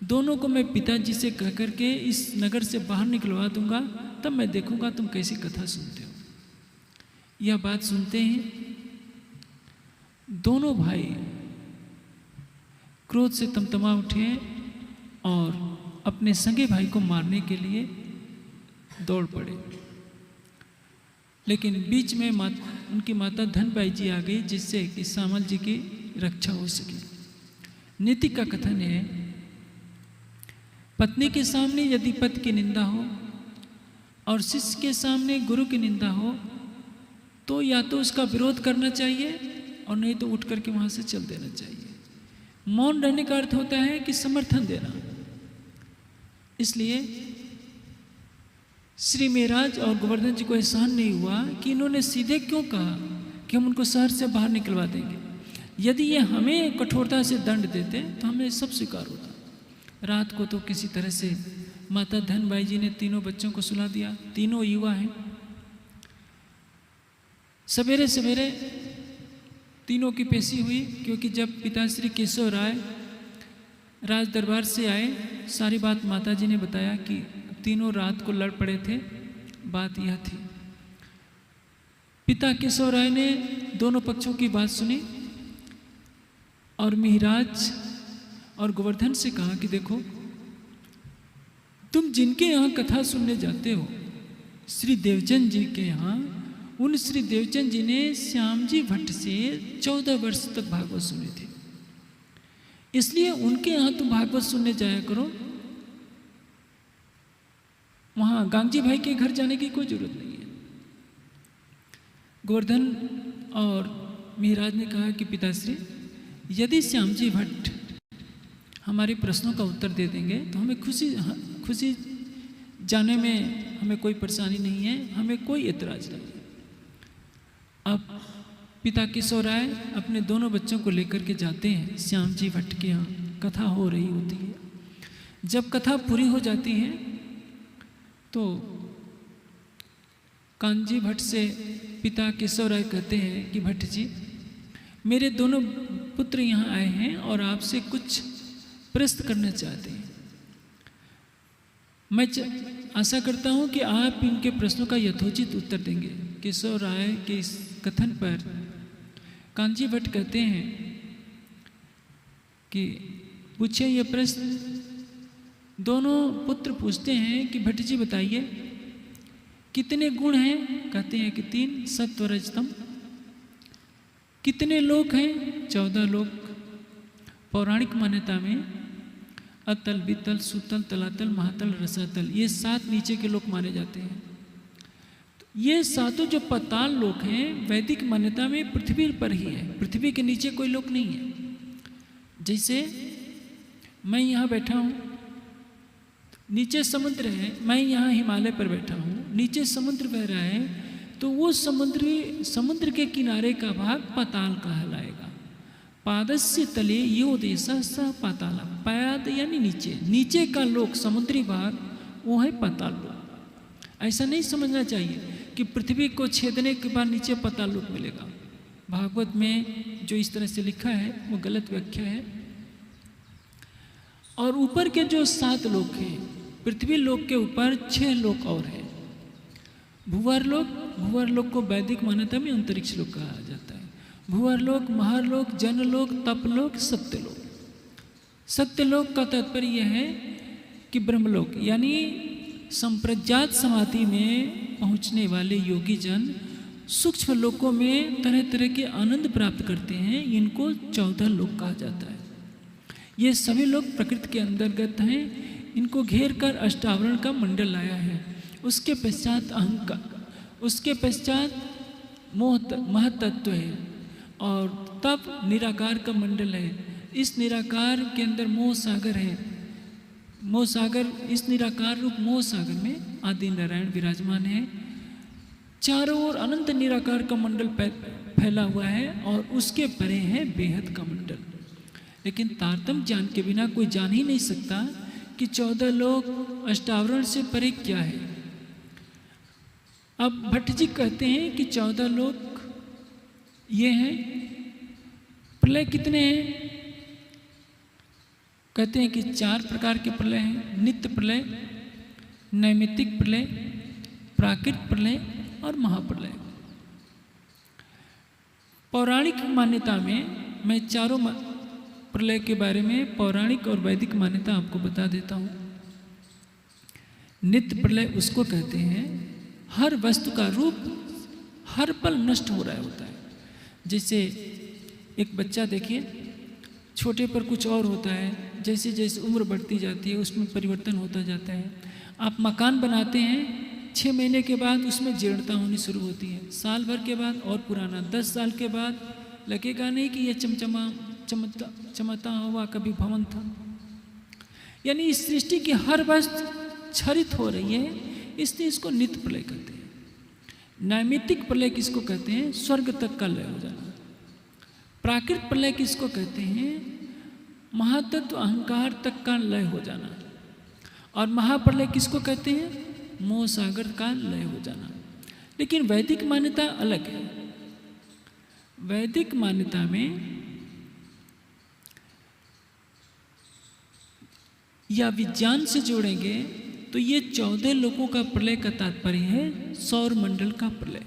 दोनों को मैं पिताजी से कह करके इस नगर से बाहर निकलवा दूंगा, तब मैं देखूंगा तुम कैसी कथा सुनते हो। यह बात सुनते हैं दोनों भाई क्रोध से तमतमा उठे और अपने संगे भाई को मारने के लिए दौड़ पड़े। लेकिन बीच में उनकी माता धनबाई जी आ गई, जिससे कि श्यामल जी की रक्षा हो सकी। नीति का कथन है, पत्नी के सामने यदि पति की निंदा हो और शिष्य के सामने गुरु की निंदा हो तो या तो उसका विरोध करना चाहिए और नहीं तो उठ करके वहां से चल देना चाहिए। मौन रहने का अर्थ होता है कि समर्थन देना। इसलिए श्री मेहराज और गोवर्धन जी को एहसान नहीं हुआ कि इन्होंने सीधे क्यों कहा कि हम उनको शहर से बाहर निकलवा देंगे। यदि ये हमें कठोरता से दंड देते तो हमें सब स्वीकार होता। रात को तो किसी तरह से माता धनबाई जी ने तीनों बच्चों को सुला दिया, तीनों युवा हैं। सवेरे सवेरे तीनों की पेशी हुई, क्योंकि जब पिताश्री केशव राय राज दरबार से आए, सारी बात माता जी ने बताया कि तीनों रात को लड़ पड़े थे। बात यह थी, पिता केशव राय ने दोनों पक्षों की बात सुनी और मिहिराज और गोवर्धन से कहा कि देखो, तुम जिनके यहाँ कथा सुनने जाते हो, श्री देवचंद जी के यहाँ, उन श्री देवचंद जी ने श्याम जी भट्ट से 14 वर्ष तक भागवत सुनी थी, इसलिए उनके यहाँ तुम भागवत सुनने जाया करो। वहाँ गांगजी भाई के घर जाने की कोई जरूरत नहीं है। गोवर्धन और मिहिराज ने कहा कि पिताश्री, यदि श्याम जी भट्ट हमारे प्रश्नों का उत्तर दे देंगे तो हमें खुशी जाने में हमें कोई परेशानी नहीं है, हमें कोई एतराज नहीं है। अब पिता केशव राय अपने दोनों बच्चों को लेकर के जाते हैं श्याम जी भट्ट के यहाँ। कथा हो रही होती है। जब कथा पूरी हो जाती है तो कांजी भट्ट से पिता केशव राय कहते हैं कि भट्ट जी, मेरे दोनों पुत्र यहाँ आए हैं और आपसे कुछ प्रश्न करना चाहते हैं। मैं आशा करता हूँ कि आप इनके प्रश्नों का यथोचित उत्तर देंगे। केशव राय के इस कथन पर कांजी भट्ट कहते हैं कि पूछे ये प्रश्न। दोनों पुत्र पूछते हैं कि भट्ट जी बताइए, कितने गुण हैं? कहते हैं कि 3, सत्व रजतम। कितने लोक हैं? 14 लोक। पौराणिक मान्यता में अतल, वितल, सुतल, तलातल, महातल, रसातल, ये 7 नीचे के लोक माने जाते हैं। ये सातों जो पाताल लोक हैं, वैदिक मान्यता में पृथ्वी पर ही है, पृथ्वी के नीचे कोई लोक नहीं है। जैसे मैं यहाँ बैठा हूँ, नीचे समुद्र है, मैं यहाँ हिमालय पर बैठा हूँ, नीचे समुद्र बह रहा है, तो वो समुद्र के किनारे का भाग पाताल कहलाएगा। पादस्य तले यो देशा स पाताल। पाद यानी नीचे, नीचे का लोक समुद्री भाग वो है पाताल लोक। ऐसा नहीं समझना चाहिए कि पृथ्वी को छेदने के बाद नीचे पाताल लोक मिलेगा। भागवत में जो इस तरह से लिखा है वो गलत व्याख्या है। और ऊपर के जो 7 लोक हैं, पृथ्वी लोक के ऊपर 6 लोक और हैं। भूवर लोक को वैदिक मान्यता में अंतरिक्ष लोक कहा जाता है। भूवर लोक, महारलोक, जनलोक, तपलोक, सत्यलोक। सत्यलोक का तात्पर्य यह है कि ब्रह्मलोक, यानी संप्रज्ञात समाधि में पहुंचने वाले योगी जन सूक्ष्म लोकों में तरह तरह के आनंद प्राप्त करते हैं। इनको 14 लोक कहा जाता है। ये सभी लोग प्रकृति के अंतर्गत हैं। इनको घेर कर अष्टावरण का मंडल आया है। उसके पश्चात अहंकार, उसके पश्चात महतत्व है, और तब निराकार का मंडल है। इस निराकार के अंदर मोह सागर है। मोह सागर, इस निराकार रूप मोह सागर में आदि नारायण विराजमान है। चारों ओर अनंत निराकार का मंडल फैला हुआ है, और उसके परे है बेहद का मंडल। लेकिन तारतम्य ज्ञान के बिना कोई जान ही नहीं सकता कि 14 लोक अष्टावरण से परे क्या है। अब भट्ट जी कहते हैं कि 14 लोक ये हैं। प्रलय कितने हैं? कहते हैं कि 4 प्रकार के प्रलय हैं। नित्य प्रलय, नैमित्तिक प्रलय, प्राकृत प्रलय और महाप्रलय। पौराणिक मान्यता में मैं चारों प्रलय के बारे में पौराणिक और वैदिक मान्यता आपको बता देता हूँ। नित्य प्रलय उसको कहते हैं हर वस्तु का रूप हर पल नष्ट हो रहा होता है। जैसे एक बच्चा देखिए, छोटे पर कुछ और होता है, जैसे जैसे उम्र बढ़ती जाती है उसमें परिवर्तन होता जाता है। आप मकान बनाते हैं, 6 महीने के बाद उसमें जीर्णता होनी शुरू होती है, साल भर के बाद और पुराना, 10 साल के बाद लगेगा नहीं कि यह चमकता हुआ कभी भवन था। यानी इस सृष्टि की हर वस्तु क्षरित हो रही है, इसलिए इसको नित्य प्रलय कहते हैं। नैमित्तिक प्रलय किसको कहते हैं? स्वर्ग तक का लय हो जाना। प्राकृत प्रलय किसको कहते हैं? महातत्व अहंकार तक का लय हो जाना। और महाप्रलय किसको कहते हैं? मोह सागर का लय हो जाना। लेकिन वैदिक मान्यता अलग है। वैदिक मान्यता में या विज्ञान से जोड़ेंगे तो ये 14 लोगों का प्रलय का तात्पर्य है सौर मंडल का प्रलय।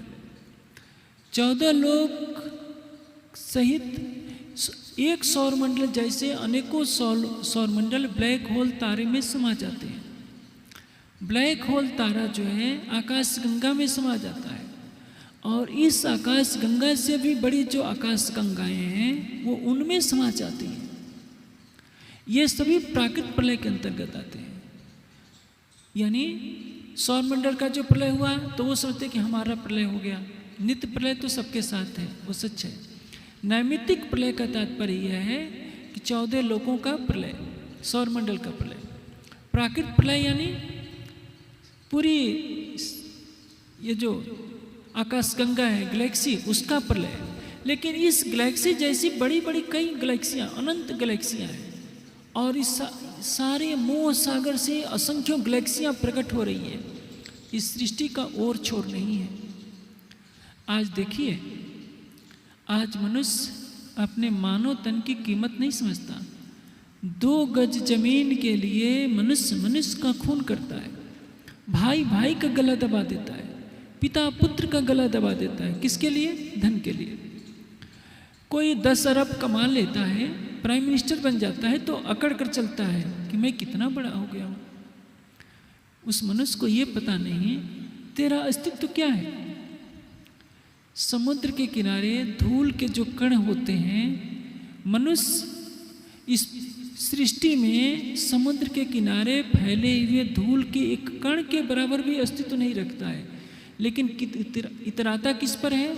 14 लोग सहित एक सौर मंडल जैसे अनेकों सौर मंडल ब्लैक होल तारे में समा जाते हैं। ब्लैक होल तारा जो है आकाश गंगा में समा जाता है, और इस आकाश गंगा से भी बड़ी जो आकाश गंगाएं हैं वो उनमें समा जाती हैं। ये सभी प्राकृतिक प्रलय के अंतर्गत आते हैं। यानी सौरमंडल का जो प्रलय हुआ तो वो सोचते कि हमारा प्रलय हो गया। नित्य प्रलय तो सबके साथ है, वो सच है। नैमित्तिक प्रलय का तात्पर्य यह है कि 14 लोगों का प्रलय, सौरमंडल का प्रलय। प्राकृतिक प्रलय यानी पूरी ये जो आकाश गंगा है गैलेक्सी, उसका प्रलय। लेकिन इस गैलेक्सी जैसी बड़ी बड़ी कई गैलेक्सियाँ, अनंत गैलेक्सियाँ हैं, और इस सारे मोह सागर से असंख्यों गैलेक्सियाँ प्रकट हो रही है। इस सृष्टि का और छोर नहीं है। आज देखिए, आज मनुष्य अपने मानव तन की कीमत नहीं समझता। 2 गज जमीन के लिए मनुष्य का खून करता है, भाई भाई का गला दबा देता है, पिता पुत्र का गला दबा देता है। किसके लिए? धन के लिए। कोई 10 अरब कमा लेता है, प्राइम मिनिस्टर बन जाता है, तो अकड़ कर चलता है कि मैं कितना बड़ा हो गया हूँ। उस मनुष्य को ये पता नहीं तेरा अस्तित्व क्या है। समुद्र के किनारे धूल के जो कण होते हैं, मनुष्य इस सृष्टि में समुद्र के किनारे फैले हुए धूल के एक कण के बराबर भी अस्तित्व नहीं रखता है। लेकिन इतराता किस पर है?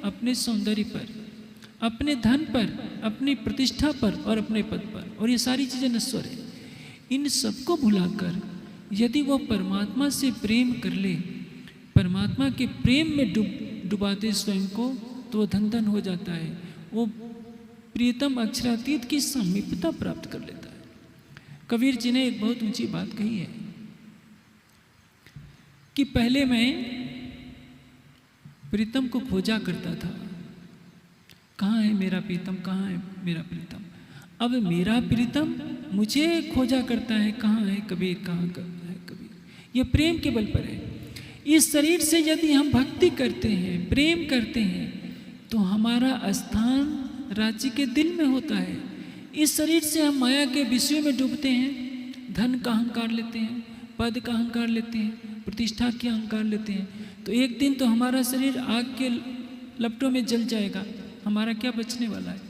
अपने सौंदर्य पर, अपने धन पर, अपनी प्रतिष्ठा पर और अपने पद पर। और ये सारी चीज़ें नश्वर है। इन सबको भुलाकर यदि वह परमात्मा से प्रेम कर ले, परमात्मा के प्रेम में डुबा दे स्वयं को, तो वह धन धन हो जाता है। वो प्रियतम अक्षरातीत की समीपता प्राप्त कर लेता है। कबीर जी ने एक बहुत ऊंची बात कही है कि पहले मैं प्रीतम को खोजा करता था, कहाँ है मेरा प्रीतम, कहाँ है मेरा प्रीतम। अब मेरा प्रीतम मुझे खोजा करता है, कहाँ है कबीर, कहाँ है कबीर। ये प्रेम के बल पर है। इस शरीर से यदि हम भक्ति करते हैं, प्रेम करते हैं, तो हमारा स्थान राज्य के दिल में होता है। इस शरीर से हम माया के विषयों में डूबते हैं, धन का अहंकार लेते हैं, पद का अहंकार लेते हैं, प्रतिष्ठा के अहंकार लेते हैं, तो एक दिन तो हमारा शरीर आग के लपटों में जल जाएगा। हमारा क्या बचने वाला है?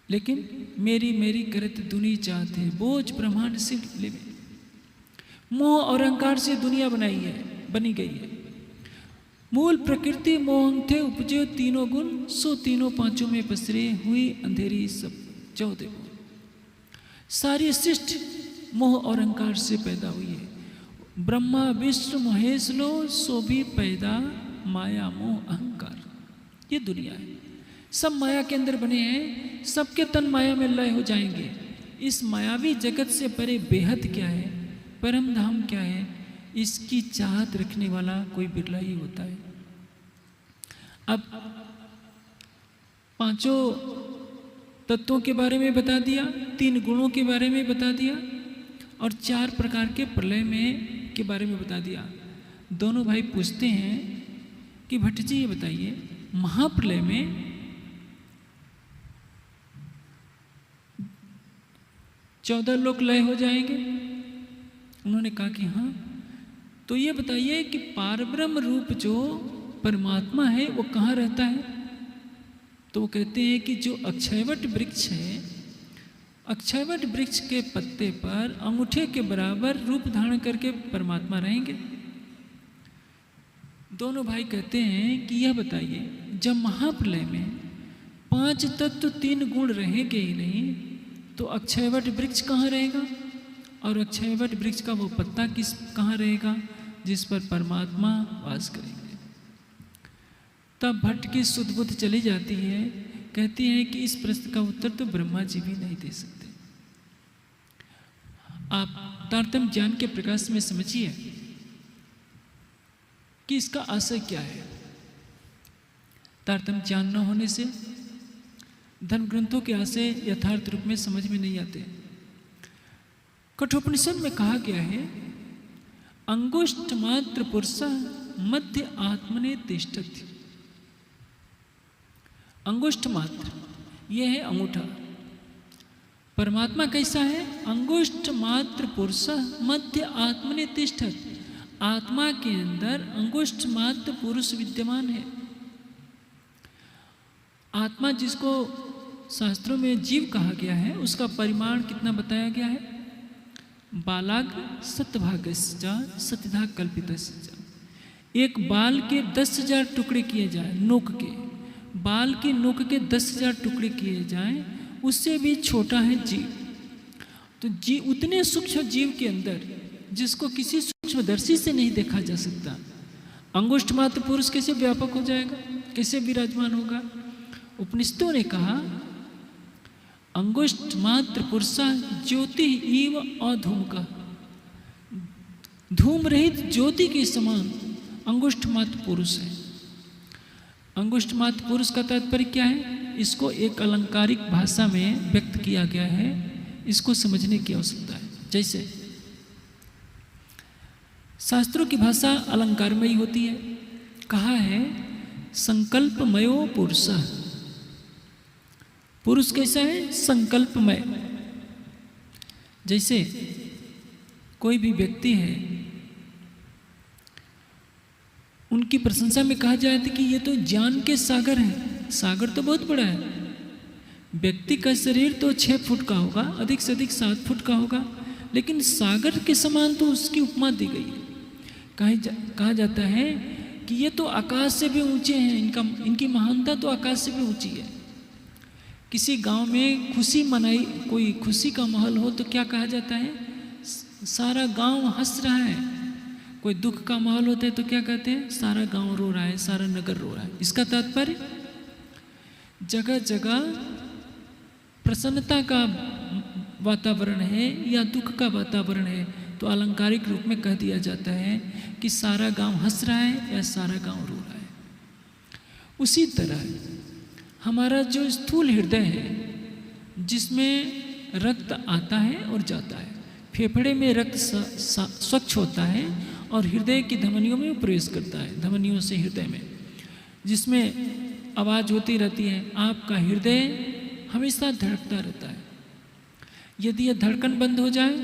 लेकिन मेरी मेरी करत दुनिया चाहते, बोझ ब्रह्मांड से लेवे। मोह और अहंकार से दुनिया बनी गई है। मूल प्रकृति मोहन थे उपजे तीनों गुण, सो तीनों पांचों में पसरे हुई अंधेरी सब 14 गुण। सारी सृष्टि मोह और अहंकार से पैदा हुई है। ब्रह्मा विष्णु महेश लो, सो भी पैदा माया मोह अहंकार। ये दुनिया है, सब माया के अंदर बने हैं, सबके तन माया में लय हो जाएंगे। इस मायावी जगत से परे बेहद क्या है, परम धाम क्या है, इसकी चाहत रखने वाला कोई बिरला ही होता है। अब 5 तत्वों के बारे में बता दिया, 3 गुणों के बारे में बता दिया, और 4 प्रकार के प्रलय में के बारे में बता दिया। दोनों भाई पूछते हैं कि भट्ट जी ये बताइए, महाप्रलय में 14 लोग लय हो जाएंगे? उन्होंने कहा कि हाँ। तो ये बताइए कि पारब्रह्म रूप जो परमात्मा है वो कहाँ रहता है? तो वो कहते हैं कि जो अक्षयवट वृक्ष है, अक्षयवट वृक्ष के पत्ते पर अंगूठे के बराबर रूप धारण करके परमात्मा रहेंगे। दोनों भाई कहते हैं कि यह बताइए, जब महाप्रलय में 5 तत्व 3 गुण रहेंगे ही नहीं, तो अक्षयवट वृक्ष कहाँ रहेगा? और अक्षयवट वृक्ष का वो पत्ता कहाँ रहेगा जिस पर परमात्मा वास करेंगे? तब भट्ट की शुद्ध बुद्ध चली जाती है, कहती है कि इस प्रश्न का उत्तर तो ब्रह्मा जी भी नहीं दे सकते। आप तारतम्य ज्ञान के प्रकाश में समझिए कि इसका आशय क्या है। तारतम्य ज्ञान न होने से धर्म ग्रंथों के आशय यथार्थ रूप में समझ में नहीं आते। कठोपनिषद में कहा गया है, अंगुष्ठ मात्र पुरुष मध्य आत्मने तिष्ठति। अंगुष्ठ मात्र, यह है अंगूठा। परमात्मा कैसा है? अंगुष्ठ मात्र पुरुष मध्य आत्मने तिष्ठत। आत्मा के अंदर अंगुष्ठ मात्र पुरुष विद्यमान है। आत्मा जिसको शास्त्रों में जीव कहा गया है, उसका परिमाण कितना बताया गया है? बालाग सतभागस्चा सतिधा कल्पितस्चा। एक बाल के 10,000 टुकड़े किए जाए, नोक के बाल के नोक के 10,000 टुकड़े किए जाएं, उससे भी छोटा है जीव। तो जीव, उतने सूक्ष्म जीव के अंदर जिसको किसी सूक्ष्मदर्शी से नहीं देखा जा सकता, अंगुष्ठ मात्र पुरुष कैसे व्यापक हो जाएगा, कैसे विराजमान होगा? उपनिषदों ने कहा, अंगुष्ठ मात्र पुरुष ज्योति इव अधूमका। धूम रहित ज्योति के समान अंगुष्ठ मात्र पुरुष है। अंगुष्ठ मात्र पुरुष का तात्पर्य क्या है? इसको एक अलंकारिक भाषा में व्यक्त किया गया है, इसको समझने की आवश्यकता है। जैसे शास्त्रों की भाषा अलंकारमयी होती है। कहा है संकल्पमयो पुरुष। पुरुष कैसा है? संकल्पमय। जैसे कोई भी व्यक्ति है, उनकी प्रशंसा में कहा जाए कि ये तो ज्ञान के सागर हैं। सागर तो बहुत बड़ा है। व्यक्ति का शरीर तो 6 फुट का होगा, अधिक से अधिक 7 फुट का होगा, लेकिन सागर के समान तो उसकी उपमा दी गई है। कहा जाता है कि ये तो आकाश से भी ऊंचे हैं, इनकी महानता तो आकाश से भी ऊंची है। किसी गांव में खुशी मनाई, कोई खुशी का माहौल हो तो क्या कहा जाता है? सारा गांव हंस रहा है। कोई दुख का माहौल होता है तो क्या कहते हैं? सारा गांव रो रहा है, सारा नगर रो रहा है। इसका तात्पर्य जगह जगह प्रसन्नता का वातावरण है या दुख का वातावरण है, तो अलंकारिक रूप में कह दिया जाता है कि सारा गांव हंस रहा है या सारा गांव रो रहा है। उसी तरह हमारा जो स्थूल हृदय है, जिसमें रक्त आता है और जाता है, फेफड़े में रक्त स्वच्छ होता है और हृदय की धमनियों में प्रवेश करता है, धमनियों से हृदय में, जिसमें आवाज़ होती रहती है। आपका हृदय हमेशा धड़कता रहता है। यदि यह धड़कन बंद हो जाए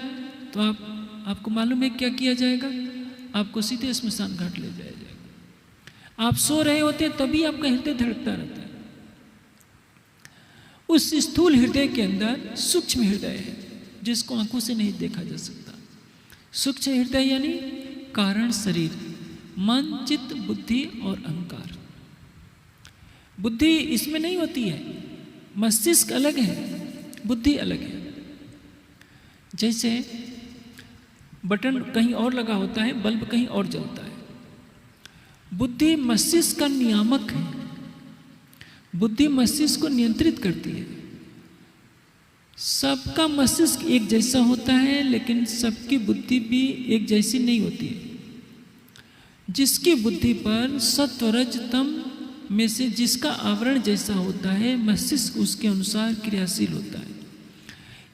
तो आपको मालूम है क्या किया जाएगा? आपको सीधे स्मशान घाट ले जाया जाएगा। आप सो रहे होते हैं तभी आपका हृदय धड़कता रहता है। उस स्थूल हृदय के अंदर सूक्ष्म हृदय है, जिसको आंखों से नहीं देखा जा सकता। सूक्ष्म हृदय यानी कारण शरीर, मन, चित्त, बुद्धि और अहंकार। बुद्धि इसमें नहीं होती है। मस्तिष्क अलग है, बुद्धि अलग है। जैसे बटन कहीं और लगा होता है, बल्ब कहीं और जलता है। बुद्धि मस्तिष्क का नियामक है। बुद्धि मस्तिष्क को नियंत्रित करती है। सबका मस्तिष्क एक जैसा होता है, लेकिन सबकी बुद्धि भी एक जैसी नहीं होती है। जिसकी बुद्धि पर सत्व रज तम में से जिसका आवरण जैसा होता है, मस्तिष्क उसके अनुसार क्रियाशील होता है।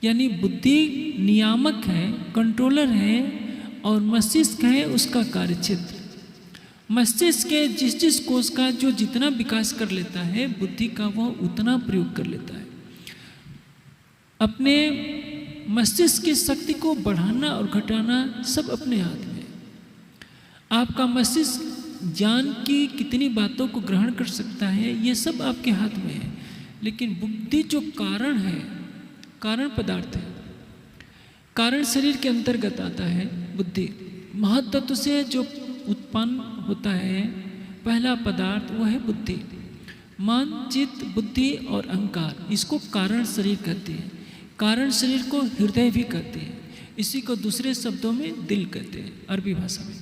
यानी बुद्धि नियामक है, कंट्रोलर है, और मस्तिष्क है उसका कार्यक्षेत्र। मस्तिष्क के जिस कोष का जो जितना विकास कर लेता है, बुद्धि का वह उतना प्रयोग कर लेता है। अपने मस्तिष्क की शक्ति को बढ़ाना और घटाना सब अपने हाथ में है। आपका मस्तिष्क ज्ञान की कितनी बातों को ग्रहण कर सकता है, ये सब आपके हाथ में है। लेकिन बुद्धि जो कारण है, कारण पदार्थ है, कारण शरीर के अंतर्गत आता है। बुद्धि महत् तत्व से जो उत्पन्न होता है, पहला पदार्थ वो है बुद्धि। मन, चित्त, बुद्धि और अहंकार, इसको कारण शरीर कहते हैं। कारण शरीर को हृदय भी कहते हैं। इसी को दूसरे शब्दों में दिल कहते हैं, अरबी भाषा में।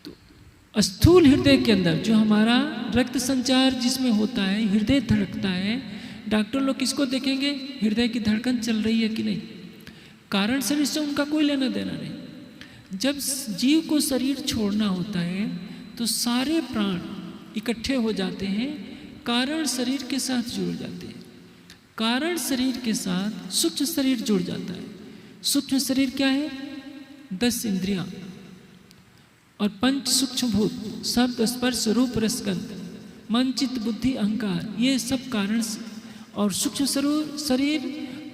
तो स्थूल हृदय के अंदर जो हमारा रक्त संचार जिसमें होता है, हृदय धड़कता है। डॉक्टर लोग किसको देखेंगे? हृदय की धड़कन चल रही है कि नहीं। कारण शरीर से उनका कोई लेना देना नहीं। जब जीव को शरीर छोड़ना होता है तो सारे प्राण इकट्ठे हो जाते हैं, कारण शरीर के साथ जुड़ जाते हैं। कारण शरीर के साथ सूक्ष्म शरीर जुड़ जाता है। सूक्ष्म शरीर क्या है? 10 इंद्रियां और 5 सूक्ष्म भूत, शब्द स्पर्श रूप रसगंध, मन चित्त बुद्धि अहंकार, ये सब कारण और सूक्ष्म शरीर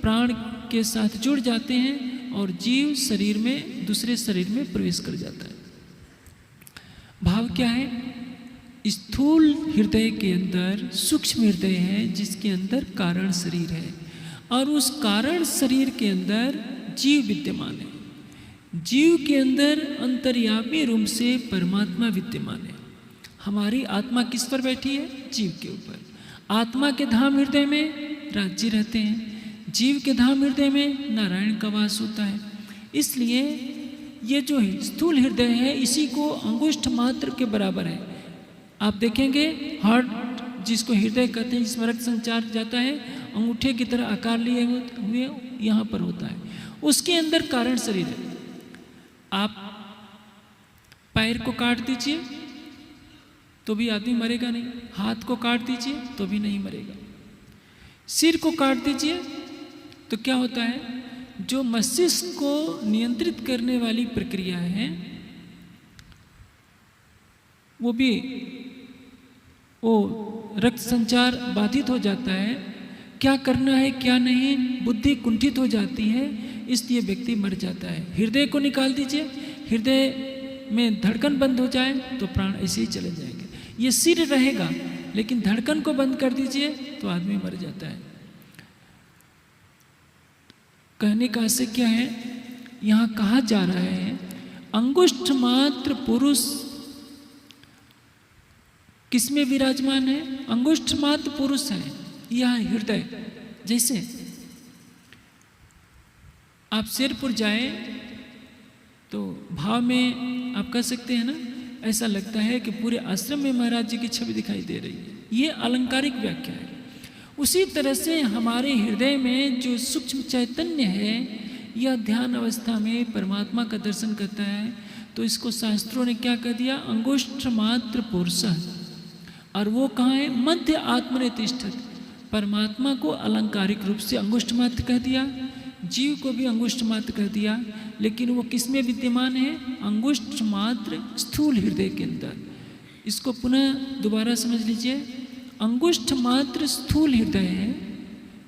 प्राण के साथ जुड़ जाते हैं और जीव शरीर में दूसरे शरीर में प्रवेश कर जाता है। भाव क्या है? स्थूल हृदय के अंदर सूक्ष्म हृदय है जिसके अंदर कारण शरीर है और उस कारण शरीर के अंदर जीव विद्यमान है। जीव के अंदर अंतर्यामी रूप से परमात्मा विद्यमान है। हमारी आत्मा किस पर बैठी है? जीव के ऊपर। आत्मा के धाम हृदय में राज्य रहते हैं, जीव के धाम हृदय में नारायण का वास होता है। इसलिए ये जो स्थूल हृदय है इसी को अंगुष्ठ मात्र के बराबर है। आप देखेंगे हार्ट जिसको हृदय कहते हैं, जिसमें रक्त संचार जाता है, अंगूठे की तरह आकार लिए हुए यहाँ पर होता है, उसके अंदर कारण शरीर है। आप पैर को काट दीजिए तो भी आदमी मरेगा नहीं, हाथ को काट दीजिए तो भी नहीं मरेगा, सिर को काट दीजिए तो क्या होता है? जो मस्तिष्क को नियंत्रित करने वाली प्रक्रिया है वो रक्त संचार बाधित हो जाता है। क्या करना है क्या नहीं, बुद्धि कुंठित हो जाती है, इसलिए व्यक्ति मर जाता है। हृदय को निकाल दीजिए, हृदय में धड़कन बंद हो जाए तो प्राण ऐसे ही चले जाएंगे। ये सिर रहेगा लेकिन धड़कन को बंद कर दीजिए तो आदमी मर जाता है। कहने का आशय क्या है? यहाँ कहा जा रहा है अंगुष्ठ मात्र पुरुष किसमें विराजमान है? अंगुष्ठ मात्र पुरुष है यह हृदय। जैसे आप शेरपुर जाए तो भाव में आप कह सकते हैं ना, ऐसा लगता है कि पूरे आश्रम में महाराज जी की छवि दिखाई दे रही है। ये अलंकारिक व्याख्या है। उसी तरह से हमारे हृदय में जो सूक्ष्म चैतन्य है यह ध्यान अवस्था में परमात्मा का दर्शन करता है। तो इसको शास्त्रों ने क्या कह दिया? अंगुष्ठ मात्र पुरुष। और वो कहाँ है? मध्य आत्मने तिष्ठत। परमात्मा को अलंकारिक रूप से अंगुष्ठ मात्र कह दिया, जीव को भी अंगुष्ठ मात्र कह दिया, लेकिन वो किस में विद्यमान है? अंगुष्ठ मात्र स्थूल हृदय के अंदर। इसको पुनः दोबारा समझ लीजिए। अंगुष्ठ मात्र स्थूल हृदय है,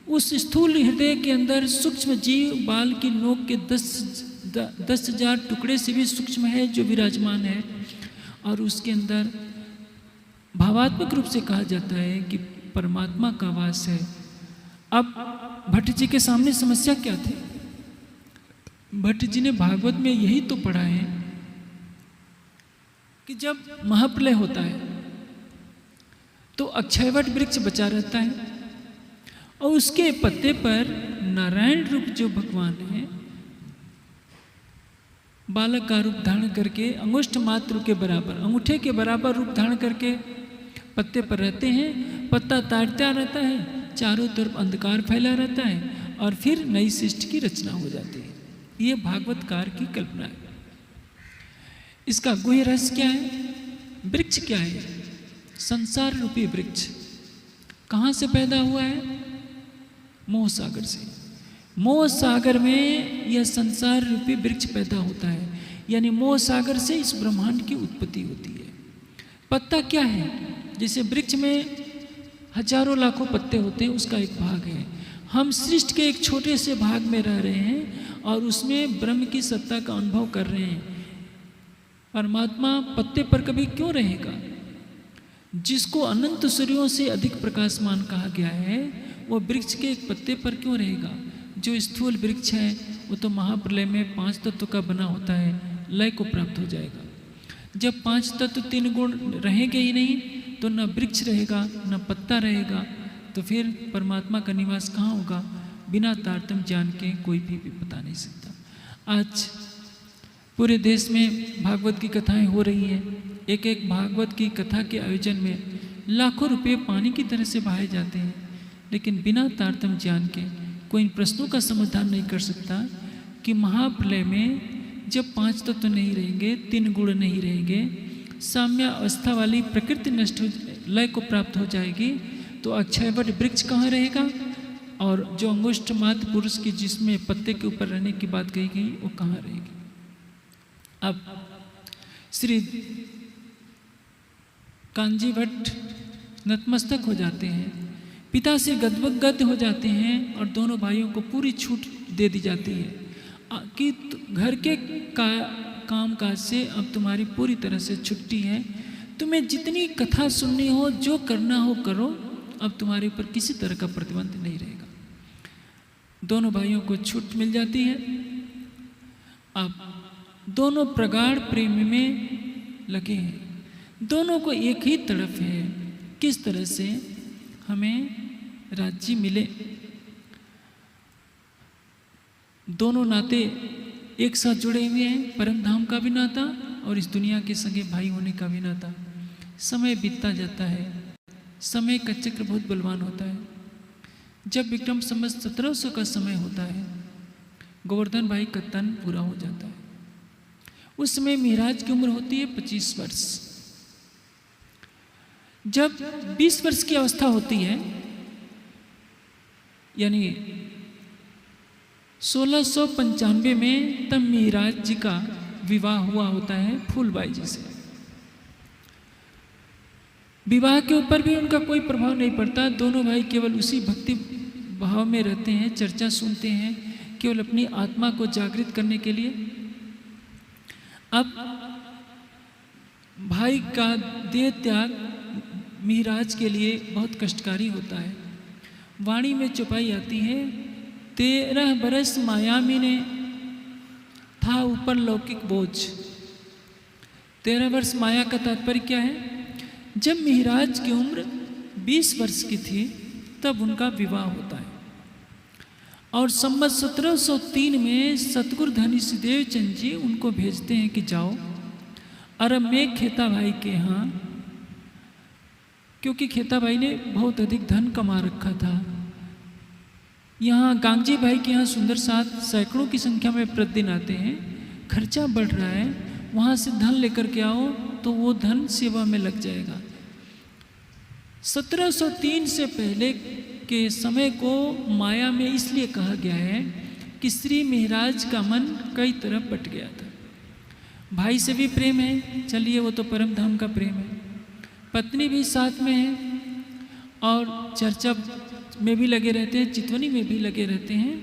उस स्थूल हृदय के अंदर सूक्ष्म जीव बाल की नोक के 10,000 टुकड़े से भी सूक्ष्म है जो विराजमान है। और उसके अंदर भावात्मक रूप से कहा जाता है कि परमात्मा का वास है। अब भट्ट जी के सामने समस्या क्या थी? भट्ट जी ने भागवत में यही तो पढ़ा है कि जब महाप्रलय होता है तो अक्षयवट वृक्ष बचा रहता है और उसके पत्ते पर नारायण रूप जो भगवान है बालक का रूप धारण करके अंगुष्ठ मात्र के बराबर, अंगूठे के बराबर रूप धारण करके पत्ते पर रहते हैं। पत्ता ताड़ता रहता है, चारों तरफ अंधकार फैला रहता है और फिर नई सृष्टि की रचना हो जाती है। ये भागवतकार की कल्पना है। इसका गुह्य रहस्य क्या है? वृक्ष क्या है? संसार रूपी वृक्ष कहाँ से पैदा हुआ है? मोह सागर से। मोह सागर में यह संसार रूपी वृक्ष पैदा होता है, यानी मोह सागर से इस ब्रह्मांड की उत्पत्ति होती है। पत्ता क्या है? जैसे वृक्ष में हजारों लाखों पत्ते होते हैं, उसका एक भाग है। हम सृष्टि के एक छोटे से भाग में रह रहे हैं और उसमें ब्रह्म की सत्ता का अनुभव कर रहे हैं। परमात्मा पत्ते पर कभी क्यों रहेगा? जिसको अनंत सूर्यों से अधिक प्रकाशमान कहा गया है वो वृक्ष के एक पत्ते पर क्यों रहेगा? जो स्थूल वृक्ष है वो तो महाप्रलय में 5 तत्व का बना होता है, लय को प्राप्त हो जाएगा। जब 5 तत्व 3 गुण रहेंगे ही नहीं तो न वृक्ष रहेगा न पत्ता रहेगा, तो फिर परमात्मा का निवास कहाँ होगा? बिना तारतम्य ज्ञान के कोई भी बता नहीं सकता। आज पूरे देश में भागवत की कथाएं हो रही हैं। एक एक भागवत की कथा के आयोजन में लाखों रुपए पानी की तरह से बहाए जाते हैं, लेकिन बिना तारतम्य ज्ञान के कोई इन प्रश्नों का समाधान नहीं कर सकता कि महाप्रलय में जब 5 तत्व नहीं रहेंगे, 3 गुण नहीं रहेंगे, साम्य अवस्था वाली प्रकृति नष्ट हो, लय को प्राप्त हो जाएगी, तो अक्षयवट वृक्ष कहाँ रहेगा, और जो अंगुष्ठ मात्र पुरुष की जिसमें पत्ते के ऊपर रहने की बात कही गई वो कहाँ रहेगी। अब श्री कांजी भट्ट नतमस्तक हो जाते हैं, पिता से गदगद हो जाते हैं और दोनों भाइयों को पूरी छूट दे दी जाती है कि घर के काम काज से अब तुम्हारी पूरी तरह से छुट्टी है, तुम्हें जितनी कथा सुननी हो, जो करना हो करो, अब तुम्हारे ऊपर किसी तरह का प्रतिबंध नहीं रहेगा। दोनों भाइयों को छूट मिल जाती है। अब दोनों प्रगाढ़ प्रेम में लगे हैं, दोनों को एक ही तड़प है किस तरह से हमें राज्य मिले। दोनों नाते एक साथ जुड़े हुए हैं, परम धाम का भी नाता और इस दुनिया के सगे भाई होने का भी नाता। समय बीतता जाता है, समय का चक्र बहुत बलवान होता है। जब विक्रम संवत 1700 का समय होता है, गोवर्धन भाई का तन पूरा हो जाता है। उस समय महाराज की उम्र होती है 25 वर्ष। जब 20 वर्ष की अवस्था होती है, यानी 1695 में, तब महाराज जी का विवाह हुआ होता है फूलबाई जी से। विवाह के ऊपर भी उनका कोई प्रभाव नहीं पड़ता, दोनों भाई केवल उसी भक्ति भाव में रहते हैं, चर्चा सुनते हैं, केवल अपनी आत्मा को जागृत करने के लिए। अब भाई का देह त्याग महाराज के लिए बहुत कष्टकारी होता है। वाणी में चौपाई आती है, 13 बरस मायामी ने था ऊपर लौकिक बोझ। 13 वर्ष माया का तात्पर्य क्या है? जब महाराज की उम्र 20 वर्ष की थी तब उनका विवाह होता है और संवत 1703 में सतगुरु धनी सुदेव चंद जी उनको भेजते हैं कि जाओ अरब में खेता भाई के यहाँ, क्योंकि खेता भाई ने बहुत अधिक धन कमा रखा था। यहाँ गांगजी भाई के यहाँ सुंदर साथ सैकड़ों की संख्या में प्रतिदिन आते हैं, खर्चा बढ़ रहा है, वहाँ से धन लेकर के आओ तो वो धन सेवा में लग जाएगा। 1703 से पहले के समय को माया में इसलिए कहा गया है कि श्री महाराज का मन कई तरफ बट गया था। भाई से भी प्रेम है, चलिए वो तो परम धाम का प्रेम है, पत्नी भी साथ में है और चर्चा में भी लगे रहते हैं, चितवनी में भी लगे रहते हैं।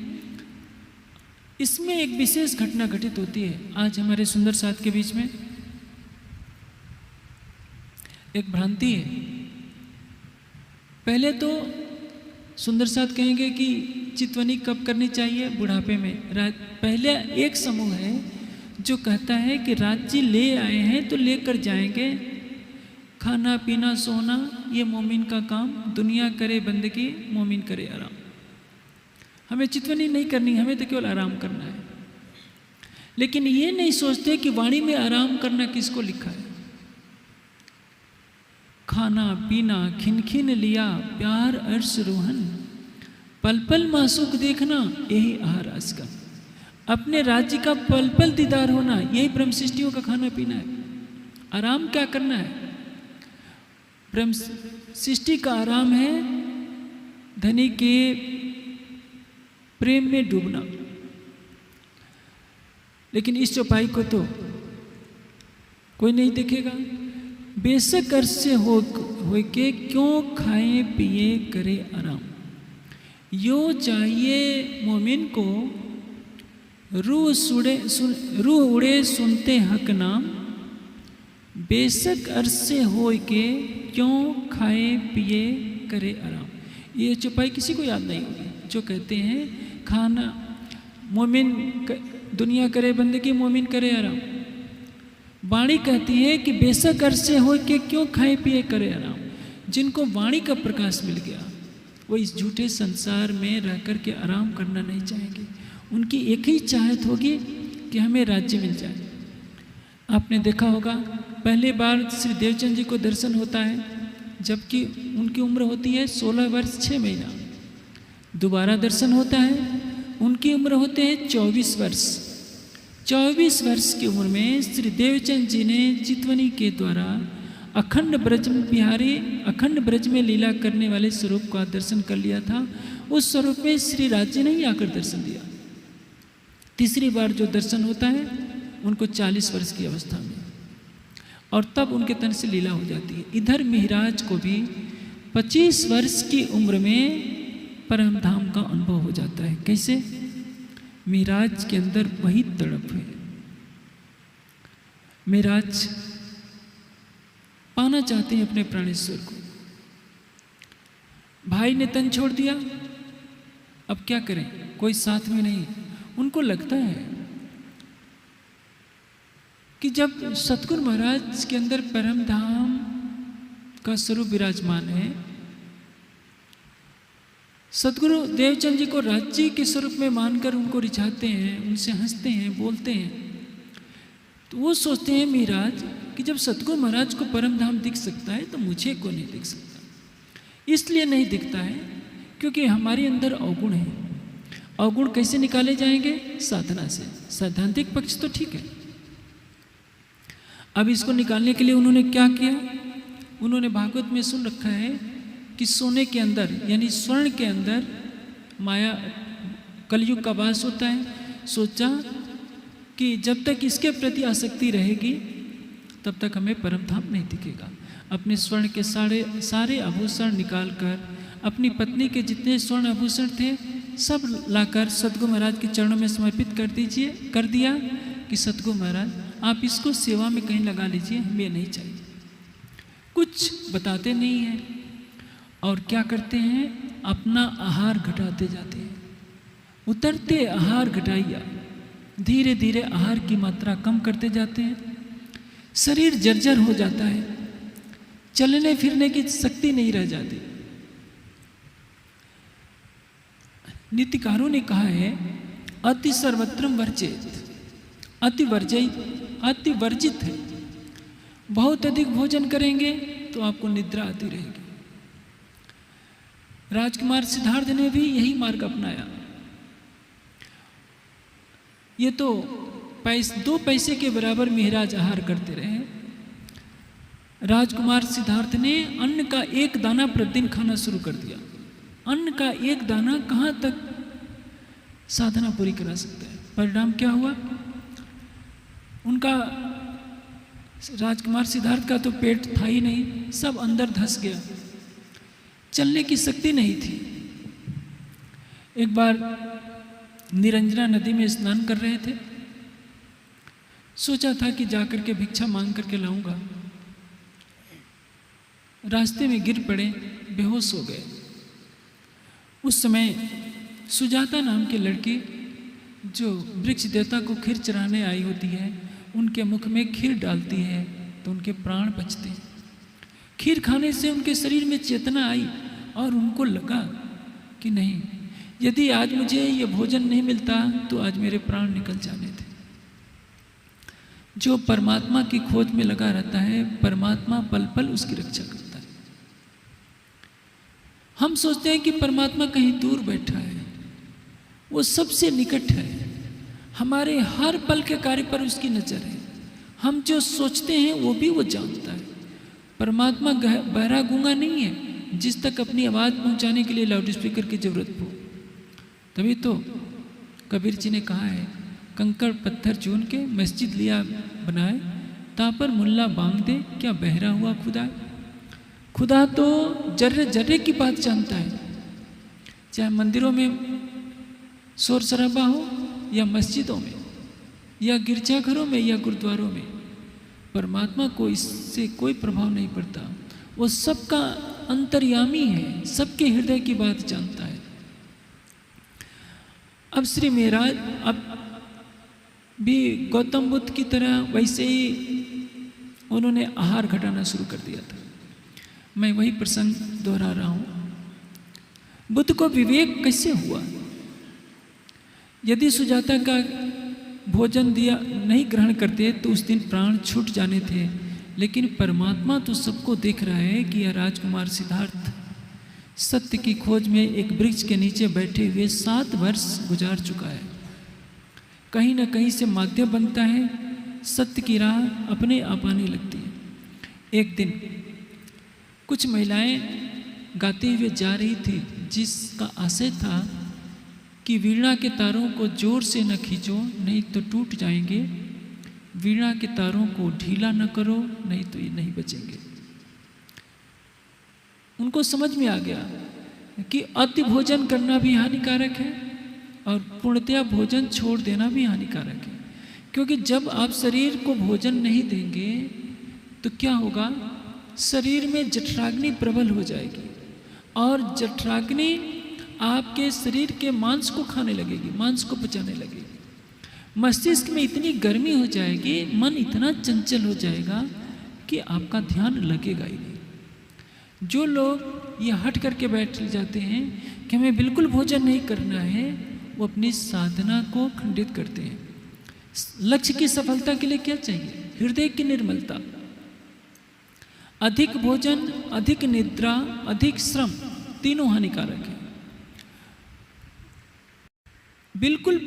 इसमें एक विशेष घटना घटित होती है आज हमारे सुंदर साथ के बीच में। एक भ्रांति है। पहले तो सुंदर साथ कहेंगे कि चितवनी कब करनी चाहिए? बुढ़ापे में। पहले एक समूह है जो कहता है कि राज्य ले आए हैं तो लेकर जाएंगे, खाना पीना सोना ये मोमिन का काम, दुनिया करे बंदगी मोमिन करे आराम। हमें चितवनी नहीं करनी, हमें तो केवल आराम करना है। लेकिन ये नहीं सोचते कि वाणी में आराम करना किसको लिखा है। खाना पीना खिनखिन लिया प्यार अर्श रोहन, पल पल मासूक देखना यही आहार रस का। अपने राज्य का पल पल दीदार होना यही ब्रह्म सृष्टियों का खाना पीना है। आराम क्या करना है? ब्रह्म सृष्टि का आराम है धनी के प्रेम में डूबना। लेकिन इस चौपाई को तो कोई नहीं देखेगा। बेशक अर्श से हो के क्यों खाए पिए करे आराम, यो चाहिए मोमिन को रूह उड़े सुनते हक नाम, बेशक अर्श से हो के क्यों खाए पिए करे आराम। ये चौपाई किसी को याद नहीं होगी जो कहते हैं खाना मोमिन दुनिया करे बंदगी मोमिन करे आराम। वाणी कहती है कि बेशक अर्श से हो के क्यों खाए पिए करे आराम। जिनको वाणी का प्रकाश मिल गया वो इस झूठे संसार में रह कर के आराम करना नहीं चाहेंगे। उनकी एक ही चाहत होगी कि हमें राज्य मिल जाए। आपने देखा होगा पहली बार श्री देवचंद जी को दर्शन होता है जबकि उनकी उम्र होती है 16 वर्ष 6 महीना। दोबारा दर्शन होता है उनकी उम्र उम्र होते हैं 24 वर्ष। 24 वर्ष की उम्र में श्री देवचंद जी ने चितवनी के द्वारा अखंड ब्रज बिहारी, अखंड ब्रज में लीला करने वाले स्वरूप का दर्शन कर लिया था। उस स्वरूप में श्री राज जी ने ही आकर दर्शन दिया। तीसरी बार जो दर्शन होता है उनको 40 वर्ष की अवस्था में, और तब उनके तन से लीला हो जाती है। इधर मिहिराज को भी 25 वर्ष की उम्र में परम धाम का अनुभव हो जाता है। कैसे? मिहिराज के अंदर वही तड़प है। मिहिराज पाना चाहते हैं अपने प्राणेश्वर को। भाई ने तन छोड़ दिया, अब क्या करें, कोई साथ में नहीं। उनको लगता है कि जब सतगुरु महाराज के अंदर परम धाम का स्वरूप विराजमान है, सतगुरु देवचंद जी को राज्य के स्वरूप में मानकर उनको रिझाते हैं, उनसे हंसते हैं, बोलते हैं, तो वो सोचते हैं मिहिराज कि जब सतगुरु महाराज को परम धाम दिख सकता है तो मुझे को नहीं दिख सकता। इसलिए नहीं दिखता है क्योंकि हमारे अंदर अवगुण है। अवगुण कैसे निकाले जाएंगे? साधना से। सैद्धांतिक पक्ष तो ठीक है। अब इसको निकालने के लिए उन्होंने क्या किया? उन्होंने भागवत में सुन रखा है कि सोने के अंदर यानी स्वर्ण के अंदर माया कलयुग का वास होता है। सोचा कि जब तक इसके प्रति आसक्ति रहेगी तब तक हमें परम धाम नहीं दिखेगा। अपने स्वर्ण के सारे आभूषण निकालकर अपनी पत्नी के जितने स्वर्ण आभूषण थे सब लाकर सतगुरु महाराज के चरणों में समर्पित कर दिया कि सतगुरु महाराज आप इसको सेवा में कहीं लगा लीजिए, हमें नहीं चाहिए। कुछ बताते नहीं हैं और क्या करते हैं? अपना आहार घटाते जाते हैं। उतरते आहार घटाइया, धीरे धीरे आहार की मात्रा कम करते जाते हैं। शरीर जर्जर हो जाता है, चलने फिरने की शक्ति नहीं रह जाती। नीतिकारों ने कहा है अति सर्वत्रम वर्जित, अति वर्जित है। बहुत अधिक भोजन करेंगे तो आपको निद्रा आती रहेगी। राजकुमार सिद्धार्थ ने भी यही मार्ग अपनाया। ये तो 2 पैसे के बराबर मिहिराज आहार करते रहे। राजकुमार सिद्धार्थ ने अन्न का 1 दाना प्रतिदिन खाना शुरू कर दिया। अन्न का 1 दाना कहाँ तक साधना पूरी करा सकता है? परिणाम क्या हुआ? उनका राजकुमार सिद्धार्थ का तो पेट था ही नहीं, सब अंदर धंस गया, चलने की शक्ति नहीं थी। एक बार निरंजना नदी में स्नान कर रहे थे, सोचा था कि जाकर के भिक्षा मांग करके लाऊंगा। रास्ते में गिर पड़े, बेहोश हो गए। उस समय सुजाता नाम की लड़की जो वृक्ष देवता को खीर चढ़ाने आई होती है, उनके मुख में खीर डालती है तो उनके प्राण बचते हैं। खीर खाने से उनके शरीर में चेतना आई और उनको लगा कि नहीं, यदि आज मुझे ये भोजन नहीं मिलता तो आज मेरे प्राण निकल जाने थे। जो परमात्मा की खोज में लगा रहता है, परमात्मा पल पल उसकी रक्षा करता है। हम सोचते हैं कि परमात्मा कहीं दूर बैठा है, वो सबसे निकट है। हमारे हर पल के कार्य पर उसकी नजर है। हम जो सोचते हैं वो भी वो जानता है। परमात्मा बहरा गूंगा नहीं है जिस तक अपनी आवाज़ पहुंचाने के लिए लाउड स्पीकर की जरूरत हो। तभी तो कबीर जी ने कहा है, कंकड़ पत्थर चून के मस्जिद लिया बनाए, तापर मुल्ला बांग दे, क्या बहरा हुआ खुदा। खुदा तो जर्रे जर्रे की बात जानता है, चाहे मंदिरों में शोर शराबा हो या मस्जिदों में या गिरजाघरों में या गुरुद्वारों में। परमात्मा को इससे कोई प्रभाव नहीं पड़ता। वो सबका अंतर्यामी है, सबके हृदय की बात जानता है। अब श्री महाराज अब भी गौतम बुद्ध की तरह वैसे ही उन्होंने आहार घटाना शुरू कर दिया था। मैं वही प्रसंग दोहरा रहा हूँ। बुद्ध को विवेक कैसे हुआ? यदि सुजाता का भोजन दिया नहीं ग्रहण करते तो उस दिन प्राण छूट जाने थे, लेकिन परमात्मा तो सबको देख रहा है कि यह राजकुमार सिद्धार्थ सत्य की खोज में एक वृक्ष के नीचे बैठे हुए 7 वर्ष गुजार चुका है। कहीं ना कहीं से माध्यम बनता है, सत्य की राह अपने आप आने लगती है। एक दिन कुछ महिलाएं गाते हुए जा रही थी, जिसका आशय था कि वीणा के तारों को जोर से न खींचो नहीं तो टूट जाएंगे, वीणा के तारों को ढीला न करो नहीं तो ये नहीं बचेंगे। उनको समझ में आ गया कि अति भोजन करना भी हानिकारक है और पूर्णतया भोजन छोड़ देना भी हानिकारक है, क्योंकि जब आप शरीर को भोजन नहीं देंगे तो क्या होगा, शरीर में जठराग्नि प्रबल हो जाएगी और जठराग्नि आपके शरीर के मांस को खाने लगेगी, मांस को पचाने लगेगी। मस्तिष्क में इतनी गर्मी हो जाएगी, मन इतना चंचल हो जाएगा कि आपका ध्यान लगेगा ही नहीं। जो लोग ये हट करके बैठ जाते हैं कि हमें बिल्कुल भोजन नहीं करना है, वो अपनी साधना को खंडित करते हैं। लक्ष्य की सफलता के लिए क्या चाहिए? हृदय की निर्मलता। अधिक भोजन, अधिक निद्रा, अधिक श्रम, तीनों हानिकारक है। बिल्कुल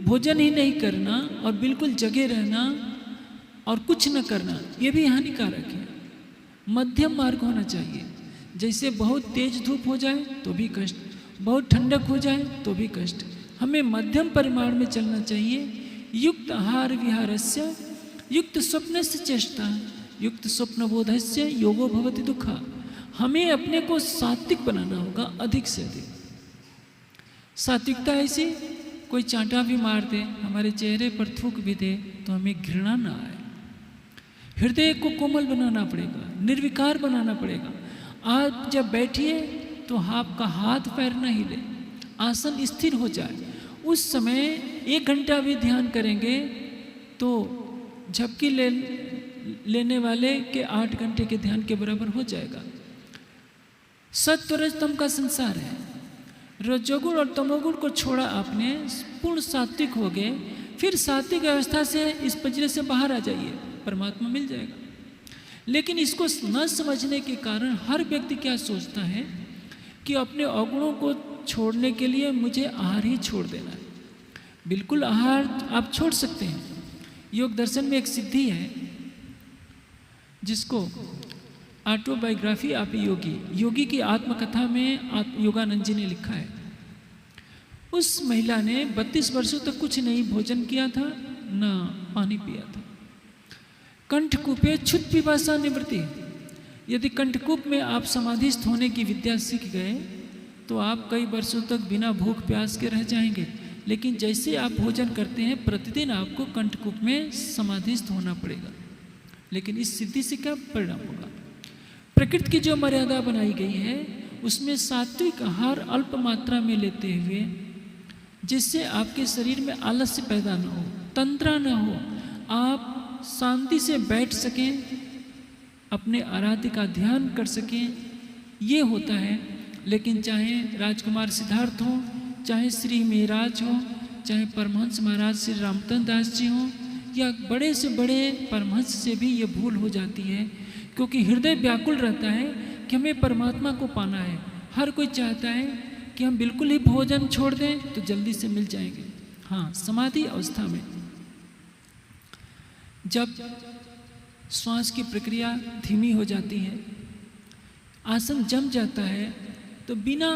भोजन ही नहीं करना और बिल्कुल जगे रहना और कुछ न करना, ये भी हानिकारक है। मध्यम मार्ग होना चाहिए। जैसे बहुत तेज धूप हो जाए तो भी कष्ट, बहुत ठंडक हो जाए तो भी कष्ट। हमें मध्यम परिमाण में चलना चाहिए। युक्त आहार विहारस्य युक्त स्वप्नस्य चेष्टा युक्त स्वप्न बोधस्य योगो भवति दुखा। हमें अपने को सात्विक बनाना होगा, अधिक से अधिक। सात्विकता ऐसी, कोई चांटा भी मार दे, हमारे चेहरे पर थूक भी दे तो हमें घृणा ना आए। हृदय को कोमल बनाना पड़ेगा, निर्विकार बनाना पड़ेगा। आप जब बैठिए तो आपका हाथ पैर न हिले, आसन स्थिर हो जाए। उस समय 1 घंटा भी ध्यान करेंगे तो झपकी लेने वाले के 8 घंटे के ध्यान के बराबर हो जाएगा। सत्व रजतम का संसार है। रजोगुण और तमोगुण को छोड़ा आपने, पूर्ण सात्विक हो गए, फिर सात्विक अवस्था से इस पिंजरे से बाहर आ जाइए, परमात्मा मिल जाएगा। लेकिन इसको न समझने के कारण हर व्यक्ति क्या सोचता है कि अपने अवगुणों को छोड़ने के लिए मुझे आहार ही छोड़ देना है। बिल्कुल आहार आप छोड़ सकते हैं। योग दर्शन में एक सिद्धि है जिसको ऑटोबायोग्राफी ऑफ योगी, योगी की आत्मकथा में योगानंद जी ने लिखा है। उस महिला ने 32 वर्षों तक कुछ नहीं भोजन किया था, न पानी पिया था। कंठकूपे क्षुत पिपासा निवृत्ति। यदि कंठकूप में आप समाधिस्थ होने की विद्या सीख गए तो आप कई वर्षों तक बिना भूख प्यास के रह जाएंगे। लेकिन जैसे आप भोजन करते हैं, प्रतिदिन आपको कंठकूप में समाधिस्थ होना पड़ेगा। लेकिन इस सिद्धि से क्या परिणाम होगा? प्रकृति की जो मर्यादा बनाई गई है उसमें सात्विक आहार अल्प मात्रा में लेते हुए, जिससे आपके शरीर में आलस्य पैदा न हो, तंद्रा न हो, आप शांति से बैठ सकें, अपने आराध्य का ध्यान कर सकें, ये होता है। लेकिन चाहे राजकुमार सिद्धार्थ हो, चाहे श्री मेहराज हो, चाहे परमहंस महाराज श्री रामचंद्र दास जी हो, या बड़े से बड़े परमहंस से भी ये भूल हो जाती है, क्योंकि हृदय व्याकुल रहता है कि हमें परमात्मा को पाना है। हर कोई चाहता है कि हम बिल्कुल ही भोजन छोड़ दें तो जल्दी से मिल जाएंगे। हाँ, समाधि अवस्था में जब श्वास की प्रक्रिया धीमी हो जाती है, आसन जम जाता है, तो बिना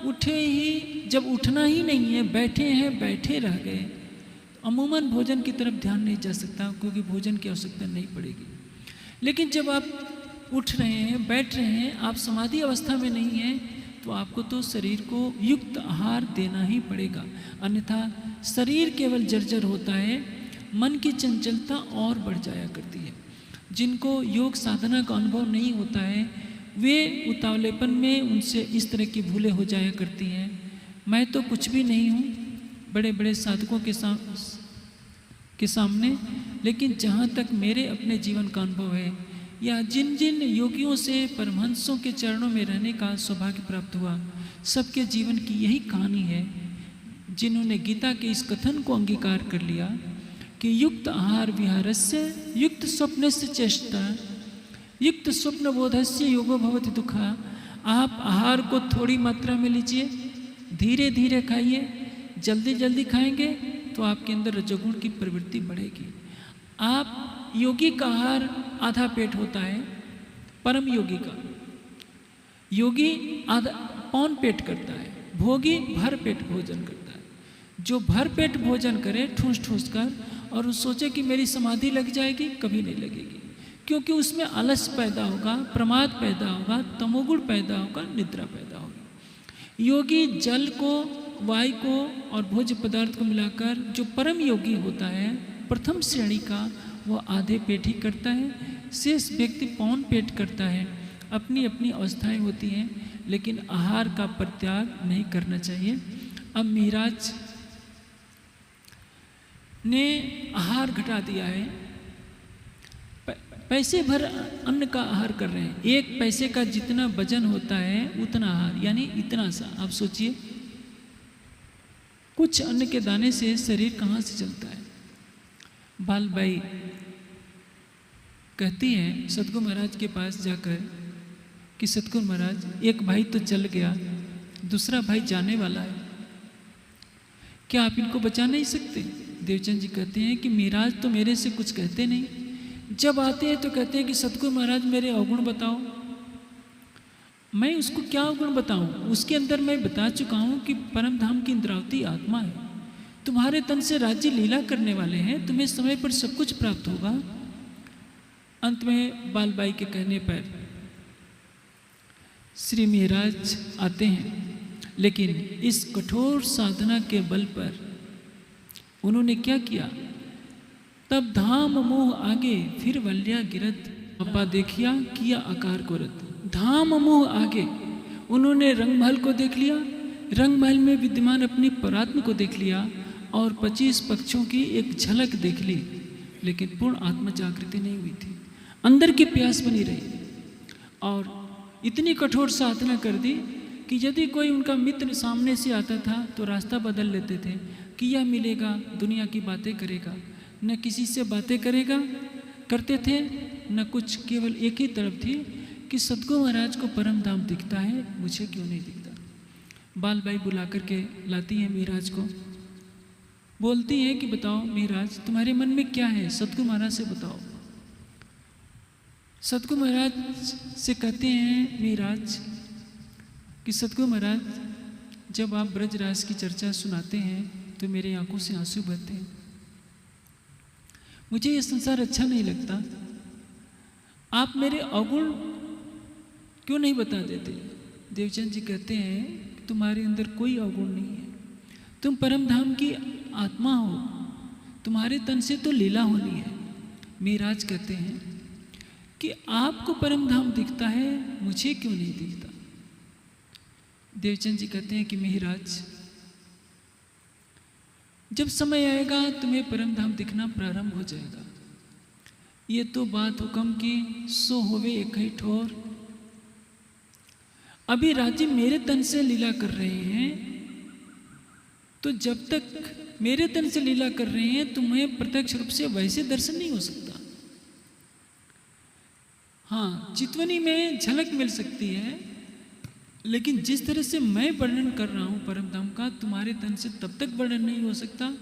उठे ही, जब उठना ही नहीं है, बैठे हैं, बैठे रह गए, तो अमूमन भोजन की तरफ ध्यान नहीं जा सकता, क्योंकि भोजन की आवश्यकता नहीं पड़ेगी। लेकिन जब आप उठ रहे हैं, बैठ रहे हैं, आप समाधि अवस्था में नहीं हैं, तो आपको तो शरीर को युक्त आहार देना ही पड़ेगा, अन्यथा शरीर केवल जर्जर होता है, मन की चंचलता और बढ़ जाया करती है। जिनको योग साधना का अनुभव नहीं होता है, वे उतावलेपन में उनसे इस तरह की भूलें हो जाया करती हैं। मैं तो कुछ भी नहीं हूँ बड़े बड़े साधकों के सामने, लेकिन जहाँ तक मेरे अपने जीवन का अनुभव है, या जिन जिन योगियों से परमहंसों के चरणों में रहने का सौभाग्य प्राप्त हुआ, सबके जीवन की यही कहानी है, जिन्होंने गीता के इस कथन को अंगीकार कर लिया कि युक्त आहार विहारस्य युक्त स्वप्नस्य चेष्टा युक्त स्वप्न बोधस्य योगो भवति दुखा। आप आहार को थोड़ी मात्रा में लीजिए, धीरे धीरे खाइए। जल्दी जल्दी खाएंगे तो आपके अंदर रजोगुण की प्रवृत्ति बढ़ेगी। आप योगी का आहार आधा पेट होता है, परम योगी का। योगी आधा पौन पेट करता है, भोगी भर पेट भोजन करता है। जो भर पेट भोजन करे ठूस ठूस कर और वो सोचे कि मेरी समाधि लग जाएगी, कभी नहीं लगेगी, क्योंकि उसमें आलस पैदा होगा, प्रमाद पैदा होगा, तमोगुण पैदा होगा, निद्रा पैदा होगी। योगी जल को, वायु को और भोज्य पदार्थ को मिलाकर जो परम योगी होता है प्रथम श्रेणी का, वो आधे पेट ही करता है, शेष व्यक्ति पौन पेट करता है। अपनी अपनी अवस्थाएं होती हैं, लेकिन आहार का परित्याग नहीं करना चाहिए। अब मिहिराज ने आहार घटा दिया है, पैसे भर अन्न का आहार कर रहे हैं। एक पैसे का जितना वजन होता है उतना आहार, यानी इतना सा। आप सोचिए कुछ अन्न के दाने से शरीर कहाँ से चलता है। बालबाई कहती हैं सतगुरु महाराज के पास जाकर कि सतगुरु महाराज, एक भाई तो चल गया, दूसरा भाई जाने वाला है, क्या आप इनको बचा नहीं सकते? देवचंद जी कहते हैं कि मिहिराज तो मेरे से कुछ कहते नहीं, जब आते हैं तो कहते हैं कि सतगुरु महाराज मेरे अवगुण बताओ। मैं उसको क्या अवगुण बताऊं? उसके अंदर मैं बता चुका हूं कि परम धाम की इंद्रावती आत्मा है, तुम्हारे तन से राज्य लीला करने वाले हैं, तुम्हें समय पर सब कुछ प्राप्त होगा। अंत में बालबाई के कहने पर श्री मिहिराज आते हैं, लेकिन इस कठोर साधना के बल पर उन्होंने क्या किया? तब धाम मोह आगे फिर वल्या गिरत, अब्बा देखिया किया आकार को रत। धाम मोह आगे उन्होंने रंगमहल को देख लिया, रंगमहल में विद्यमान अपनी परात्म को देख लिया और 25 पक्षों की एक झलक देख ली, लेकिन पूर्ण आत्म जागृति नहीं हुई थी, अंदर की प्यास बनी रही। और इतनी कठोर साधना कर दी कि यदि कोई उनका मित्र सामने से आता था तो रास्ता बदल लेते थे कि यह मिलेगा, दुनिया की बातें करेगा, न किसी से बातें करेगा करते थे, न कुछ, केवल एक ही तरफ थी कि सतगुरु महाराज को परम धाम दिखता है, मुझे क्यों नहीं दिखता। बालबाई बुला करके लाती है मिहिराज को, बोलती है कि बताओ मिहिराज तुम्हारे मन में क्या है, सतगुरु महाराज से बताओ। सतगुरु महाराज से कहते हैं मिहिराज कि सतगुरु महाराज जब आप ब्रजराज की चर्चा सुनाते हैं तो मेरी आंखों से आंसू बहते हैं, मुझे ये संसार अच्छा नहीं लगता, आप मेरे अवगुण क्यों नहीं बता देते? देवचंद जी कहते हैं कि तुम्हारे अंदर कोई अवगुण नहीं है, तुम परम धाम की आत्मा हो, तुम्हारे तन से तो लीला होनी है। मिहिराज कहते हैं कि आपको परम धाम दिखता है, मुझे क्यों नहीं दिखता? देवचंद जी कहते हैं कि मिहिराज जब समय आएगा तुम्हें परम धाम दिखना प्रारंभ हो जाएगा। ये तो बात हुक्म की सो होवे एक ही ठोर। अभी राज्य मेरे तन से लीला कर रहे हैं, तो जब तक मेरे तन से लीला कर रहे हैं तुम्हें प्रत्यक्ष रूप से वैसे दर्शन नहीं हो सकता। हाँ, चितवनी में झलक मिल सकती है, लेकिन जिस तरह से मैं वर्णन कर रहा हूँ परम धाम का, तुम्हारे तन से तब तक वर्णन नहीं हो सकता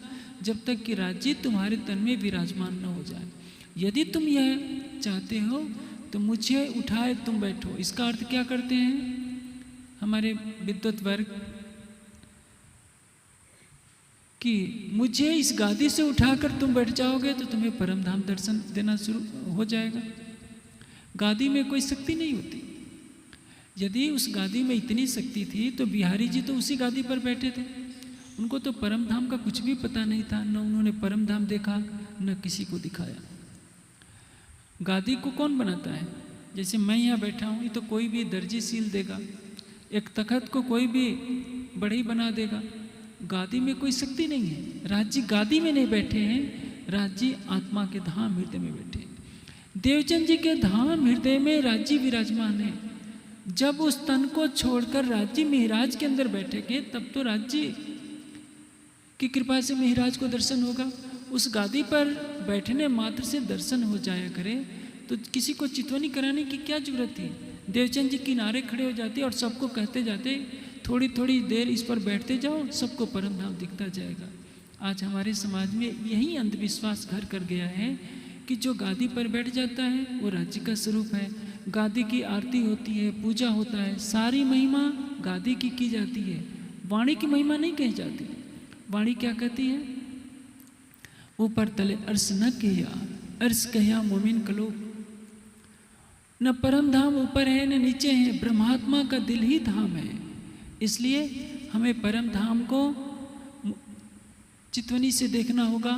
जब तक कि राज्य तुम्हारे तन में विराजमान न हो जाए। यदि तुम यह चाहते हो तो मुझे उठाए तुम बैठो। इसका अर्थ क्या करते हैं हमारे विद्वत वर्ग कि मुझे इस गादी से उठाकर तुम बैठ जाओगे तो तुम्हें परम धाम दर्शन देना शुरू हो जाएगा। गादी में कोई शक्ति नहीं होती। यदि उस गादी में इतनी शक्ति थी तो बिहारी जी तो उसी गादी पर बैठे थे, उनको तो परम धाम का कुछ भी पता नहीं था, न उन्होंने परम धाम देखा न किसी को दिखाया। गादी को कौन बनाता है? जैसे मैं यहाँ बैठा हूँ, ये तो कोई भी दर्जी सील देगा, एक तखत को कोई भी बढ़ई बना देगा। गादी में कोई शक्ति नहीं है। राज्य गादी में नहीं बैठे हैं, राज्य आत्मा के धाम हृदय में बैठे हैं। देवचंद जी के धाम हृदय में राज्य विराजमान है। जब उस तन को छोड़कर राज्य मिहिराज के अंदर बैठेंगे तब तो राज्य की कृपा से मिहिराज को दर्शन होगा। उस गादी पर बैठने मात्र से दर्शन हो जाया करे तो किसी को चितवनी कराने की क्या जरूरत थी? देवचंद जी किनारे खड़े हो जाते और सबको कहते जाते थोड़ी थोड़ी देर इस पर बैठते जाओ, सबको परम धाम दिखता जाएगा। आज हमारे समाज में यही अंधविश्वास घर कर गया है कि जो गादी पर बैठ जाता है वो राज्य का स्वरूप है। गादी की आरती होती है, पूजा होता है, सारी महिमा गादी की जाती है, वाणी की महिमा नहीं कही जाती। वाणी क्या कहती है? ऊपर तले अर्श न किया, अर्श कहिया मोमिन कलो। न परम धाम ऊपर है न नीचे है, ब्रह्मात्मा का दिल ही धाम है। इसलिए हमें परम धाम को चितवनी से देखना होगा,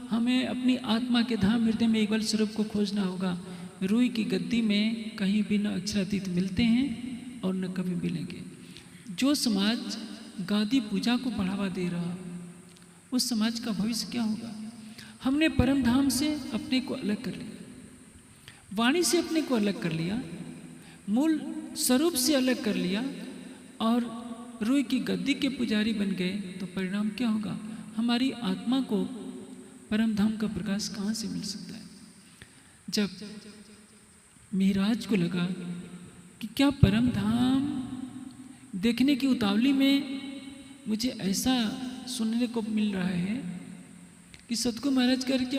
हमें अपनी आत्मा के धाम हृदय में एकल स्वरूप को खोजना होगा। रूई की गद्दी में कहीं भी न अक्षरातीत मिलते हैं और न कभी मिलेंगे। जो समाज गादी पूजा को बढ़ावा दे रहा, उस समाज का भविष्य क्या होगा? हमने परम धाम से अपने को अलग कर लिया, वाणी से अपने को अलग कर लिया, मूल स्वरूप से अलग कर लिया और रूई की गद्दी के पुजारी बन गए, तो परिणाम क्या होगा? हमारी आत्मा को परम धाम का प्रकाश कहाँ से मिल सकता है? जब मेहराज को लगा कि क्या परम धाम देखने की उतावली में मुझे ऐसा सुनने को मिल रहा है कि सतगुरु महाराज करके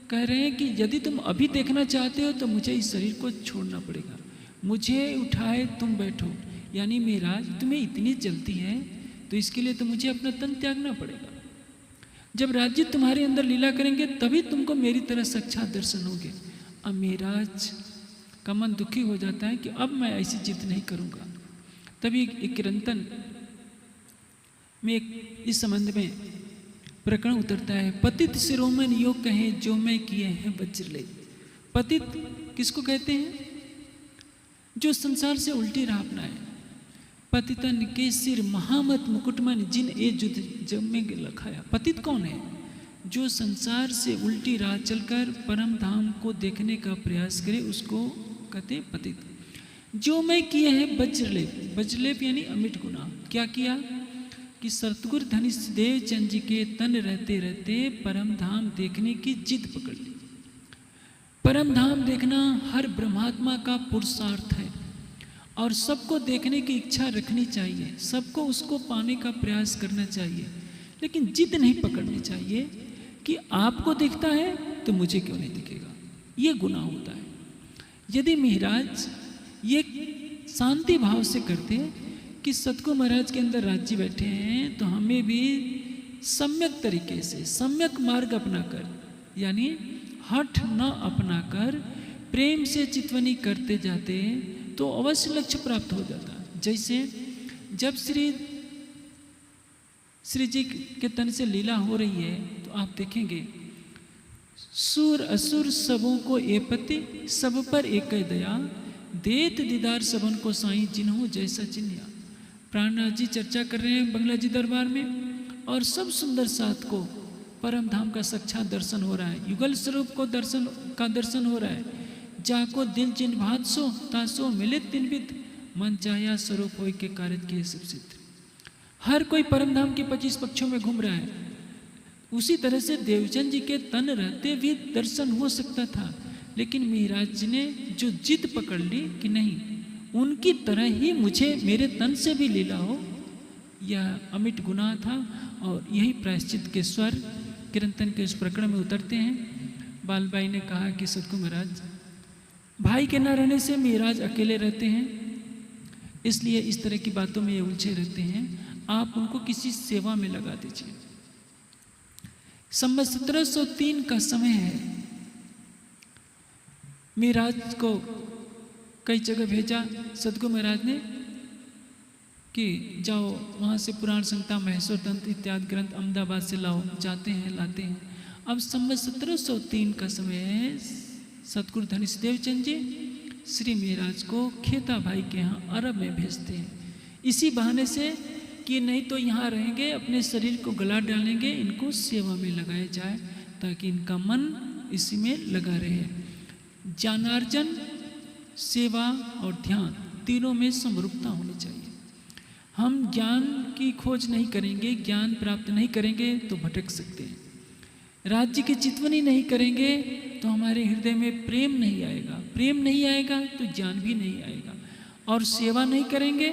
कह रहे हैं कि यदि तुम अभी देखना चाहते हो तो मुझे इस शरीर को छोड़ना पड़ेगा, मुझे उठाए तुम बैठो। यानी मेहराज तुम्हें इतनी जल्दी है तो इसके लिए तो मुझे अपना तन त्यागना पड़ेगा। जब राज्य तुम्हारे अंदर लीला करेंगे तभी तुमको मेरी तरह साक्षात दर्शन होंगे। अब मेहराज का मन दुखी हो जाता है कि अब मैं ऐसी जिद नहीं करूँगा। तभी एक किरंतन में इस संबंध में प्रकरण उतरता है। पतित शिरोमणि योग कहे जो मैं किए हैं वज्रले। पतित किसको कहते हैं? जो संसार से उल्टी राह अपनाए। पतितन के सिर महामत मुकुटमन जिन ए जुद जब में लखाया। पतित कौन है? जो संसार से उल्टी राह चलकर परम धाम को देखने का प्रयास करे, उसको कहते हैं पतित। जो मैं किए हैं वज्रलेप। वज्रलेप यानी अमिट गुनाह। क्या किया कि सतगुरु धनिष्ठ देव चंद जी के तन रहते रहते परम धाम देखने की जिद पकड़ ली। परम धाम देखना हर ब्रह्मात्मा का पुरुषार्थ है और सबको देखने की इच्छा रखनी चाहिए, सबको उसको पाने का प्रयास करना चाहिए, लेकिन जिद नहीं पकड़नी चाहिए कि आपको दिखता है तो मुझे क्यों नहीं दिखेगा। ये गुनाह होता है। यदि महाराज ये शांति भाव से करते कि सतगुरु महाराज के अंदर राज्य बैठे हैं तो हमें भी सम्यक तरीके से सम्यक मार्ग अपनाकर, यानी हठ न अपनाकर प्रेम से चितवनी करते जाते तो अवश्य लक्ष्य प्राप्त हो जाता। जैसे जब श्री जी के तन से लीला हो रही है तो आप देखेंगे सुर असुर सबों को ए पति सब पर एक दया देत दीदार सबन को साईं जिन्हों जैसा चिन्हिया। प्राणनाथ जी चर्चा कर रहे हैं बंगला जी दरबार में और सब सुंदर साथ को परम धाम का साक्षात दर्शन हो रहा है, युगल स्वरूप को दर्शन हो रहा है। जाको दिल जिन भात सो तासो मिले तिन विद मन चाया स्वरूप हो के कार्य किए सब सिद्ध। हर कोई परम धाम के 25 पक्षों में घूम रहा है। उसी तरह से देवचंद जी के तन रहते भी दर्शन हो सकता था, लेकिन महाराज जी ने जो जिद पकड़ ली कि नहीं उनकी तरह ही मुझे मेरे तन से भी लीला हो, यह अमिट गुनाह था। और यही प्रायश्चित के स्वर किरंतन के उस प्रकरण में उतरते हैं। बालबाई ने कहा कि सतगुरु महाराज भाई के न रहने से महाराज अकेले रहते हैं, इसलिए इस तरह की बातों में ये उलझे रहते हैं, आप उनको किसी सेवा में लगा दीजिए। संवत 1703 का समय है। महाराज को कई जगह भेजा सतगुरु महाराज ने कि जाओ वहाँ से पुराण संहिता महेश्वर तंत्र इत्यादि ग्रंथ अहमदाबाद से लाओ। जाते हैं लाते हैं। अब संवत 1703 का समय है। सतगुरु धनिष्ठ देवचंद जी श्री महाराज को खेता भाई के यहाँ अरब में भेजते हैं, इसी बहाने से कि नहीं तो यहाँ रहेंगे अपने शरीर को गला डालेंगे, इनको सेवा में लगाया जाए ताकि इनका मन इसी में लगा रहे। ज्ञानार्जन, सेवा और ध्यान तीनों में समरूपता होनी चाहिए। हम ज्ञान की खोज नहीं करेंगे, ज्ञान प्राप्त नहीं करेंगे तो भटक सकते हैं। राज्य की चितवनी नहीं करेंगे तो हमारे हृदय में प्रेम नहीं आएगा, प्रेम नहीं आएगा तो ज्ञान भी नहीं आएगा, और सेवा नहीं करेंगे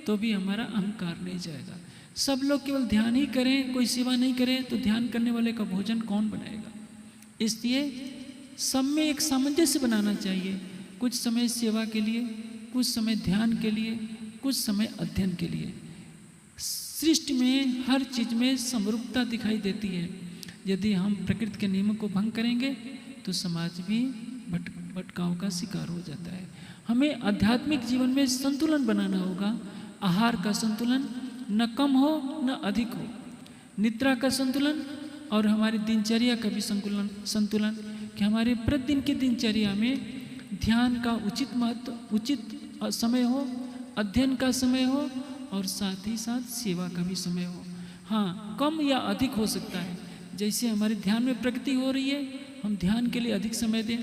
तो भी हमारा अहंकार नहीं जाएगा। सब लोग केवल ध्यान ही करें, कोई सेवा नहीं करें, तो ध्यान करने वाले का भोजन कौन बनाएगा? इसलिए सब में एक सामंजस्य बनाना चाहिए। कुछ समय सेवा के लिए, कुछ समय ध्यान के लिए, कुछ समय अध्ययन के लिए। सृष्टि में हर चीज में समरूपता दिखाई देती है। यदि हम प्रकृति के नियमों को भंग करेंगे तो समाज भी भटकाव का शिकार हो जाता है। हमें आध्यात्मिक जीवन में संतुलन बनाना होगा। आहार का संतुलन, न कम हो न अधिक हो। निद्रा का संतुलन और हमारी दिनचर्या का भी संतुलन कि हमारे प्रतिदिन की दिनचर्या में ध्यान का उचित महत्व, उचित समय हो, अध्ययन का समय हो और साथ ही साथ सेवा का भी समय हो। हाँ, कम या अधिक हो सकता है। जैसे हमारे ध्यान में प्रगति हो रही है, हम ध्यान के लिए अधिक समय दें।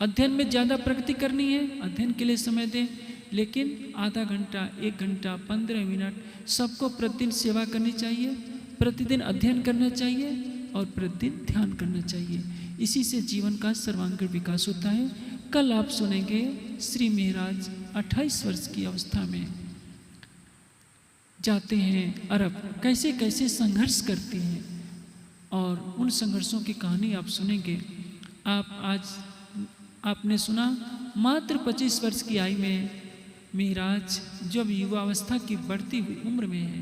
अध्ययन में ज़्यादा प्रगति करनी है, अध्ययन के लिए समय दें। लेकिन आधा घंटा, 1 घंटा, 15 मिनट सबको प्रतिदिन सेवा करनी चाहिए, प्रतिदिन अध्ययन करना चाहिए और प्रतिदिन ध्यान करना चाहिए। इसी से जीवन का सर्वांगीण विकास होता है। कल आप सुनेंगे श्री महाराज 28 वर्ष की अवस्था में जाते हैं अरब, कैसे कैसे संघर्ष करते हैं और उन संघर्षों की कहानी आप सुनेंगे। आपने सुना मात्र 25 वर्ष की आयु में महाराज जब युवावस्था की बढ़ती हुई उम्र में है,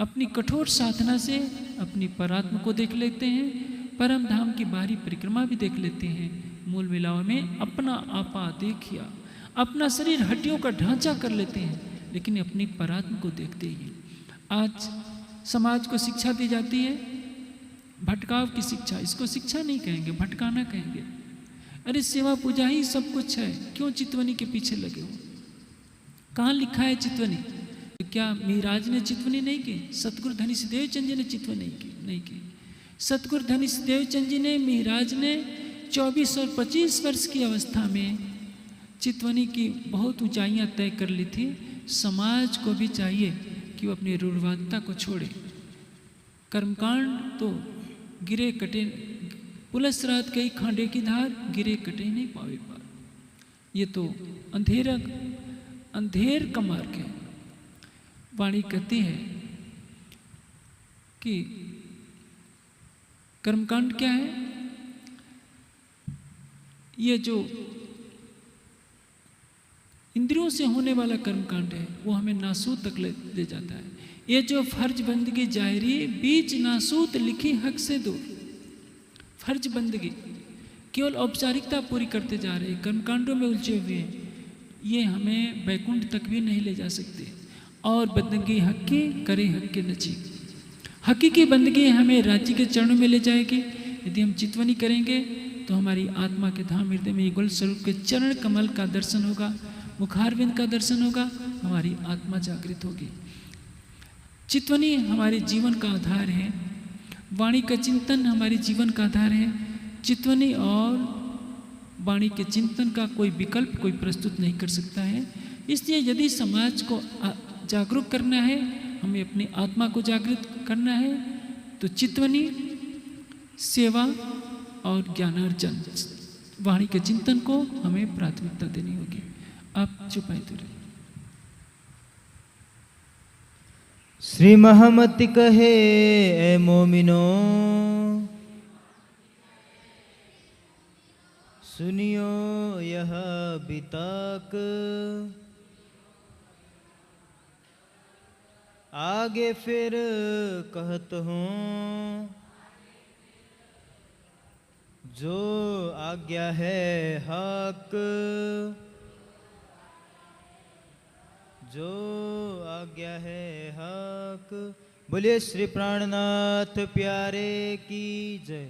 अपनी कठोर साधना से अपनी परात्म को देख लेते हैं, परम धाम की बाहरी परिक्रमा भी देख लेते हैं। मूल मिलाव में अपना आपा देखिया, अपना शरीर हड्डियों का ढांचा कर लेते हैं, लेकिन अपनी परात्म को देखते ही। आज समाज को शिक्षा दी जाती है, भटकाव की शिक्षा। इसको शिक्षा नहीं कहेंगे, भटकाना कहेंगे। अरे सेवा पूजा ही सब कुछ है, क्यों चितवनी के पीछे लगे हो? कहाँ लिखा है चितवनी? तो क्या महाराज ने चितवनी नहीं की? सतगुरु धनी सिद्धेव चंद जी ने चितवनी नहीं की। सतगुरु धनी सिद्धेव चंद जी ने, महाराज ने 24 और 25 वर्ष की अवस्था में चितवनी की बहुत ऊंचाइयां तय कर ली थी। समाज को भी चाहिए कि वो अपनी रूढ़वादिता को छोड़े। कर्मकांड तो गिरे कटे, पुलस रात गई खांडे की धार, गिरे कटे नहीं पावे पार। ये तो अंधेर का मार्ग है। वाणी कहती है कि कर्मकांड क्या है? ये जो इंद्रियों से होने वाला कर्मकांड है वो हमें नासूत तक ले जाता है। ये जो फर्ज बंदगी जाहिरी, बीच नासूत लिखी हक से दूर। फर्ज बंदगी केवल औपचारिकता पूरी करते जा रहे, कर्मकांडों में उलझे हुए हैं, ये हमें बैकुंठ तक भी नहीं ले जा सकते। और बंदगी हकी करे हक के नची, हकीकी बंदगी हमें राज्य के चरणों में ले जाएगी। यदि हम चितवनी करेंगे तो हमारी आत्मा के धाम हृदय में युगल स्वरूप के चरण कमल का दर्शन होगा, मुखारविंद का दर्शन होगा, हमारी आत्मा जागृत होगी। चितवनी हमारे जीवन का आधार है, वाणी का चिंतन हमारे जीवन का आधार है। चितवनी और वाणी के चिंतन का कोई विकल्प कोई प्रस्तुत नहीं कर सकता है। इसलिए यदि समाज को जागरूक करना है, हमें अपनी आत्मा को जागृत करना है, तो चितवनी, सेवा और ज्ञानार्जन, वाणी के चिंतन को हमें प्राथमिकता देनी होगी। आप चुपाई तो रहे। श्री महमति कहे ए मोमिनो, सुनियो यह बिताक, आगे फिर कहत हूँ, जो आज्ञा है हक, जो आज्ञा है हक। बोलिए श्री प्राणनाथ प्यारे की जय।